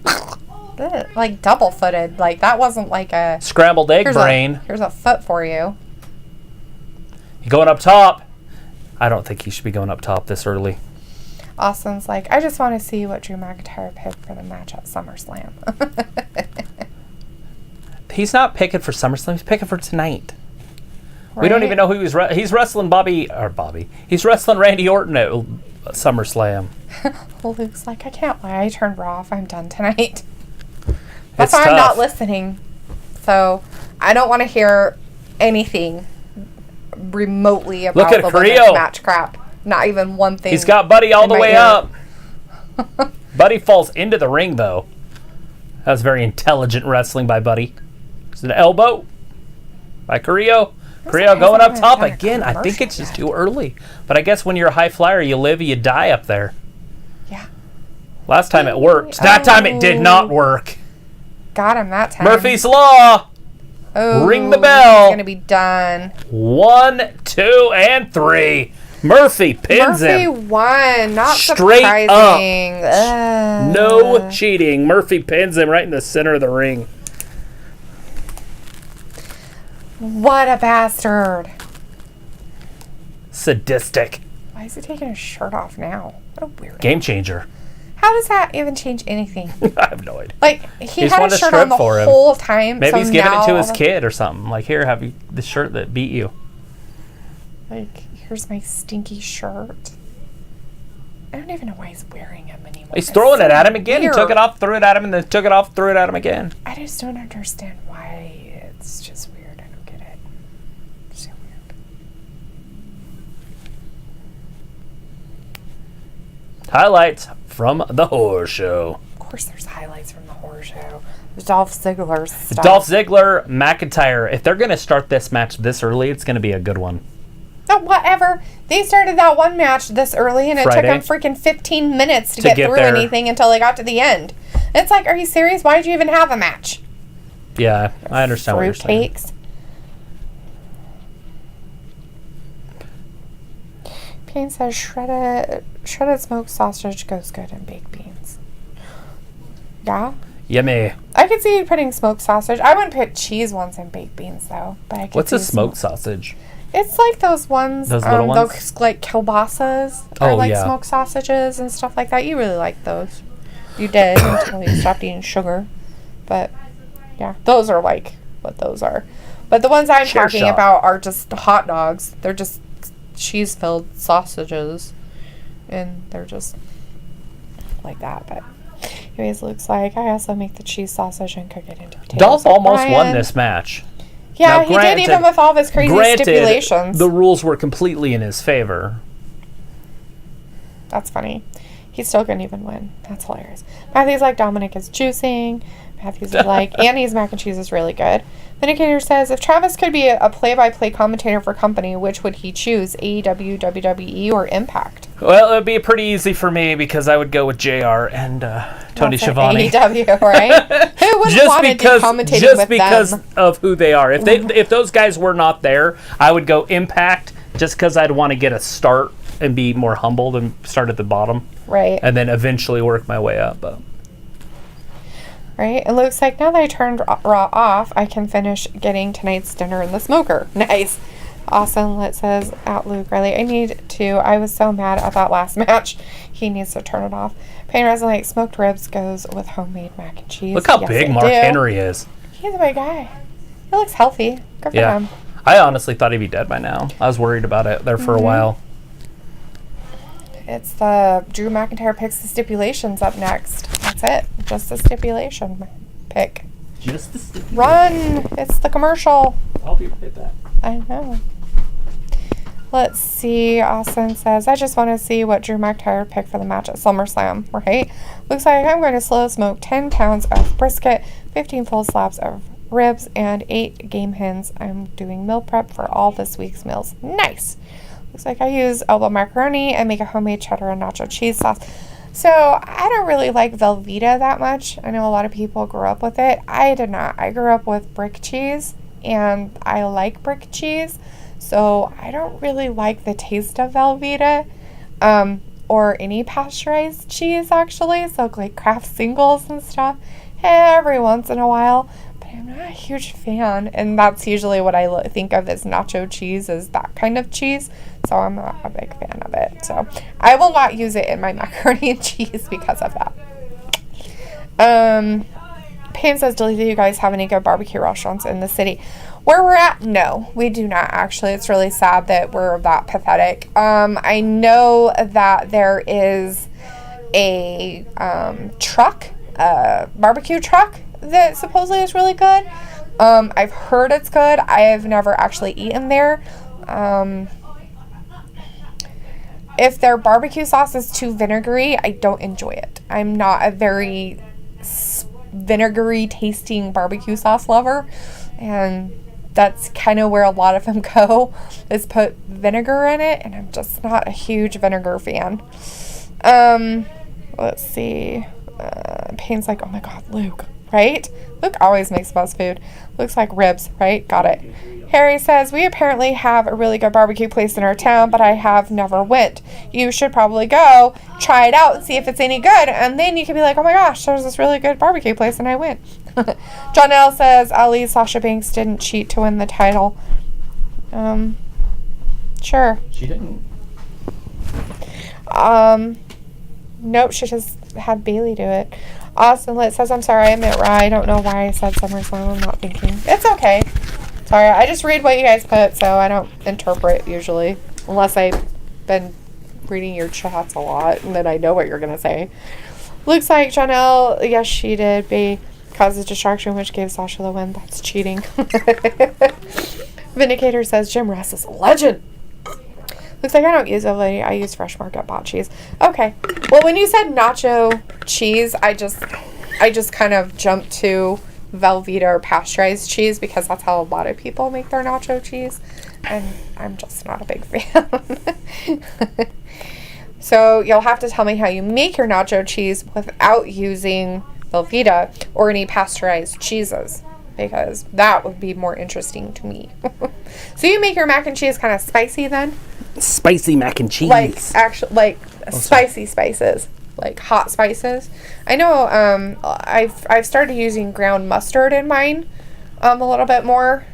S2: Like double-footed. Like that wasn't like a...
S1: Scrambled egg brain.
S2: Here's a foot for you.
S1: You going up top? I don't think he should be going up top this early.
S2: Austin's like, I just want to see what Drew McIntyre picked for the match at SummerSlam.
S1: He's not picking for SummerSlam. He's picking for tonight. Right? We don't even know who he's wrestling He's wrestling Randy Orton at SummerSlam.
S2: Luke's like, I can't lie. I turned Raw off. I'm done tonight. That's
S1: why
S2: I'm not listening. So I don't want to hear anything remotely about the women's match crap. Not even one thing.
S1: He's got Buddy all the way up. Buddy falls into the ring, though. That was very intelligent wrestling by Buddy. It's an elbow by Carrillo. Creo going up top again. I think it's just too early. But I guess when you're a high flyer, you live, you die up there.
S2: Yeah.
S1: Last time it worked. That time it did not work.
S2: Got him that time.
S1: Murphy's Law. Ring the bell.
S2: He's going to be done.
S1: 1, 2, and 3. Murphy pins him.
S2: Murphy won. Not
S1: straight
S2: surprising.
S1: Up. No cheating. Murphy pins him right in the center of the ring.
S2: What a bastard.
S1: Sadistic.
S2: Why is he taking his shirt off now? What a weirdo.
S1: Game changer.
S2: How does that even change anything?
S1: I have no idea.
S2: Like, he had
S1: wanted
S2: a
S1: to
S2: shirt
S1: strip
S2: on the
S1: for him.
S2: whole time.
S1: Maybe
S2: so
S1: he's giving it to
S2: now
S1: his kid or something. Like, here, have you the shirt that beat you.
S2: Like, here's my stinky shirt. I don't even know why he's wearing him anymore.
S1: He's throwing it at him again. He took it off, threw it at him, and then took it off, threw it at him again.
S2: I just don't understand why. It's just weird. I don't get it. It's so weird.
S1: Highlights from the horror show.
S2: Of course there's highlights from the horror show. There's Dolph Ziggler stuff.
S1: Dolph Ziggler, McIntyre. If they're going to start this match this early, it's going to be a good one.
S2: Oh, whatever. They started that one match this early, and it
S1: Friday.
S2: took them freaking 15 minutes to get through
S1: there.
S2: anything until they got to the end. It's like, are you serious? Why did you even have a match?
S1: Yeah, I understand what you're saying.
S2: Fruitcakes. Payne says shredded smoked sausage goes good in baked beans. Yeah?
S1: Yummy.
S2: I could see you putting smoked sausage. I wouldn't put cheese ones in baked beans, though. But I could
S1: What's a
S2: see
S1: smoked sausage?
S2: It's like those ones,
S1: Those little ones?
S2: those like kielbasas, or like
S1: yeah.
S2: smoked sausages and stuff like that. You really like those. You did until you stopped eating sugar. But yeah, those are like what those are. But the ones I'm talking about are just hot dogs. They're just cheese-filled sausages, and they're just like that. But anyways, looks like I also make the cheese sausage and cook it into potatoes.
S1: Dolph almost won this match.
S2: Yeah,
S1: Now,
S2: he did, even with all of his crazy stipulations.
S1: The rules were completely in his favor.
S2: That's funny. He still couldn't even win. That's hilarious. Matthew's like, Dominic is juicing. Matthew's like, Annie's mac and cheese is really good. Vindicator says, if Travis could be a play-by-play commentator for company, which would he choose? AEW, WWE, or Impact?
S1: Well, it would be pretty easy for me because I would go with JR and Tony Schiavone.
S2: AEW, right? Who would want to do commentating
S1: just
S2: with
S1: because
S2: them?
S1: of who they are. If those guys were not there, I would go Impact just because I'd want to get a start and be more humbled and start at the bottom.
S2: Right.
S1: And then eventually work my way up.
S2: Right? It looks like now that I turned Raw off, I can finish getting tonight's dinner in the smoker. Nice. Awesome. It says, at Luke Riley, I was so mad at that last match. He needs to turn it off. Payne Resin like smoked ribs goes with homemade mac and cheese.
S1: Look how big Mark Henry is.
S2: He's a big guy. He looks healthy. Good for him.
S1: I honestly thought he'd be dead by now. I was worried about it there for a while.
S2: It's the Drew McIntyre picks the stipulations up next. That's it. Just the stipulation pick.
S1: Just the stipulation.
S2: Run! It's the commercial.
S1: I'll be right back.
S2: I know. Let's see. Austin says, I just want to see what Drew McIntyre picked for the match at SummerSlam, right? Looks like I'm going to slow smoke 10 pounds of brisket, 15 full slabs of ribs, and 8 game hens. I'm doing meal prep for all this week's meals. Nice! Looks like I use elbow macaroni and make a homemade cheddar and nacho cheese sauce. So I don't really like Velveeta that much. I know a lot of people grew up with it. I did not. I grew up with brick cheese, and I like brick cheese. So I don't really like the taste of Velveeta or any pasteurized cheese, actually. So like Kraft singles and stuff every once in a while. But I'm not a huge fan. And that's usually what I think of as nacho cheese, is that kind of cheese. So I'm not a big fan of it. So I will not use it in my macaroni and cheese because of that. Pam says, do you guys have any good barbecue restaurants in the city? Where we're at? No, we do not, actually. It's really sad that we're that pathetic. I know that there is a barbecue truck that supposedly is really good. I've heard it's good. I have never actually eaten there. If their barbecue sauce is too vinegary, I don't enjoy it. I'm not a very vinegary tasting barbecue sauce lover, and that's kind of where a lot of them go, is put vinegar in it, and I'm just not a huge vinegar fan. Let's see. Payne's like, oh my god, Luke, right? Luke always makes the best food. Looks like ribs, right? Got it. Harry says, we apparently have a really good barbecue place in our town, but I have never went. You should probably go, try it out, and see if it's any good, and then you can be like, oh my gosh, there's this really good barbecue place, and I went. John L. says, Ali Sasha Banks didn't cheat to win the title. Sure.
S1: She didn't.
S2: Nope, she just had Bailey do it. Austin Litt says, I'm sorry, I meant Raw. I don't know why I said SummerSlam. I'm not thinking. It's okay. Sorry, I just read what you guys put, so I don't interpret usually. Unless I've been reading your chats a lot, and then I know what you're going to say. Looks like Janelle, yes, she did. B caused a distraction, which gave Sasha the win. That's cheating. Vindicator says, Jim Ross is a legend. Looks like I don't use Ovaltine. I use Fresh Market bought cheese. Okay. Well, when you said nacho cheese, I just kind of jumped to Velveeta or pasteurized cheese because that's how a lot of people make their nacho cheese, and I'm just not a big fan. So you'll have to tell me how you make your nacho cheese without using Velveeta or any pasteurized cheeses, because that would be more interesting to me. So you make your mac and cheese kind of spicy then?
S1: Spicy mac and cheese.
S2: Like spicy spices. Like hot spices. I know I've started using ground mustard in mine a little bit more.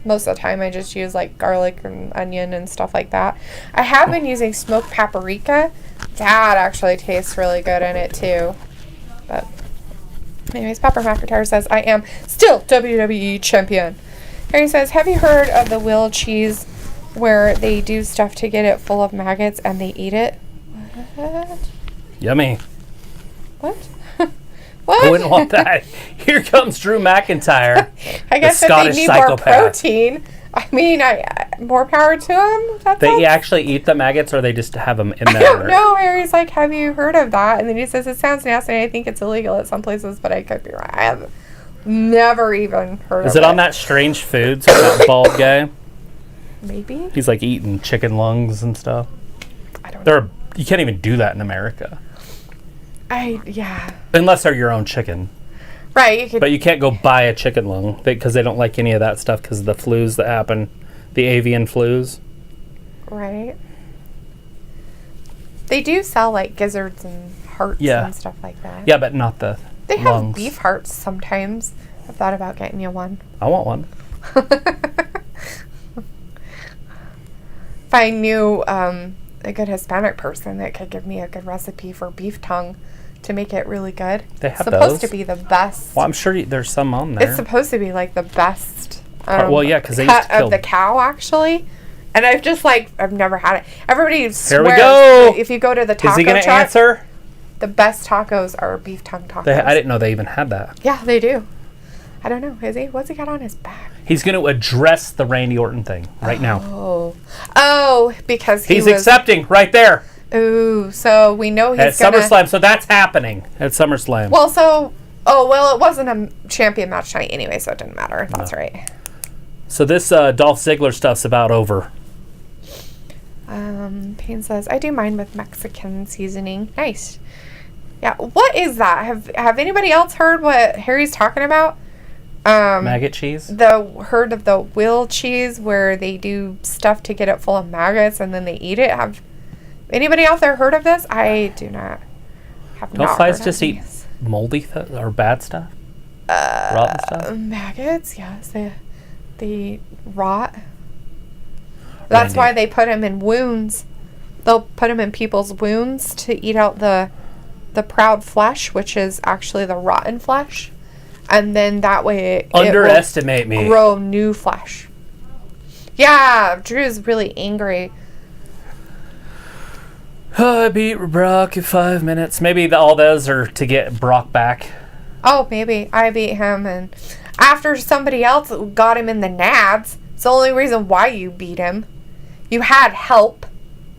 S2: Most of the time I just use like garlic and onion and stuff like that. I have been using smoked paprika. That actually tastes really good in it too. But anyways, Pepper McIntyre says, I am still WWE champion. Harry says, have you heard of the wheel cheese where they do stuff to get it full of maggots and they eat it? What?
S1: Yummy.
S2: What? What?
S1: I wouldn't want that. Here comes Drew McIntyre.
S2: I guess if they need more protein, I mean, more power to them.
S1: They actually eat the maggots, or they just have them in there?
S2: I don't know. Harry's like, have you heard of that? And then he says, it sounds nasty. I think it's illegal at some places, but I could be wrong. I have never even heard of it.
S1: Is it on that strange foods with that bald guy?
S2: Maybe.
S1: He's like eating chicken lungs and stuff.
S2: I don't know.
S1: You can't even do that in America.
S2: Yeah.
S1: Unless they're your own chicken.
S2: Right.
S1: But you can't go buy a chicken lung because they don't like any of that stuff because of the flus that happen. The avian flus.
S2: Right. They do sell like gizzards and hearts and stuff like that.
S1: Yeah, but not the
S2: They
S1: lungs.
S2: have beef hearts sometimes. I've thought about getting you one.
S1: I want one.
S2: If I knew a good Hispanic person that could give me a good recipe for beef tongue to make it really good.
S1: They have
S2: It's supposed
S1: those.
S2: to be the best.
S1: Well, I'm sure there's some on there.
S2: It's supposed to be like the best
S1: because they used
S2: cut
S1: to kill
S2: of the cow, actually. And I've never had it. Everybody swears
S1: Here we go.
S2: if you go to the taco
S1: Is he going to
S2: truck,
S1: answer?
S2: the best tacos are beef tongue tacos.
S1: I didn't know they even had that.
S2: Yeah, they do. I don't know. Is he? What's he got on his back?
S1: He's going to address the Randy Orton thing right now.
S2: Oh, because
S1: he's accepting right there.
S2: Ooh, so we know he's
S1: at SummerSlam. So that's happening at SummerSlam.
S2: Well, it wasn't a champion match tonight anyway, so it didn't matter. That's right.
S1: So this Dolph Ziggler stuff's about over.
S2: Payne says, I do mine with Mexican seasoning. Nice. Yeah, what is that? Have anybody else heard what Harry's talking about?
S1: Maggot cheese?
S2: Heard of the wheel cheese where they do stuff to get it full of maggots and then they eat it? Have anybody out there heard of this? I do not.
S1: Don't flies just eat moldy or bad stuff? Rotten stuff?
S2: Maggots, yes. They rot. That's why they put them in wounds. They'll put them in people's wounds to eat out the proud flesh, which is actually the rotten flesh. And then that way it
S1: underestimate me.
S2: Grow new flesh. Yeah, Drew's really angry.
S1: I beat Brock in 5 minutes. Maybe all those are to get Brock back.
S2: Oh, maybe. I beat him, and after somebody else got him in the nads. It's the only reason why you beat him. You had help.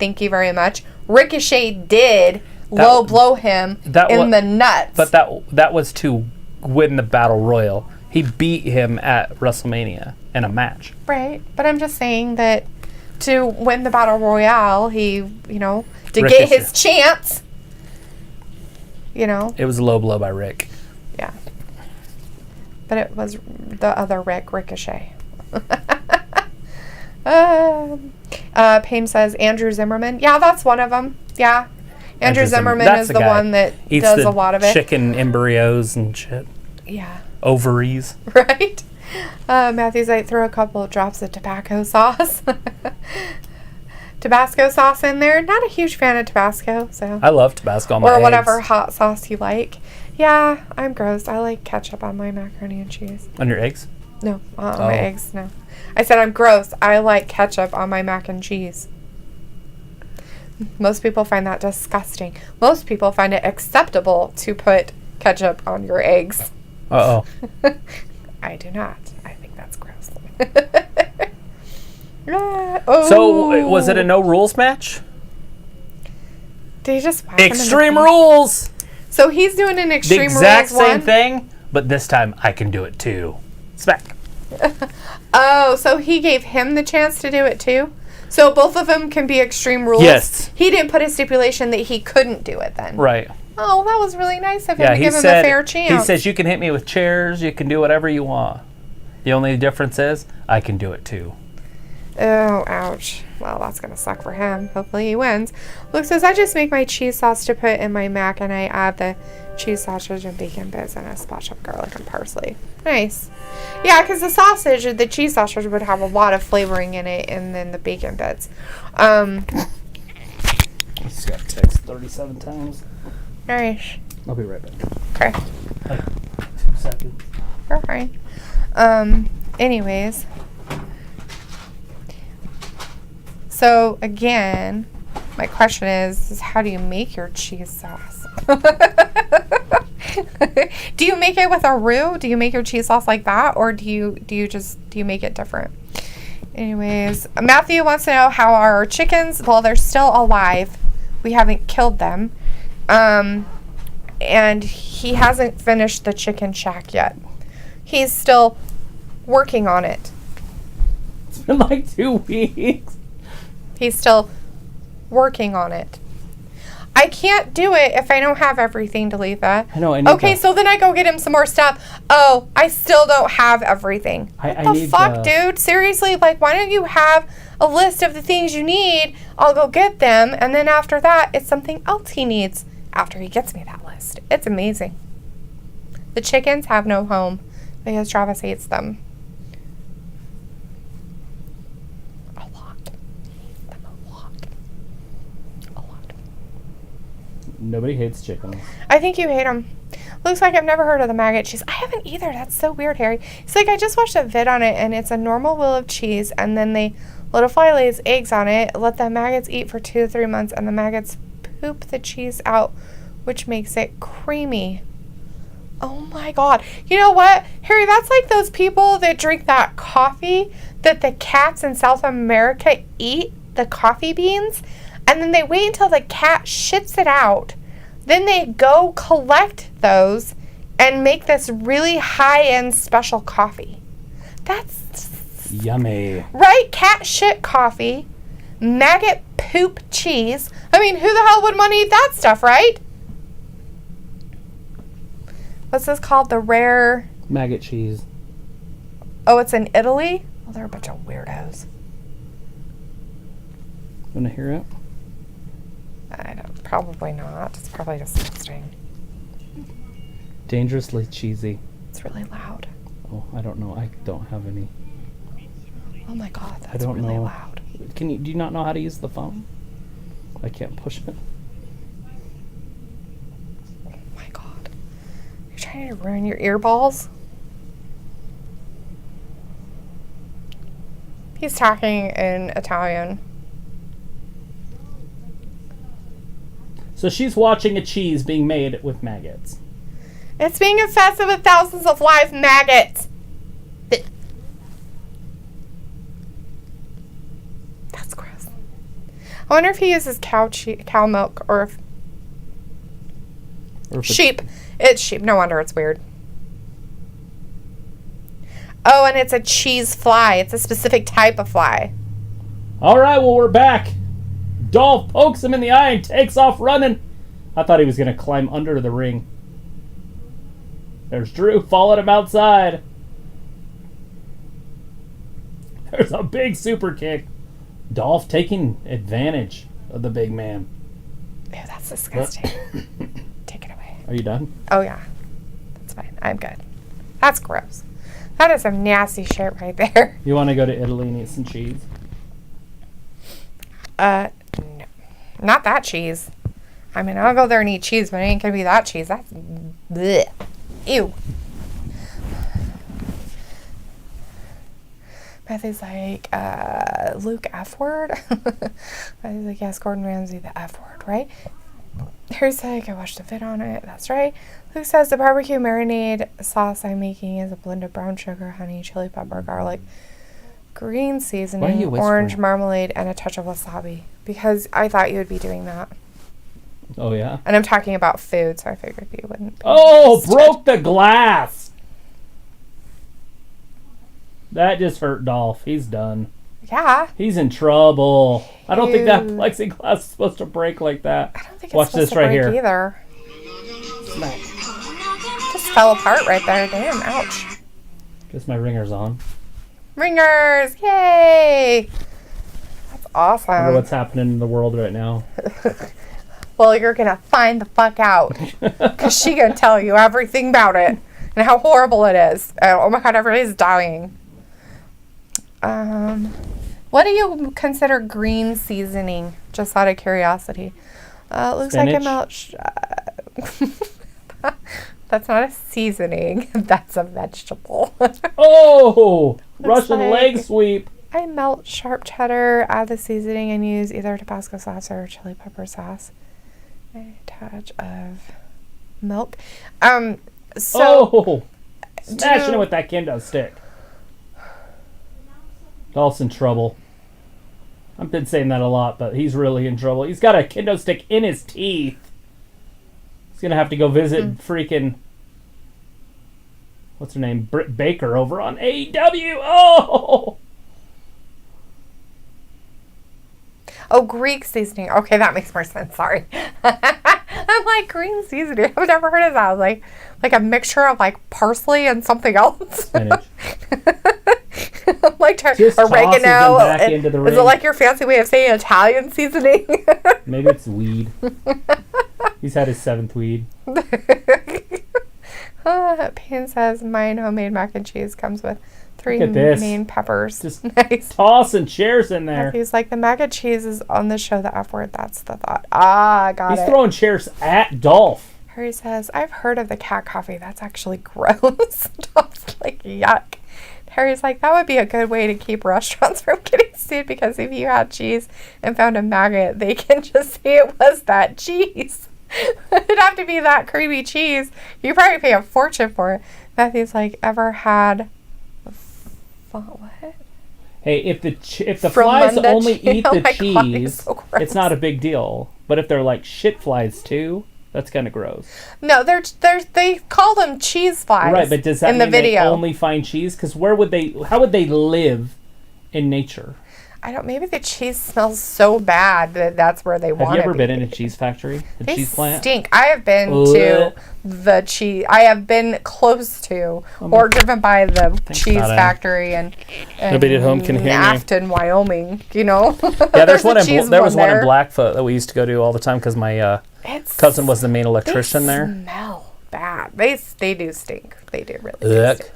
S2: Thank you very much. Ricochet did low blow him in the nuts.
S1: But that was to win the Battle Royal. He beat him at WrestleMania in a match.
S2: Right. But I'm just saying that to win the Battle Royale, he, to
S1: Ricochet.
S2: get his chance,
S1: It was a low blow by Rick.
S2: Yeah. But it was the other Rick, Ricochet. Payne says Andrew Zimmerman. Yeah, that's one of them. Yeah. Andrew Zimmerman is the one that does a lot of it.
S1: Chicken embryos and shit.
S2: Yeah.
S1: Ovaries.
S2: Right? Matthew's like, throw a couple of drops of Tabasco sauce. Tabasco sauce in there. Not a huge fan of Tabasco, so.
S1: I love Tabasco on my eggs.
S2: Or whatever hot sauce you like. Yeah, I'm gross. I like ketchup on my macaroni and cheese.
S1: On your eggs?
S2: No, on my eggs, no. I said I'm gross. I like ketchup on my mac and cheese. Most people find that disgusting. Most people find it acceptable to put ketchup on your eggs.
S1: Uh-oh.
S2: I do not. I think that's gross.
S1: So, was it a no rules match?
S2: Did he just whack him in the
S1: Extreme
S2: face?
S1: Rules!
S2: So he's doing an Extreme
S1: The
S2: Rules
S1: exact same
S2: one?
S1: thing, but this time I can do it too. Smack.
S2: Oh, so he gave him the chance to do it too? So both of them can be Extreme Rules?
S1: Yes.
S2: He didn't put a stipulation that he couldn't do it then?
S1: Right.
S2: Oh, that was really nice of him to
S1: he
S2: give him
S1: said,
S2: a fair chance.
S1: He says you can hit me with chairs, you can do whatever you want. The only difference is I can do it too.
S2: Oh, ouch. Well, that's going to suck for him. Hopefully he wins. Luke says, I just make my cheese sauce to put in my mac, and I add the cheese sausage and bacon bits and a splash of garlic and parsley. Nice. Yeah, because the cheese sausage would have a lot of flavoring in it, and then the bacon bits.
S1: He's got text 37 times.
S2: Nice.
S1: I'll be right back.
S2: Okay.
S1: 2 seconds.
S2: You're fine. Anyways. So, again, my question is how do you make your cheese sauce? Do you make it with a roux? Do you make your cheese sauce like that? Or do you make it different? Anyways, Matthew wants to know how our chickens, well, they're still alive. We haven't killed them. And he hasn't finished the chicken shack yet. He's still working on it.
S1: It's been like 2 weeks.
S2: He's still working on it. I can't do it if I don't have everything, Dalethea.
S1: I know.
S2: Okay, so then I go get him some more stuff. Oh, I still don't have everything. What the fuck, dude? Seriously? Like, why don't you have a list of the things you need? I'll go get them, and then after that, it's something else he needs after he gets me that list. It's amazing. The chickens have no home because Travis hates them.
S1: Nobody hates chickens.
S2: I think you hate them. Looks like I've never heard of the maggot cheese. I haven't either. That's so weird, Harry. It's like I just watched a vid on it, and it's a normal wheel of cheese, and then they let a fly lays eggs on it, let the maggots eat for 2 to 3 months, and the maggots poop the cheese out, which makes it creamy. Oh my god. You know what, Harry? That's like those people that drink that coffee that the cats in South America eat, the coffee beans, and then they wait until the cat shits it out. Then they go collect those and make this really high-end special coffee. That's
S1: yummy.
S2: Right? Cat shit coffee, maggot poop cheese. I mean, who the hell would want to eat that stuff, right? What's this called? The rare...
S1: maggot cheese.
S2: Oh, it's in Italy? Oh, they're a bunch of weirdos.
S1: Want to hear it?
S2: Probably not. It's probably disgusting.
S1: Dangerously cheesy.
S2: It's really loud.
S1: Oh, I don't know. I don't have any.
S2: Oh my god, that's
S1: I don't
S2: really
S1: know.
S2: loud.
S1: Do you not know how to use the phone? I can't push it.
S2: Oh my god. You're trying to ruin your earballs? He's talking in Italian.
S1: So she's watching a cheese being made with maggots.
S2: It's being infested with thousands of live maggots. That's gross. I wonder if he uses cow milk or if sheep. It's sheep. No wonder it's weird. Oh, and it's a cheese fly. It's a specific type of fly.
S1: All right, well, we're back. Dolph pokes him in the eye and takes off running. I thought he was going to climb under the ring. There's Drew following him outside. There's a big super kick. Dolph taking advantage of the big man.
S2: Ew, that's disgusting. Take it away.
S1: Are you done?
S2: Oh, yeah. That's fine. I'm good. That's gross. That is some nasty shit right there.
S1: You want to go to Italy and eat some cheese?
S2: No. Not that cheese. I mean, I'll go there and eat cheese, but it ain't gonna be that cheese. That's bleh. Ew. Matthew's like, Luke F word? Matthew's like, yes, Gordon Ramsay, the F word, right? Harry's like, I watched a vid on it. That's right. Luke says, the barbecue marinade sauce I'm making is a blend of brown sugar, honey, chili pepper, garlic, green seasoning, orange marmalade, and a touch of wasabi. Because I thought you would be doing that.
S1: Oh, yeah?
S2: And I'm talking about food, so I figured you wouldn't.
S1: Oh, broke the glass! That just hurt Dolph. He's done.
S2: Yeah.
S1: He's in trouble. I don't think that plexiglass is supposed to break like that.
S2: I don't think it's
S1: Watch
S2: supposed
S1: this
S2: to
S1: right
S2: break
S1: here.
S2: either.
S1: Smack.
S2: Just fell apart right there. Damn, ouch.
S1: Guess my ringer's on.
S2: Ringers! Yay! That's awesome.
S1: I wonder what's happening in the world right now.
S2: Well, you're gonna find the fuck out. Because she gonna tell you everything about it. And how horrible it is. And, oh my god, everybody's dying. What do you consider green seasoning? Just out of curiosity. Looks
S1: Spinach?
S2: like that's not a seasoning. That's a vegetable.
S1: Oh! Russian
S2: like-
S1: leg sweep.
S2: I melt sharp cheddar, add the seasoning, and use either Tabasco sauce or chili pepper sauce. A touch of milk.
S1: Smashing it with that kendo stick. Dolph's in trouble. I've been saying that a lot, but he's really in trouble. He's got a kendo stick in his teeth. He's going to have to go visit freaking... What's her name? Britt Baker over on AEW. Oh!
S2: Oh, Greek seasoning. Okay, that makes more sense. Sorry. I'm like, green seasoning. I've never heard of that. Like a mixture of like parsley and something else.
S1: Spinach.
S2: Like
S1: Just
S2: oregano.
S1: tosses them back into the
S2: Is it
S1: ring.
S2: like your fancy way of saying Italian seasoning?
S1: Maybe it's weed. He's had his 7th weed.
S2: Payne says, mine homemade mac and cheese comes with 3
S1: Look at this.
S2: main peppers.
S1: Just
S2: nice.
S1: tossing chairs in there.
S2: He's like, the mac and cheese is on the show, the F word. That's the thought. Ah, got
S1: He's
S2: it.
S1: throwing chairs at Dolph.
S2: Harry says, I've heard of the cat coffee. That's actually gross. Dolph's like, yuck. Harry's like, that would be a good way to keep restaurants from getting sued, because if you had cheese and found a maggot, they can just say it was that cheese. It'd have to be that creamy cheese. You probably pay a fortune for it. Matthew's like, ever had what?
S1: Hey, if the
S2: From
S1: flies
S2: Monday
S1: only
S2: cheese.
S1: eat
S2: Oh
S1: the
S2: my God,
S1: cheese,
S2: it's so gross.
S1: it's not a big deal. But if they're like shit flies too, that's kind of gross.
S2: No, they call them cheese flies.
S1: Right, but does that
S2: in
S1: mean
S2: the video?
S1: they only find cheese? Because how would they live in nature?
S2: I don't. Maybe the cheese smells so bad that that's where they want
S1: Have
S2: it.
S1: you ever been in a cheese factory,
S2: They
S1: cheese plant?
S2: stink. I have been to the cheese. I have been close to or driven by the cheese
S1: not,
S2: factory and
S1: Nobody at home can hear me.
S2: Afton, Wyoming. You know.
S1: Yeah, there was one
S2: there.
S1: in Blackfoot that we used to go to all the time because my cousin was the main electrician there.
S2: They smell bad. They do stink. They do really do stink.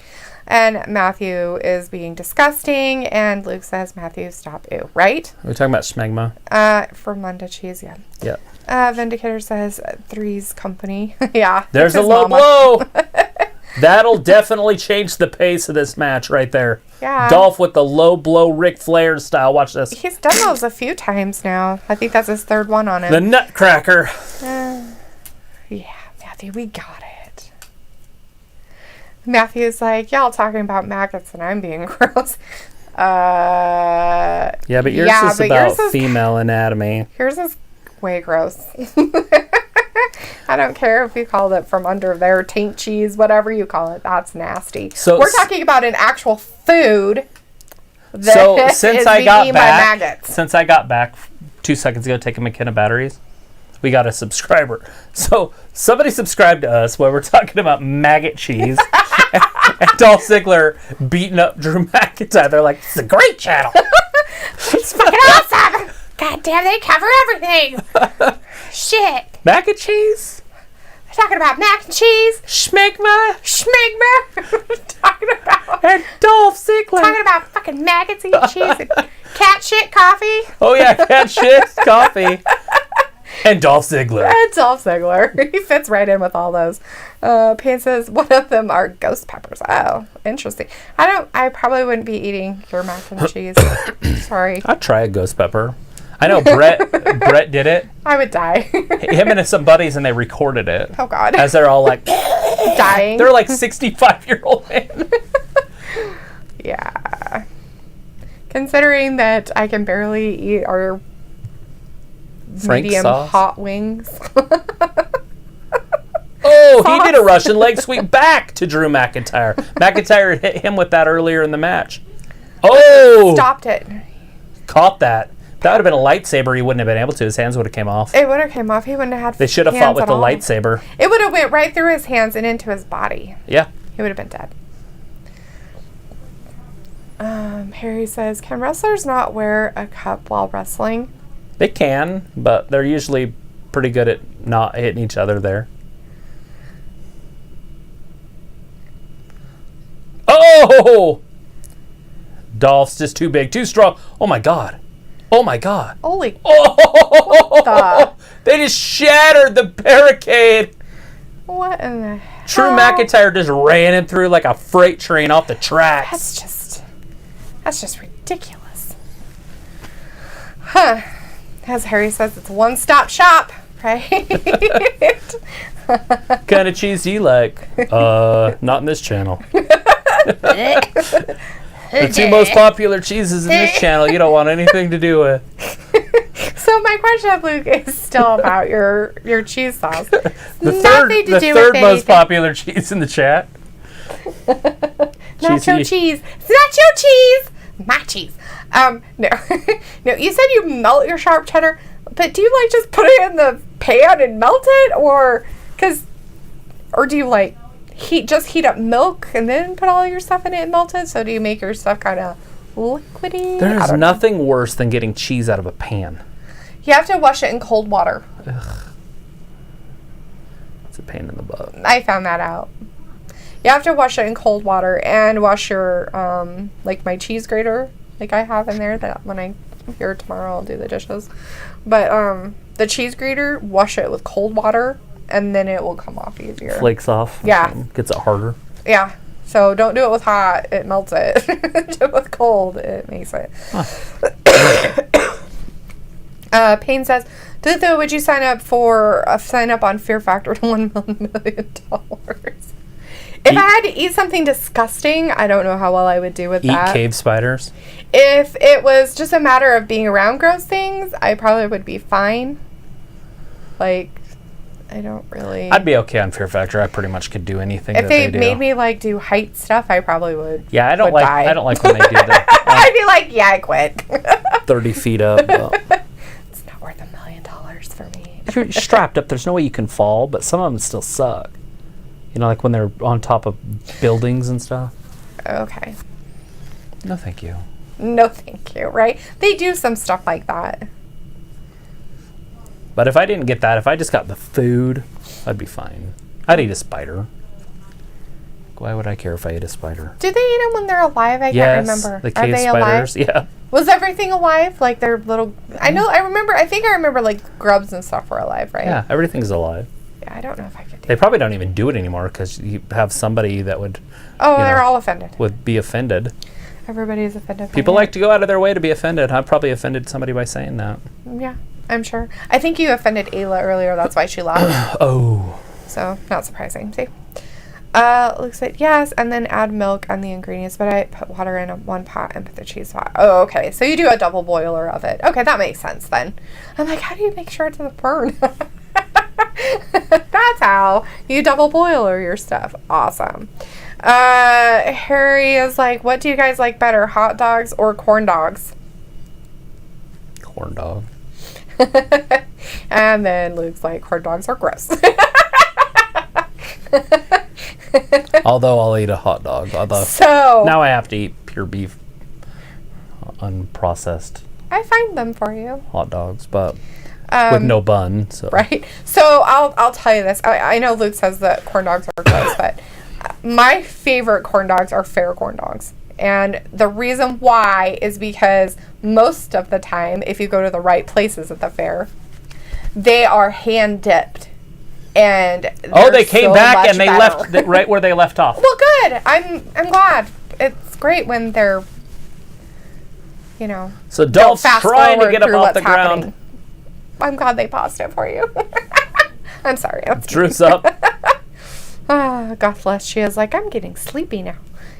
S2: And Matthew is being disgusting, and Luke says, Matthew, stop, ew, right?
S1: Are we talking about schmegma?
S2: For Munda cheese, yeah.
S1: Yeah.
S2: Vindicator says, Three's Company. Yeah.
S1: There's a low blow. That'll definitely change the pace of this match right there.
S2: Yeah.
S1: Dolph with the low blow Ric Flair style. Watch this.
S2: He's done those a few times now. I think that's his 3rd one on him.
S1: The Nutcracker.
S2: Yeah, Matthew, we got it. Matthew's like, y'all talking about maggots and I'm being gross.
S1: Yeah, but yours is about female anatomy.
S2: Yours is way gross. I don't care if you call it from under there, taint cheese, whatever you call it. That's nasty.
S1: So
S2: we're talking about an actual food that
S1: so since I got
S2: eaten by
S1: back,
S2: maggots.
S1: since I got back 2 seconds ago taking McKenna batteries, we got a subscriber. So somebody subscribed to us while we're talking about maggot cheese. And Dolph Ziggler beating up Drew McIntyre. They're like, it's a great channel.
S2: It's fucking awesome. God damn, they cover everything. Shit.
S1: Mac and cheese?
S2: We're talking about mac and cheese.
S1: Schmegma?
S2: Talking about...
S1: And Dolph Ziggler.
S2: Talking about fucking maggots eating cheese and cat shit coffee.
S1: Oh, yeah, cat shit, coffee. And Dolph Ziggler.
S2: And Dolph Ziggler. He fits right in with all those. Pan says one of them are ghost peppers. Oh, interesting. I probably wouldn't be eating your mac and cheese. Sorry.
S1: I'd try a ghost pepper. I know Brett did it.
S2: I would die.
S1: Him and some buddies, and they recorded it.
S2: Oh, God.
S1: As they're all like...
S2: Dying.
S1: They're like 65-year-old men.
S2: Yeah. Considering that I can barely eat our
S1: Frank
S2: medium
S1: sauce?
S2: hot wings.
S1: Oh, he did a Russian leg sweep back to Drew McIntyre. McIntyre hit him with that earlier in the match. Oh!
S2: Stopped it.
S1: Caught that. That would have been a lightsaber. He wouldn't have been able to. His hands would have came off.
S2: It would have came off. He wouldn't have had
S1: They should have fought with the lightsaber.
S2: It would have went right through his hands and into his body.
S1: Yeah.
S2: He would have been dead. Harry says, can wrestlers not wear a cup while wrestling?
S1: They can, but they're usually pretty good at not hitting each other there. Oh! Dolph's just too big, too strong. Oh, my God. Oh, my God.
S2: Holy.
S1: Oh! They just shattered the barricade.
S2: What in the hell?
S1: Drew McIntyre just ran him through like a freight train off the tracks.
S2: That's just ridiculous. Huh. As Harry says, it's a one-stop shop, right?
S1: What kind of cheese do you like? Not in this channel. The two most popular cheeses in this channel you don't want anything to do with.
S2: So my question, Luke, is still about your cheese sauce.
S1: The third most popular cheese in the chat.
S2: Nacho cheese. It's nacho cheese. My cheese. No. No, you said you melt your sharp cheddar, but do you like just put it in the pan and melt it, or do you like heat up milk and then put all your stuff in it and melt it? So do you make your stuff kind of liquidy?
S1: There's nothing worse than getting cheese out of a pan.
S2: You have to wash it in cold water.
S1: Ugh. It's a pain in the butt.
S2: I found that out. You have to wash it in cold water and wash your, like my cheese grater, like I have in there, that when I'm here tomorrow I'll do the dishes. But the cheese grater, wash it with cold water and then it will come off easier.
S1: Flakes off.
S2: Yeah.
S1: Gets it harder.
S2: Yeah. So don't do it with hot, it melts it. Do it with cold, it makes it. Huh. Payne says, Dalethea, would you sign up on Fear Factor to $1 million? If I had to eat something disgusting, I don't know how well I would do with that.
S1: Eat cave spiders?
S2: If it was just a matter of being around gross things, I probably would be fine. Like, I don't really...
S1: I'd be okay on Fear Factor. I pretty much could do anything
S2: if
S1: that they do.
S2: If they made me, like, do height stuff, I probably would.
S1: Yeah, I don't like when they do that.
S2: I'd be like, yeah, I quit.
S1: 30 feet up.
S2: It's not worth $1 million for me.
S1: If you're strapped up, there's no way you can fall, but some of them still suck. You know, like when they're on top of buildings and stuff.
S2: Okay.
S1: No, thank you.
S2: No, thank you, right? They do some stuff like that.
S1: But if I didn't get that, if I just got the food, I'd be fine. I'd eat a spider. Why would I care if I ate a spider?
S2: Do they eat them when they're alive? I can't remember.
S1: The cave spiders, yeah.
S2: Was everything alive? Like their little... I think I remember like grubs and stuff were alive, right?
S1: Yeah, everything's alive.
S2: Yeah, I don't know if I could do
S1: They probably don't even do it anymore because you have somebody that would...
S2: Oh, they're all offended.
S1: Would be offended.
S2: Everybody's offended.
S1: People like to go out of their way to be offended. I probably offended somebody by saying that.
S2: Yeah, I'm sure. I think you offended Ayla earlier. That's why she laughed.
S1: Oh.
S2: So, not surprising. See? Looks like yes, and then add milk and the ingredients, but I put water in one pot and put the cheese pot. Oh, okay. So you do a double boiler of it. Okay, that makes sense then. I'm like, how do you make sure it doesn't burn? That that's how you double boiler your stuff. Awesome. Harry is like, what do you guys like better, hot dogs or corn dogs?
S1: Corn dog.
S2: And then Luke's like, corn dogs are gross.
S1: Although I'll eat a hot dog.
S2: So
S1: now I have to eat pure beef, unprocessed.
S2: I find them for you.
S1: Hot dogs, but with no bun. So.
S2: Right. So I'll tell you this. I know Luke says that corn dogs are gross, but my favorite corn dogs are fair corn dogs. And the reason why is because most of the time, if you go to the right places at the fair, they are hand dipped. And
S1: they came back and they left right where they left off.
S2: Well, good. I'm glad. It's great when they're,
S1: So Dolph's trying to get up off the ground.
S2: Happening. I'm glad they paused it for you. I'm sorry.
S1: Drew's up.
S2: God bless. She is like, I'm getting sleepy now.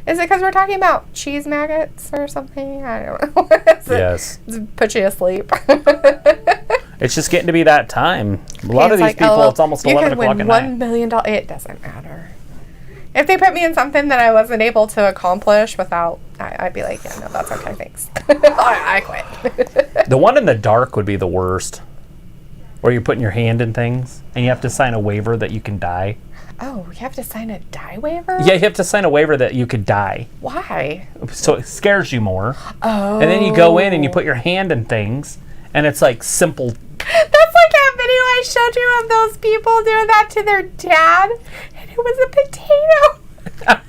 S2: Is it because we're talking about cheese maggots or something? I don't know.
S1: Yes.
S2: Put you asleep.
S1: It's just getting to be that time. A lot of these people, it's almost 11 o'clock at night.
S2: $1 million. It doesn't matter. If they put me in something that I wasn't able to accomplish without, I'd be like, yeah, no, that's okay, thanks. I quit.
S1: The one in the dark would be the worst. Where you're putting your hand in things and you have to sign a waiver that you can die.
S2: Oh, you have to sign a die waiver?
S1: Yeah, you have to sign a waiver that you could die.
S2: Why?
S1: So it scares you more.
S2: Oh.
S1: And then you go in and you put your hand in things and it's like simple.
S2: That's like that video I showed you of those people doing that to their dad. And it was a potato.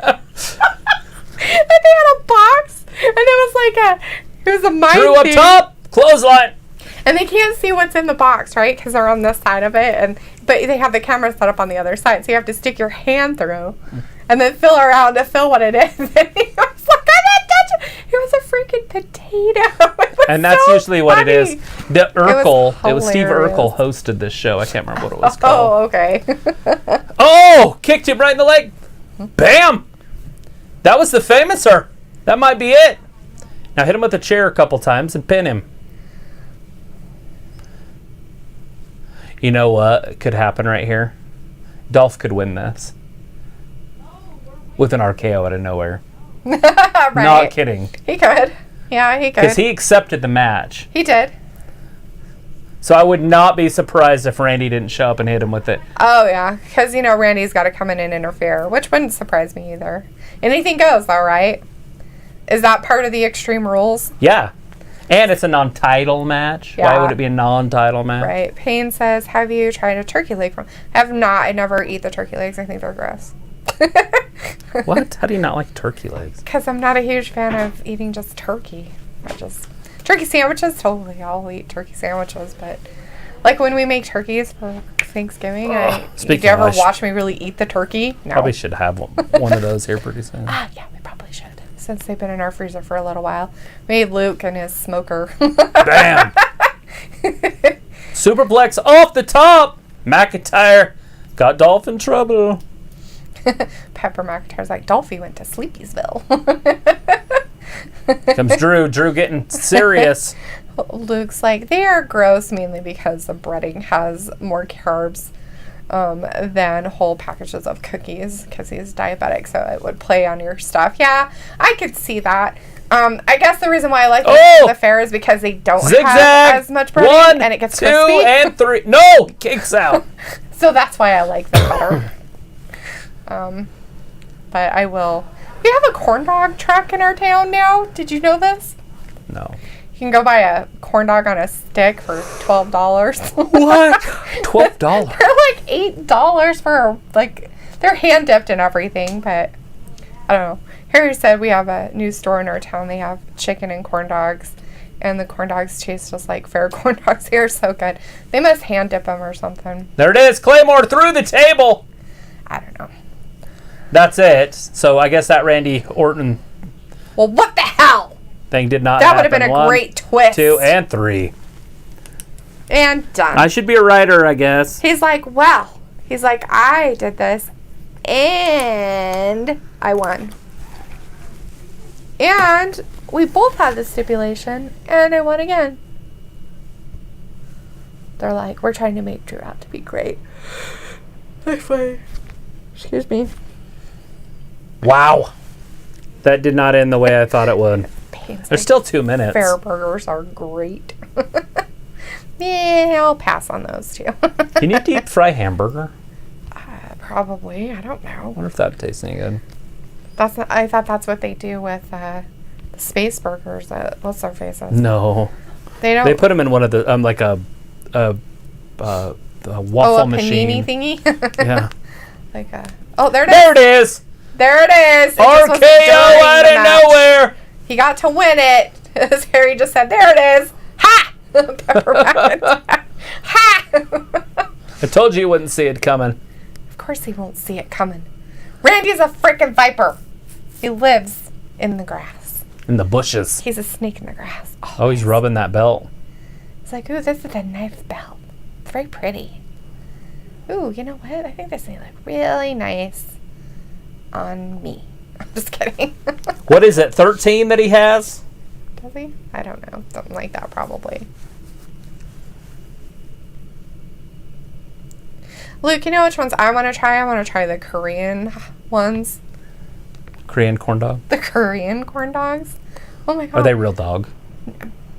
S2: And they had a box. And it was a mine
S1: Drew up
S2: thing.
S1: top, clothesline.
S2: And they can't see what's in the box, right? Because they're on this side of it. But they have the camera set up on the other side. So you have to stick your hand through. And then feel around to feel what it is. And he was like, I'm not touching. It was a freaking potato.
S1: And that's usually what it is. The Urkel, it was Steve
S2: hilarious.
S1: Urkel hosted this show. I can't remember what it was called.
S2: Oh, okay.
S1: Oh, kicked him right in the leg. Bam! That was the famouser. That might be it. Now hit him with a chair a couple times and pin him. You know what could happen right here? Dolph could win this. With an RKO out of nowhere.
S2: Right.
S1: Not kidding.
S2: He could. Yeah, he could.
S1: Because he accepted the match.
S2: He did.
S1: So I would not be surprised if Randy didn't show up and hit him with it.
S2: Oh, yeah. Because, Randy's got to come in and interfere, which wouldn't surprise me either. Anything goes, though, right? Is that part of the Extreme Rules?
S1: Yeah. And it's a non-title match.
S2: Yeah.
S1: Why would it be a non-title match?
S2: Right. Payne says, have you tried a turkey leg from... I have not. I never eat the turkey legs. I think they're gross.
S1: What? How do you not like turkey legs?
S2: Because I'm not a huge fan of eating just turkey. Turkey sandwiches, totally. I'll eat turkey sandwiches, but... Like when we make turkeys for Thanksgiving, did you ever watch me really eat the turkey? No.
S1: Probably should have one of those here pretty soon.
S2: Yeah, we probably should. Since they've been in our freezer for a little while. We made Luke and his smoker.
S1: Bam! Superplex off the top! McIntyre got Dolph in trouble.
S2: Pepper McIntyre's like, Dolphy went to Sleepysville.
S1: Comes Drew. Drew getting serious.
S2: Luke's like, they are gross mainly because the breading has more carbs than whole packages of cookies because he's diabetic, so it would play on your stuff. Yeah, I could see that. I guess the reason why I like the fair is because they don't have as much breading and it gets crispy. 1, 2,
S1: and 3. No! Kicks out.
S2: So that's why I like them better. But I will... We have a corn dog truck in our town now. Did you know this?
S1: No.
S2: You can go buy a corn dog on a stick for $12.
S1: What? $12?
S2: They're like $8 for, they're hand dipped and everything, but I don't know. Harry said we have a new store in our town. They have chicken and corn dogs, and the corn dogs taste just like fair corn dogs. They're so good. They must hand dip them or something.
S1: There it is. Claymore through the table.
S2: I don't know.
S1: That's it. So I guess that Randy Orton.
S2: Well, what the hell?
S1: Thing did not
S2: that
S1: happen.
S2: That would have been a
S1: 1,
S2: great twist.
S1: 2, and 3.
S2: And done.
S1: I should be a writer, I guess.
S2: He's like, I did this, and I won. And we both had the stipulation, and I won again. They're like, we're trying to make Drew out to be great. Excuse me.
S1: Wow. That did not end the way I thought it would. There's still 2 minutes.
S2: Fair burgers are great. Yeah, I'll pass on those too.
S1: Can you deep fry hamburger?
S2: Probably. I don't know.
S1: I wonder if that tastes any good.
S2: I thought that's what they do with the space burgers. What's their faces?
S1: No.
S2: They don't.
S1: They put them in one of the like a waffle machine.
S2: Panini thingy.
S1: Yeah.
S2: Like a. Oh, there it is.
S1: There it is.
S2: There it is.
S1: RKO out of nowhere.
S2: He got to win it. As Harry just said, there it is. Ha! Ha!
S1: I told you you wouldn't see it coming.
S2: Of course he won't see it coming. Randy's a freaking viper. He lives in the grass.
S1: In the bushes.
S2: He's a snake in the grass.
S1: Oh, he's rubbing that belt.
S2: It's like, ooh, this is a nice belt. It's very pretty. Ooh, you know what? I think this may look really nice on me. I'm just kidding.
S1: What is it, 13 that he has?
S2: Does he? I don't know. Something like that, probably. Luke, you know which ones I want to try? I want to try the Korean ones.
S1: Korean corn dog?
S2: The Korean corn dogs? Oh my god.
S1: Are they real dog?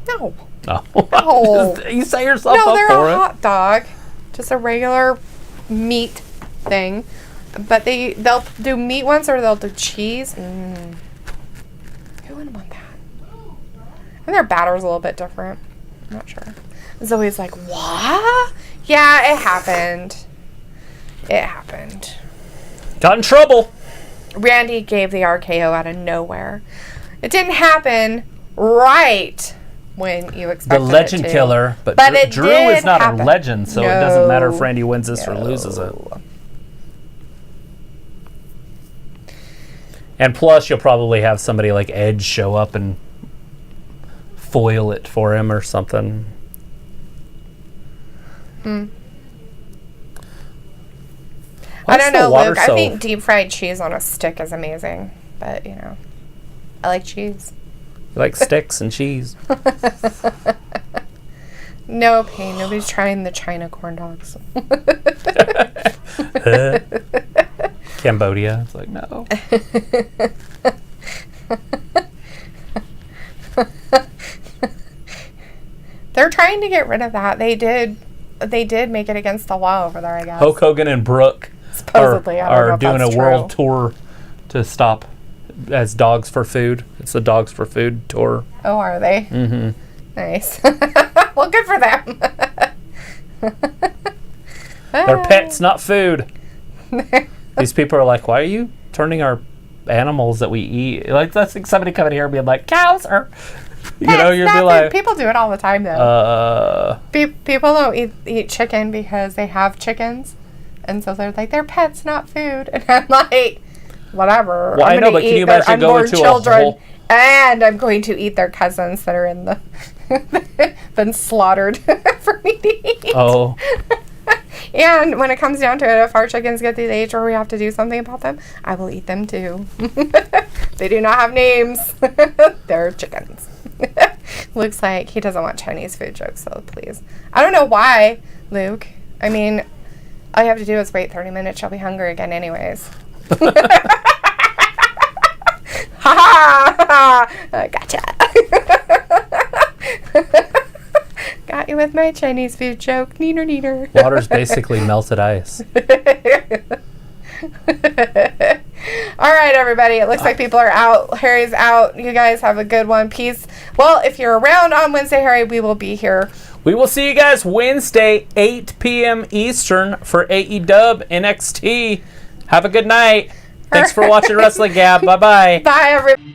S2: No.
S1: Oh.
S2: No.
S1: You set yourself
S2: No,
S1: up
S2: they're
S1: for
S2: a
S1: it.
S2: hot dog. Just a regular meat thing. But they'll do meat ones or they'll do cheese. Who wouldn't want that? And their batter's a little bit different. I'm not sure. Zoe's like, what? Yeah, it happened. It happened.
S1: Got in trouble.
S2: Randy gave the RKO out of nowhere. It didn't happen right when you expected
S1: The legend
S2: it to.
S1: killer. But Drew is not a legend, so it doesn't matter if Randy wins this or loses it. And plus, you'll probably have somebody like Edge show up and foil it for him or something.
S2: I don't know, Luke. I think deep fried cheese on a stick is amazing. But, you know, I like cheese.
S1: You like sticks and cheese.
S2: No pain. Nobody's trying the China corn dogs.
S1: Cambodia. It's like, no.
S2: They're trying to get rid of that. They did make it against the law over there, I guess.
S1: Hulk Hogan and Brooke
S2: supposedly
S1: are doing a world tour to stop as Dogs for Food. It's the Dogs for Food tour.
S2: Oh, are they?
S1: Mm-hmm.
S2: Nice. Well, good for them.
S1: They're pets, not food. These people are like, why are you turning our animals that we eat? Like, that's like somebody coming here and being like, cows are... You know, you'll be like...
S2: People do it all the time, though. People don't eat chicken because they have chickens. And so they're like, they're pets, not food. And I'm like, whatever.
S1: Well, I know, but can you imagine going to
S2: children,
S1: a whole...
S2: And I'm going to eat their cousins that are in the... been slaughtered for me to eat.
S1: Oh.
S2: And when it comes down to it, if our chickens get to the age where we have to do something about them, I will eat them too. They do not have names. They're chickens. Looks like he doesn't want Chinese food jokes, so please. I don't know why, Luke. I mean, all you have to do is wait 30 minutes. You'll be hungry again anyways. Ha ha! Gotcha. Got you with my Chinese food joke. Neener, neener.
S1: Water's basically melted ice.
S2: All right, everybody. It looks like people are out. Harry's out. You guys have a good one. Peace. Well, if you're around on Wednesday, Harry, we will be here.
S1: We will see you guys Wednesday, 8 p.m. Eastern for AEW NXT. Have a good night. Thanks for watching Wrestling Gab. Bye-bye.
S2: Bye, everybody.